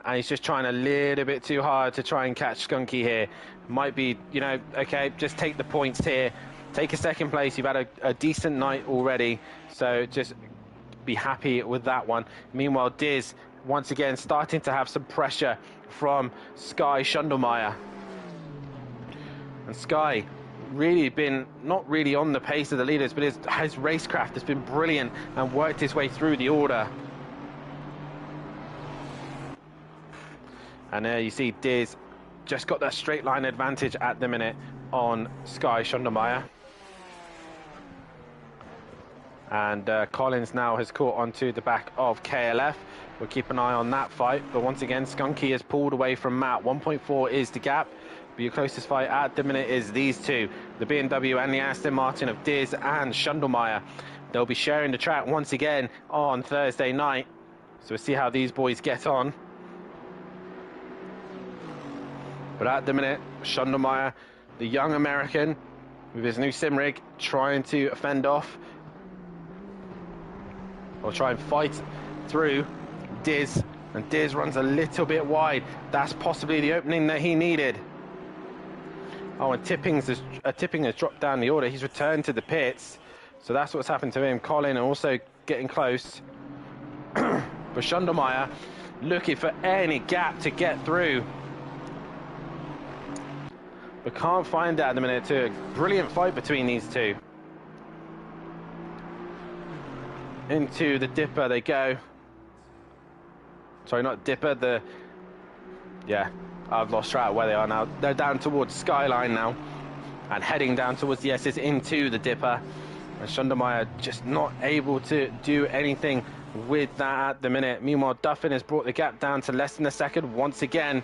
[SPEAKER 1] And he's just trying a little bit too hard to try and catch Skunky here. Might be, you know, okay, just take the points here. Take a second place. You've had a decent night already. So just be happy with that one. Meanwhile, Diz, once again, starting to have some pressure from Sky Schundelmeyer. And Sky really been not really on the pace of the leaders, but his racecraft has been brilliant and worked his way through the order. And there you see Diz just got that straight line advantage at the minute on Sky Schundelmeyer. And Collins now has caught onto the back of KLF. We'll keep an eye on that fight. But once again, Skunky has pulled away from Matt. 1.4 is the gap. But your closest fight at the minute is these two, the BMW and the Aston Martin of Diz and Schundelmeyer. They'll be sharing the track once again on Thursday night. So we'll see how these boys get on. But at the minute, Schundelmeyer, the young American, with his new sim rig, trying to fend off or try and fight through Diz, and Diz runs a little bit wide. That's possibly the opening that he needed. Oh, and Tipping has dropped down the order. He's returned to the pits, so that's what's happened to him. Colin also getting close. But Schundelmeyer looking for any gap to get through, but can't find that at the minute too. Brilliant fight between these two. Into the dipper they go. Sorry, not dipper, yeah, I've lost track of where they are now. They're down towards Skyline now and heading down towards the S's into the dipper. And Schundelmeyer just not able to do anything with that at the minute. Meanwhile, Duffin has brought the gap down to less than a second once again.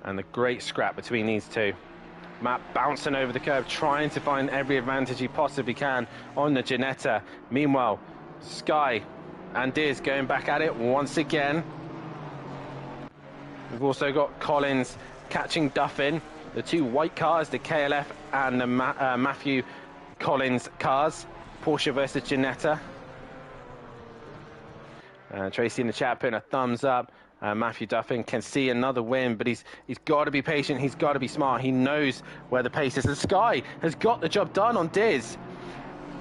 [SPEAKER 1] And the great scrap between these two. Matt bouncing over the curb, trying to find every advantage he possibly can on the Ginetta. Meanwhile, Sky and Diz going back at it once again. We've also got Collins catching Duffin, the two white cars, the KLF and the Matthew Collins cars. Porsche versus Ginetta. Tracy in the chat putting a thumbs up. Matthew Duffin can see another win, but he's got to be patient. He's got to be smart. He knows where the pace is. The Sky has got the job done on Diz,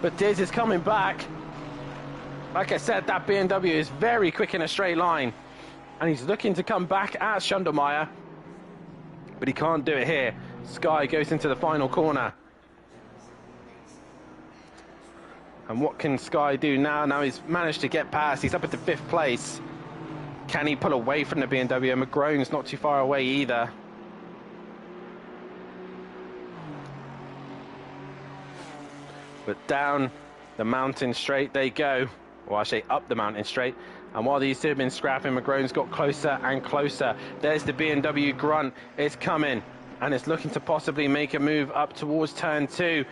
[SPEAKER 1] but Diz is coming back. Like I said, that BMW is very quick in a straight line, and he's looking to come back at Schundelmeyer, but he can't do it here. Sky goes into the final corner. And what can Sky do now? Now he's managed to get past. He's up at the 5th place. Can he pull away from the BMW? McGrone's not too far away either. But down the mountain straight they go. Or I say up the mountain straight. And while these two have been scrapping, McGrone's got closer and closer. There's the BMW Grunt. It's coming. And it's looking to possibly make a move up towards turn 2.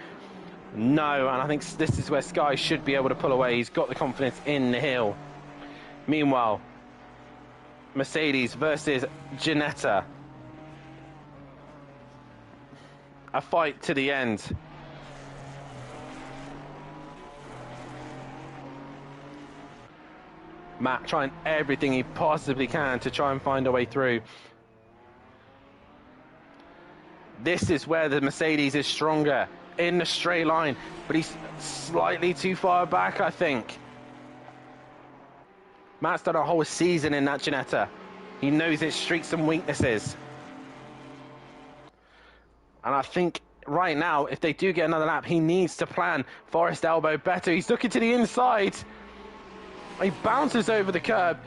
[SPEAKER 1] No, and I think this is where Sky should be able to pull away. He's got the confidence in the hill. Meanwhile, Mercedes versus Ginetta. A fight to the end. Matt trying everything he possibly can to try and find a way through. This is where the Mercedes is stronger. In the straight line, but he's slightly too far back, I think. Matt's done a whole season in that Ginetta. He knows its strengths and weaknesses. And I think right now, if they do get another lap, he needs to plan Forest Elbow better. He's looking to the inside. He bounces over the curb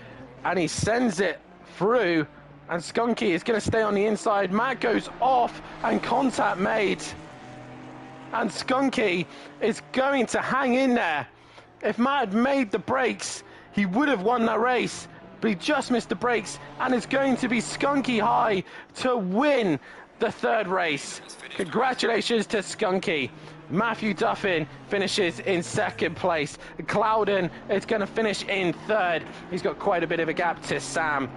[SPEAKER 1] and he sends it through. And Skunky is going to stay on the inside. Matt goes off and contact made. And Skunky is going to hang in there. If Matt had made the brakes, he would have won that race. But he just missed the brakes, and it's going to be Skunky High to win the 3rd race. Congratulations to Skunky. Matthew Duffin finishes in 2nd place. Clouden is going to finish in 3rd. He's got quite a bit of a gap to Sam.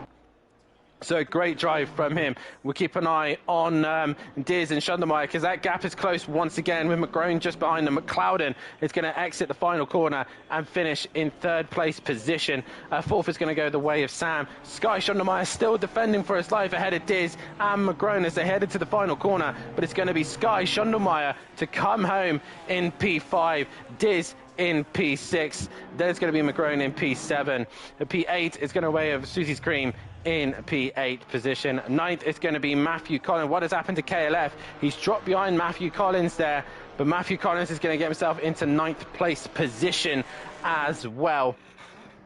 [SPEAKER 1] So great drive from him. We'll keep an eye on Diz and Schundelmeyer because that gap is close once again with McGrone just behind them. McLeod is going to exit the final corner and finish in 3rd place position. 4th is going to go the way of Sam. Sky Schundelmeyer still defending for his life ahead of Diz and McGrone as they headed to the final corner. But it's going to be Sky Schundelmeyer to come home in P5. Diz in P6. There's going to be McGrone in P7. The P8 is going to way of Susie's Cream in P8 position. 9th is going to be Matthew Collins. What has happened to KLF? He's dropped behind Matthew Collins there, but Matthew Collins is going to get himself into 9th place position as well.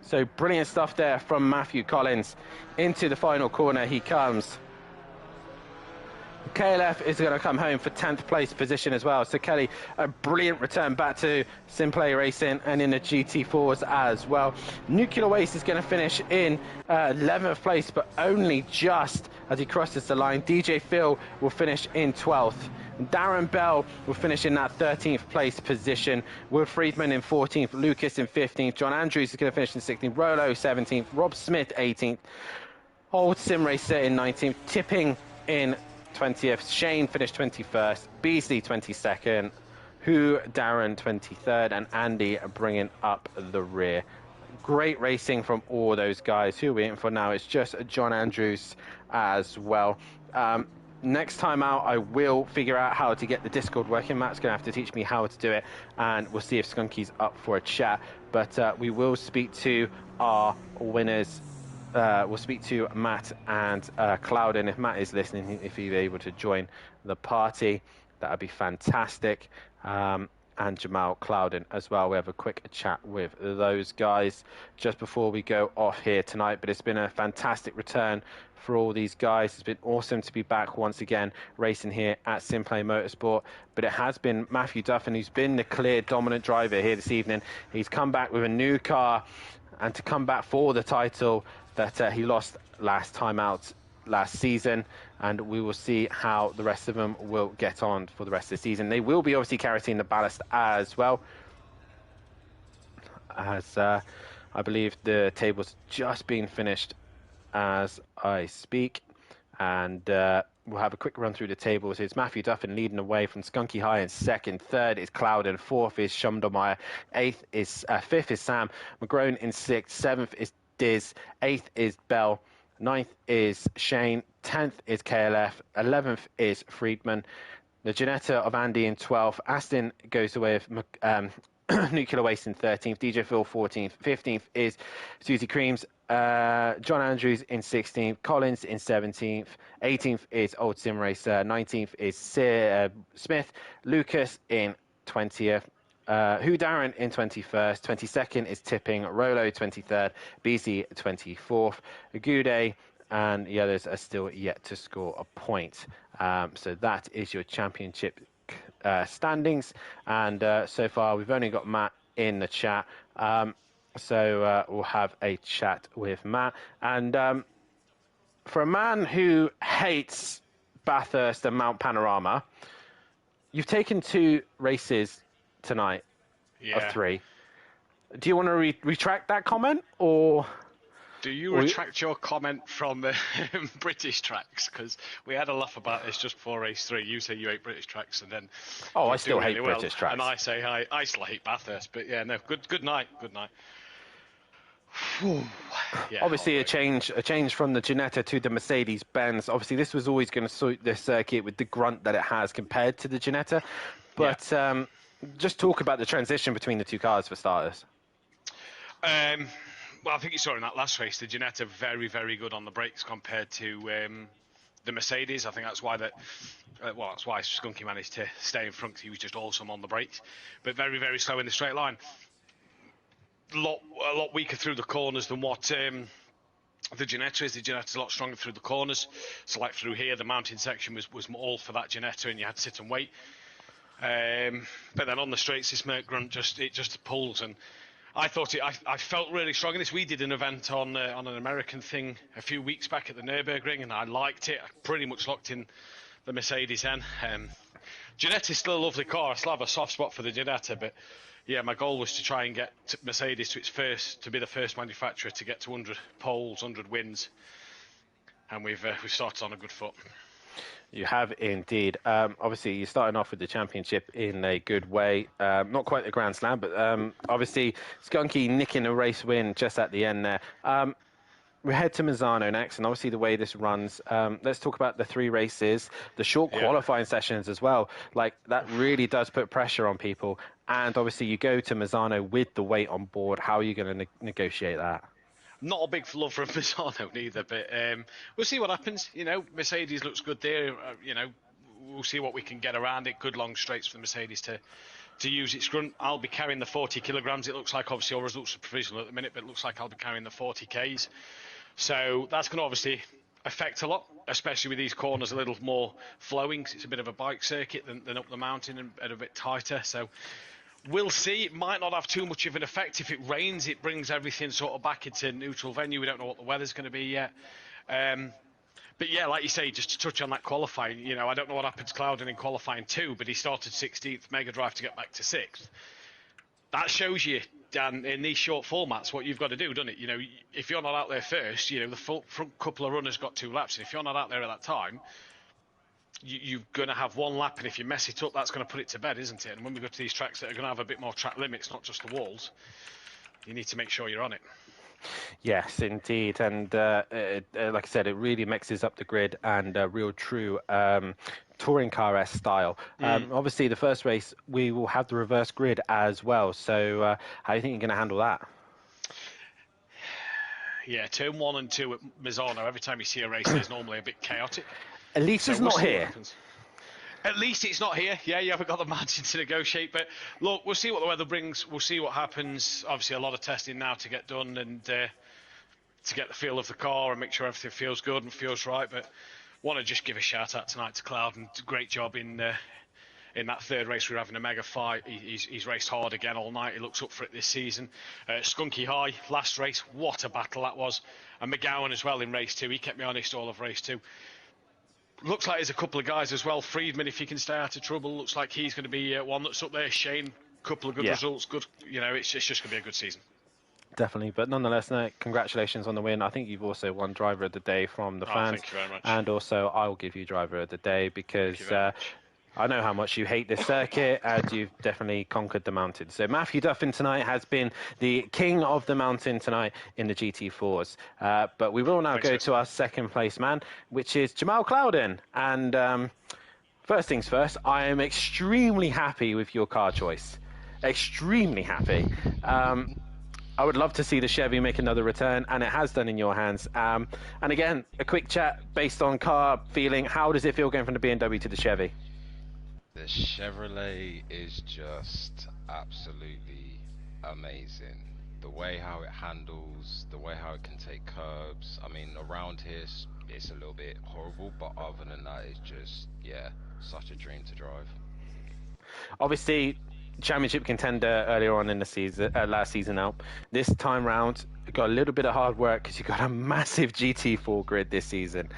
[SPEAKER 1] So brilliant stuff there from Matthew Collins. Into the final corner he comes. KLF is going to come home for 10th place position as well. So Kelly, a brilliant return back to SimPlay Racing and in the GT4s as well. Nuclear Waste is going to finish in 11th place, but only just as he crosses the line. DJ Phil will finish in 12th. Darren Bell will finish in that 13th place position. Will Friedman in 14th. Lucas in 15th. John Andrews is going to finish in 16th. Rolo 17th. Rob Smith 18th. Old Sim Racer in 19th. Tipping in 20th. Shane finished 21st. Beasley 22nd. Darren 23rd. And Andy bringing up the rear. Great racing from all those guys. Who are we waiting for now? It's just John Andrews as well. Next time out, I will figure out how to get the Discord working. Matt's going to have to teach me how to do it, and we'll see if Skunky's up for a chat. But we will speak to our winners. We'll speak to Matt and Clouden. If Matt is listening, if he's able to join the party, that would be fantastic. And Jamal Clouden as well. We have a quick chat with those guys just before we go off here tonight. But it's been a fantastic return for all these guys. It's been awesome to be back once again racing here at SimPlay Motorsport. But it has been Matthew Duffin who's been the clear dominant driver here this evening. He's come back with a new car, and to come back for the title that he lost last time out last season, and we will see how the rest of them will get on for the rest of the season. They will be obviously carrying the ballast as well, as I believe the table's just been finished as I speak. And we'll have a quick run through the tables. It's Matthew Duffin leading away from Skunky High in second. Third is Clouden. Fourth is Shumdelmeyer. Fifth is Sam McGrone in sixth. Seventh is Diz. Eighth is Bell. Ninth is Shane. 10th is KLF. 11th is Friedman. The Janetta of Andy in 12th. Aston goes away with Nuclear Waste in 13th. DJ Phil 14th. 15th is Susie Creams. John Andrews in 16th. Collins in 17th. 18th is Old Sim Racer. 19th is Smith. Lucas in 20th. Who Darren in 21st. 22nd is Tipping. Rolo 23rd. BZ 24th. Gude and the others are still yet to score a point. So that is your championship standings. And so far, we've only got Matt in the chat. So we'll have a chat with Matt. And for a man who hates Bathurst and Mount Panorama, you've taken 2 races tonight of 3. Do you want to retract that comment, or
[SPEAKER 3] do you retract your comment from the British tracks? Because we had a laugh about this just before race 3. You say you hate British tracks, and then
[SPEAKER 1] I still hate British tracks,
[SPEAKER 3] and I say I still hate Bathurst. But yeah, no, good night. Yeah,
[SPEAKER 1] obviously a change from the Ginetta to the Mercedes-Benz. Obviously, this was always going to suit this circuit with the grunt that it has compared to the Ginetta. But just talk about the transition between the 2 cars for starters.
[SPEAKER 3] Well, I think you saw in that last race, the Ginetta very, very good on the brakes compared to the Mercedes. I think that's why that's why Skunky managed to stay in front. He was just awesome on the brakes, but very, very slow in the straight line. A lot weaker through the corners than what the Ginetta is. The Ginetta's a lot stronger through the corners. So like through here, the mountain section was all for that Ginetta, and you had to sit and wait. But then on the straights, this Merc Grunt just pulls, and I thought I felt really strong in this. We did an event on an American thing a few weeks back at the Nürburgring, and I liked it. I pretty much locked in the Mercedes then. Ginetta's still a lovely car. I still have a soft spot for the Ginetta, but yeah, my goal was to try and get Mercedes to be the first manufacturer to get to 100 poles, 100 wins, and we've started on a good foot.
[SPEAKER 1] You have indeed. Obviously, you're starting off with the championship in a good way. Not quite the Grand Slam, but obviously Skunky nicking a race win just at the end there. We head to Misano next, and obviously the way this runs, let's talk about the 3 races, the short qualifying sessions as well. Like, that really does put pressure on people. And obviously you go to Misano with the weight on board. How are you going to negotiate that?
[SPEAKER 3] Not a big love for Misano neither, but we'll see what happens. You know, Mercedes looks good there. You know, we'll see what we can get around it. Good long straights for the Mercedes to use its grunt. I'll be carrying the 40 kilograms. It looks like, obviously, our results are provisional at the minute, but it looks like I'll be carrying the 40 Ks. So that's going to obviously affect a lot, especially with these corners a little more flowing, 'cause it's a bit of a bike circuit than up the mountain and a bit tighter. So we'll see. It might not have too much of an effect. If it rains, it brings everything sort of back into neutral venue. We don't know what the weather's going to be yet. But yeah, like you say, just to touch on that qualifying, you know, I don't know what happened to Clouden in qualifying 2, but he started 16th, Mega Drive to get back to 6th. That shows you, Dan, in these short formats, what you've got to do, doesn't it? You know, if you're not out there first, you know, the front couple of runners got 2 laps, and if you're not out there at that time, you're going to have 1 lap, and if you mess it up, that's going to put it to bed, isn't it? And when we go to these tracks that are going to have a bit more track limits, not just the walls, you need to make sure you're on it.
[SPEAKER 1] Yes, indeed. And like I said, it really mixes up the grid and real true touring car style. Obviously, the first race, we will have the reverse grid as well. So how do you think you're going to handle that?
[SPEAKER 3] Yeah, turn 1 and 2 at Misano, every time you see a race, it's normally a bit chaotic.
[SPEAKER 1] At least it's not here.
[SPEAKER 3] At least it's not here. Yeah, you haven't got the margin to negotiate. But look, we'll see what the weather brings. We'll see what happens. Obviously, a lot of testing now to get done and to get the feel of the car and make sure everything feels good and feels right. But want to just give a shout out tonight to Clouden. Great job in that 3rd race. We were having a mega fight. He's raced hard again all night. He looks up for it this season. Skunky High, last race. What a battle that was. And McGowan as well in race 2. He kept me honest all of race 2. Looks like there's a couple of guys as well. Friedman, if he can stay out of trouble, looks like he's going to be one that's up there. Shane, couple of good results. Good, you know, it's just going to be a good season.
[SPEAKER 1] Definitely, but nonetheless, no, congratulations on the win. I think you've also won Driver of the Day from the fans.
[SPEAKER 3] Thank you very much.
[SPEAKER 1] And also, I will give you Driver of the Day because I know how much you hate this circuit, and you've definitely conquered the mountain. So Matthew Duffin tonight has been the king of the mountain tonight in the GT4s. But we will now go to our second place man, which is Jamal Clouden. And first things first, I am extremely happy with your car choice. Extremely happy. I would love to see the Chevy make another return, and it has done in your hands. And again, a quick chat based on car feeling. How does it feel going from the BMW to the Chevy?
[SPEAKER 4] The Chevrolet is just absolutely amazing. The way how it handles, the way how it can take curbs. I mean, around here it's a little bit horrible, but other than that, it's just, yeah, such a dream to drive.
[SPEAKER 1] Obviously, championship contender earlier on in the season, last season out. This time round, got a little bit of hard work because you got a massive GT4 grid this season.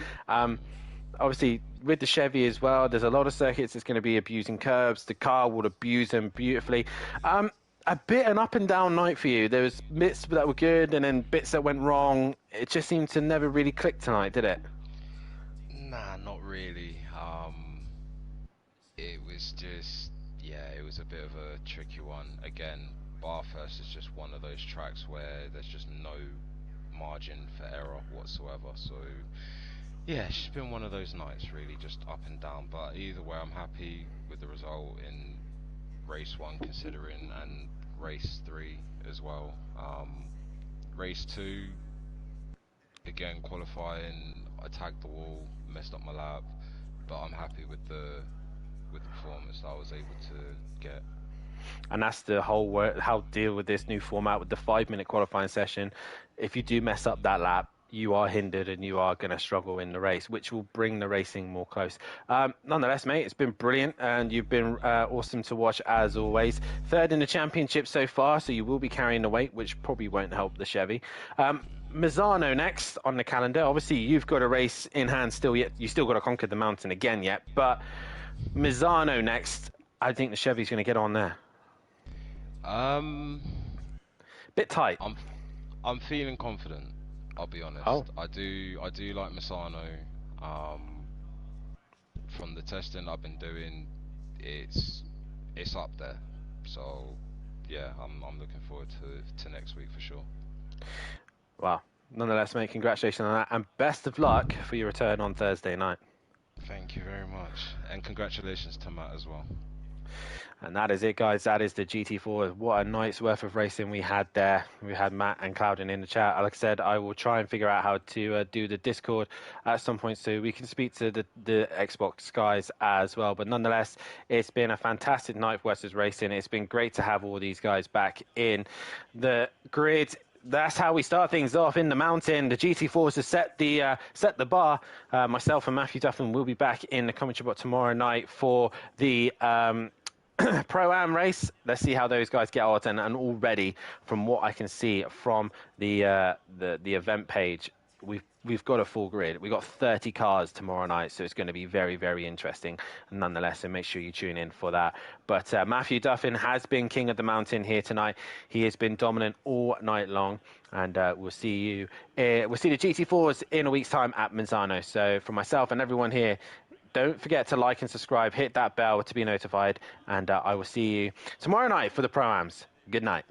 [SPEAKER 1] Obviously, with the Chevy as well, there's a lot of circuits that's going to be abusing curbs. The car will abuse them beautifully. A bit an up and down night for you. There was bits that were good and then bits that went wrong. It just seemed to never really click tonight, did it?
[SPEAKER 4] Nah, not really. It was just, yeah, it was a bit of a tricky one. Again, Bathurst is just one of those tracks where there's just no margin for error whatsoever. So, yeah, it's just been one of those nights, really, just up and down. But either way, I'm happy with the result in race 1, considering, and race 3 as well. Race 2, again, qualifying, I tagged the wall, messed up my lap, but I'm happy with the performance that I was able to get.
[SPEAKER 1] And that's the whole how to deal with this new format with the 5-minute qualifying session. If you do mess up that lap, you are hindered and you are going to struggle in the race, which will bring the racing more close. Nonetheless, mate, it's been brilliant and you've been awesome to watch as always. Third in the championship so far, so you will be carrying the weight, which probably won't help the Chevy. Misano next on the calendar. Obviously, you've got a race in hand still yet. You still got to conquer the mountain again yet, but Misano next. I think the Chevy's going to get on there. Bit tight.
[SPEAKER 4] I'm feeling confident. I'll be honest.
[SPEAKER 1] Oh.
[SPEAKER 4] I do like Misano. From the testing I've been doing, it's up there. So yeah, I'm looking forward to next week for sure.
[SPEAKER 1] Wow. Nonetheless, mate, congratulations on that, and best of luck for your return on Thursday night.
[SPEAKER 4] Thank you very much, and congratulations to Matt as well.
[SPEAKER 1] And that is it, guys. That is the GT4. What a night's worth of racing we had there. We had Matt and Clouden in the chat. Like I said, I will try and figure out how to do the Discord at some point so we can speak to the Xbox guys as well. But nonetheless, it's been a fantastic night for Westers Racing. It's been great to have all these guys back in the grid. That's how we start things off in the mountain. The GT4s have set the bar. Myself and Matthew Duffin will be back in the commentary bot tomorrow night for the Pro-Am race. Let's see how those guys get on. And already, from what I can see from the event page, we've got a full grid. We've got 30 cars tomorrow night, so it's going to be very, very interesting nonetheless, and make sure you tune in for that. But Matthew Duffin has been king of the mountain here tonight. He has been dominant all night long, and we'll see the GT4s in a week's time at Misano. So for myself and everyone here, don't forget to like and subscribe, hit that bell to be notified, and I will see you tomorrow night for the Pro-Ams. Good night.